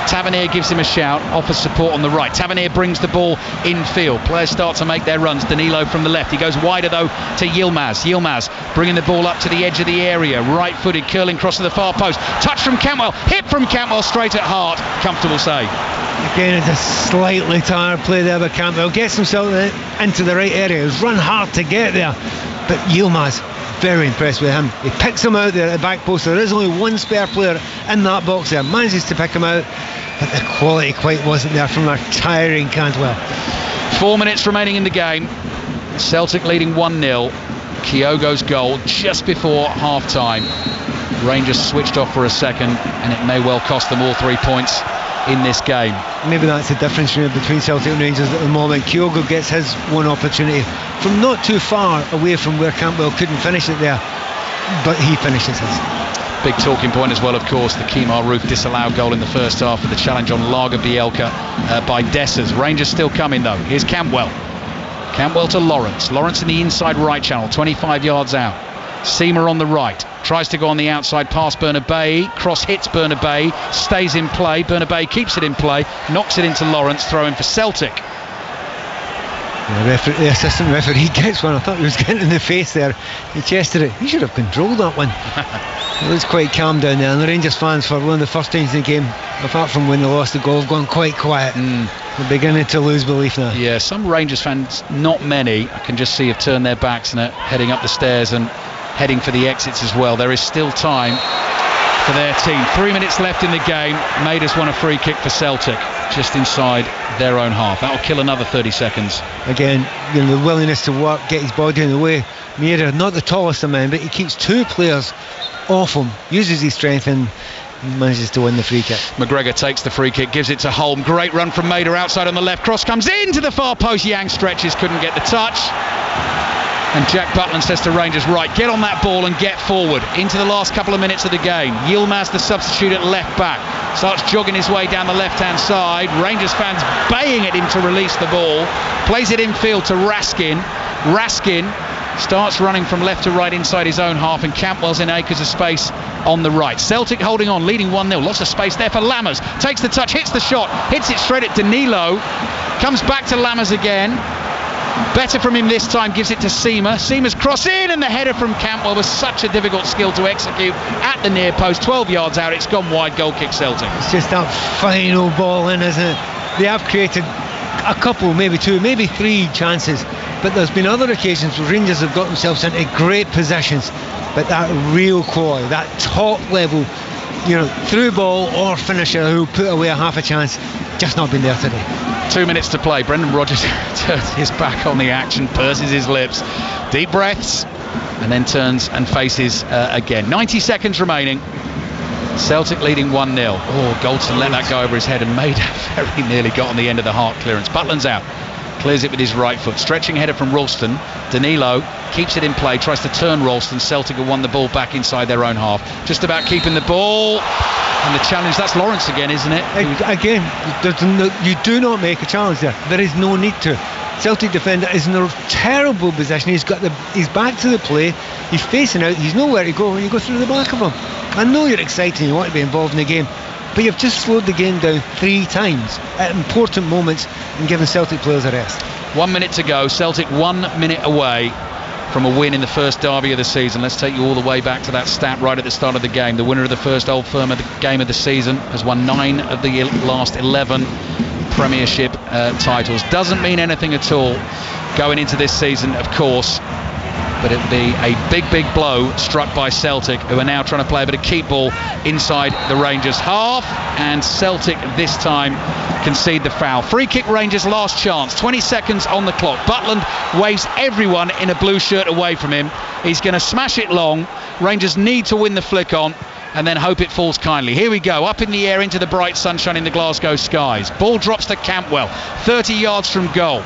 Tavernier gives him a shout, offers support on the right. Tavernier brings the ball infield. Players start to make their runs. Danilo from the left. He goes wider though to Yilmaz. Yilmaz bringing the ball up to the edge of the area. Right footed, curling cross to the far post. Touch from Cantwell. Hit from Cantwell straight at Hart. Comfortable save. Again, it's a slightly tired play there by Campbell. Gets himself into the right area. He's run hard to get there. But Yilmaz, very impressed with him. He picks him out there at the back post. There is only one spare player in that box there. Manages to pick him out, but the quality quite wasn't there from our tiring Cantwell. 4 minutes remaining in the game. Celtic leading 1-0. Kyogo's goal just before half-time. Rangers switched off for a second, and it may well cost them all 3 points in this game. Maybe that's the difference between Celtic and Rangers at the moment. Kyogo gets his one opportunity from not too far away from where Campbell couldn't finish it there, but he finishes his. Big talking point as well, of course, the Kemar Roof disallowed goal in the first half with the challenge on Lager Bielka by Dessers. Rangers still coming though. Here's Campbell. Campbell to Lawrence. Lawrence in the inside right channel, 25 yards out. Seamer on the right. Tries to go on the outside past Bernabei. Cross hits Bernabei. Stays in play. Bernabei keeps it in play. Knocks it into Lawrence. Throw in for Celtic. The assistant referee gets one. I thought he was getting in the face there. He chested it. He should have controlled that one. It looks quite calm down there, and the Rangers fans, for one of the first times in the game, apart from when they lost the goal, have gone quite quiet. They're beginning to lose belief now. Yeah, some Rangers fans, not many, I can just see, have turned their backs and are heading up the stairs and heading for the exits as well. There is still time for their team. 3 minutes left in the game. Maiders won a free kick for Celtic just inside their own half. That'll kill another 30 seconds. Again, the willingness to work, get his body in the way. Maida, not the tallest of men, but he keeps two players off him, uses his strength, and manages to win the free kick. McGregor takes the free kick, gives it to Holm. Great run from Maida outside on the left. Cross comes into the far post. Yang stretches, couldn't get the touch. And Jack Butland says to Rangers, right, get on that ball and get forward. Into the last couple of minutes of the game. Yilmaz, the substitute at left back, starts jogging his way down the left-hand side. Rangers fans baying at him to release the ball. Plays it infield to Raskin. Raskin starts running from left to right inside his own half, and Campbell's in acres of space on the right. Celtic holding on, leading 1-0. Lots of space there for Lammers. Takes the touch, hits the shot, hits it straight at Danilo. Comes back to Lammers again. Better from him this time, gives it to Seamer. Seamer's cross in, and the header from Campbell was such a difficult skill to execute at the near post. 12 yards out, it's gone wide, goal kick Celtic. It's just that final ball in, isn't it? They have created a couple, maybe two, maybe three chances, but there's been other occasions where Rangers have got themselves into great positions, but that real quality, that top level, through ball or finisher who put away a half a chance, just not been there today. 2 minutes to play. Brendan Rodgers turns his back on the action, purses his lips, deep breaths, and then turns and faces again. 90 seconds remaining. Celtic leading 1-0. Oh, Goldson let that go over his head, and Maida very nearly got on the end of the heart clearance. Butland's out. Clears it with his right foot. Stretching header from Ralston. Danilo keeps it in play, tries to turn Ralston. Celtic have won the ball back inside their own half. Just about keeping the ball. And the challenge, that's Lawrence again, isn't it? Again, you do not make a challenge there. There is no need to. Celtic defender is in a terrible position. He's got his back to the play. He's facing out. He's nowhere to go, and you go through the back of him. I know you're excited and you want to be involved in the game, but you've just slowed the game down 3 times at important moments and given Celtic players a rest. 1 minute to go. Celtic 1 minute away from a win in the first derby of the season. Let's take you all the way back to that stat right at the start of the game. The winner of the first Old Firm of the game of the season has won 9 of the last 11 Premiership titles. Doesn't mean anything at all going into this season, of course, but it'd be a big blow struck by Celtic, who are now trying to play a bit of keep ball inside the Rangers half, and Celtic this time concede the foul. Free kick Rangers, last chance, 20 seconds on the clock. Butland waves everyone in a blue shirt away from him. He's going to smash it long. Rangers need to win the flick on and then hope it falls kindly. Here we go, up in the air into the bright sunshine in the Glasgow skies. Ball drops to Campbell, 30 yards from goal.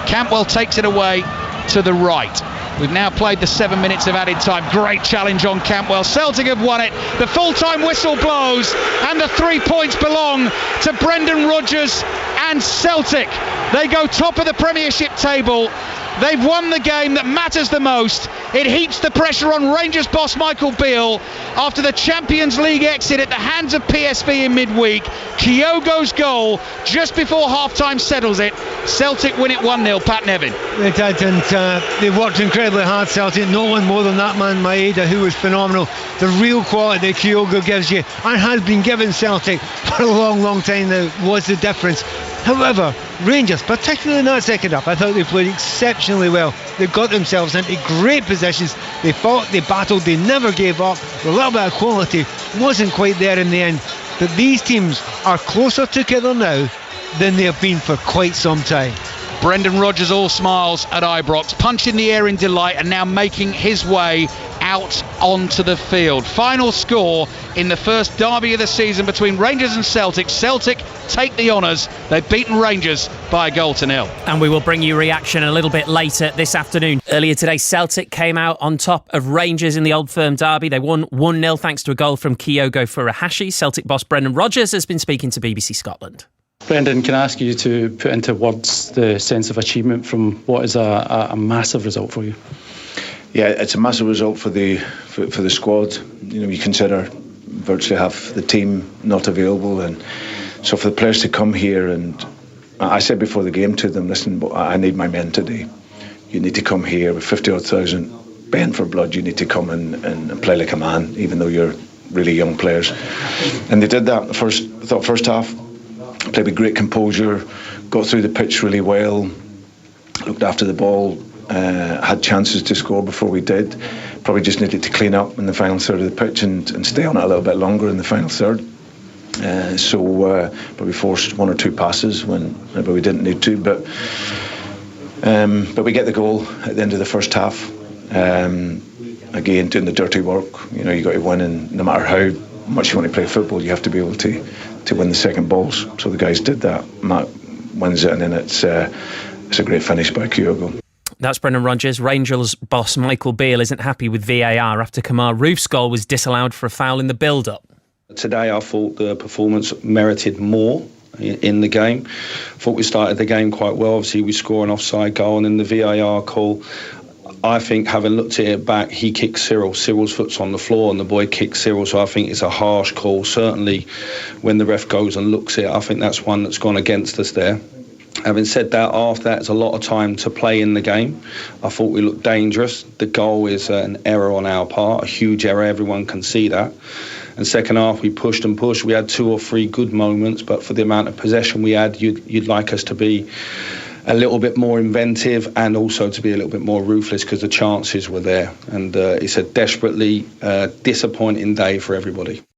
Campbell takes it away to the right. We've now played the 7 minutes of added time. Great challenge on Campbell. Celtic have won it. The full-time whistle blows, and the 3 points belong to Brendan Rodgers and Celtic. They go top of the Premiership table. They've won the game that matters the most. It heaps the pressure on Rangers boss Michael Beale after the Champions League exit at the hands of PSV in midweek. Kyogo's goal just before half-time settles it. Celtic win it 1-0. Pat Nevin. They did, and they worked incredibly hard, Celtic. No one more than that man Maeda, who was phenomenal. The real quality that Kyogo gives you, and has been given Celtic for a long time now, was the difference. However, Rangers, particularly in that second half, I thought they played exceptionally well. They got themselves into great positions. They fought, they battled, they never gave up. A little bit of quality wasn't quite there in the end. But these teams are closer together now than they have been for quite some time. Brendan Rodgers all smiles at Ibrox, punch in the air in delight, and now making his way out onto the field. Final score in the first derby of the season between Rangers and Celtic. Celtic take the honours. They've beaten Rangers by 1-0. And we will bring you reaction a little bit later this afternoon. Earlier today, Celtic came out on top of Rangers in the Old Firm derby. They won 1-0 thanks to a goal from Kyogo Furuhashi. Celtic boss Brendan Rodgers has been speaking to BBC Scotland. Brendan, can I ask you to put into words the sense of achievement from what is a massive result for you? Yeah, it's a massive result for the squad. You consider virtually half the team not available, and so for the players to come here, and I said before the game to them, listen, I need my men today. You need to come here with 50,000 bend for blood. You need to come in and play like a man, even though you're really young players. And they did that. First half, played with great composure, got through the pitch really well, looked after the ball, had chances to score before we did. Probably just needed to clean up in the final third of the pitch and stay on it a little bit longer in the final third. But we forced one or two passes when maybe we didn't need to. But we get the goal at the end of the first half. Again, doing the dirty work. You know, you got to win, and no matter how much you want to play football, you have to be able to win the second balls. So the guys did that. Matt wins it, and then it's a great finish by Kyogo. That's Brendan Rodgers. Rangers boss Michael Beale isn't happy with VAR after Kamar Roof's goal was disallowed for a foul in the build-up. Today I thought the performance merited more in the game. I thought we started the game quite well. Obviously we score an offside goal, and then the VAR call, I think, having looked at it back, he kicked Cyril. Cyril's foot's on the floor and the boy kicked Cyril, so I think it's a harsh call. Certainly when the ref goes and looks at it, I think that's one that's gone against us there. Having said that, after that, it's a lot of time to play in the game. I thought we looked dangerous. The goal is an error on our part, a huge error. Everyone can see that. And second half, we pushed and pushed. We had 2 or 3 good moments, but for the amount of possession we had, you'd like us to be a little bit more inventive and also to be a little bit more ruthless, because the chances were there. And it's a desperately disappointing day for everybody.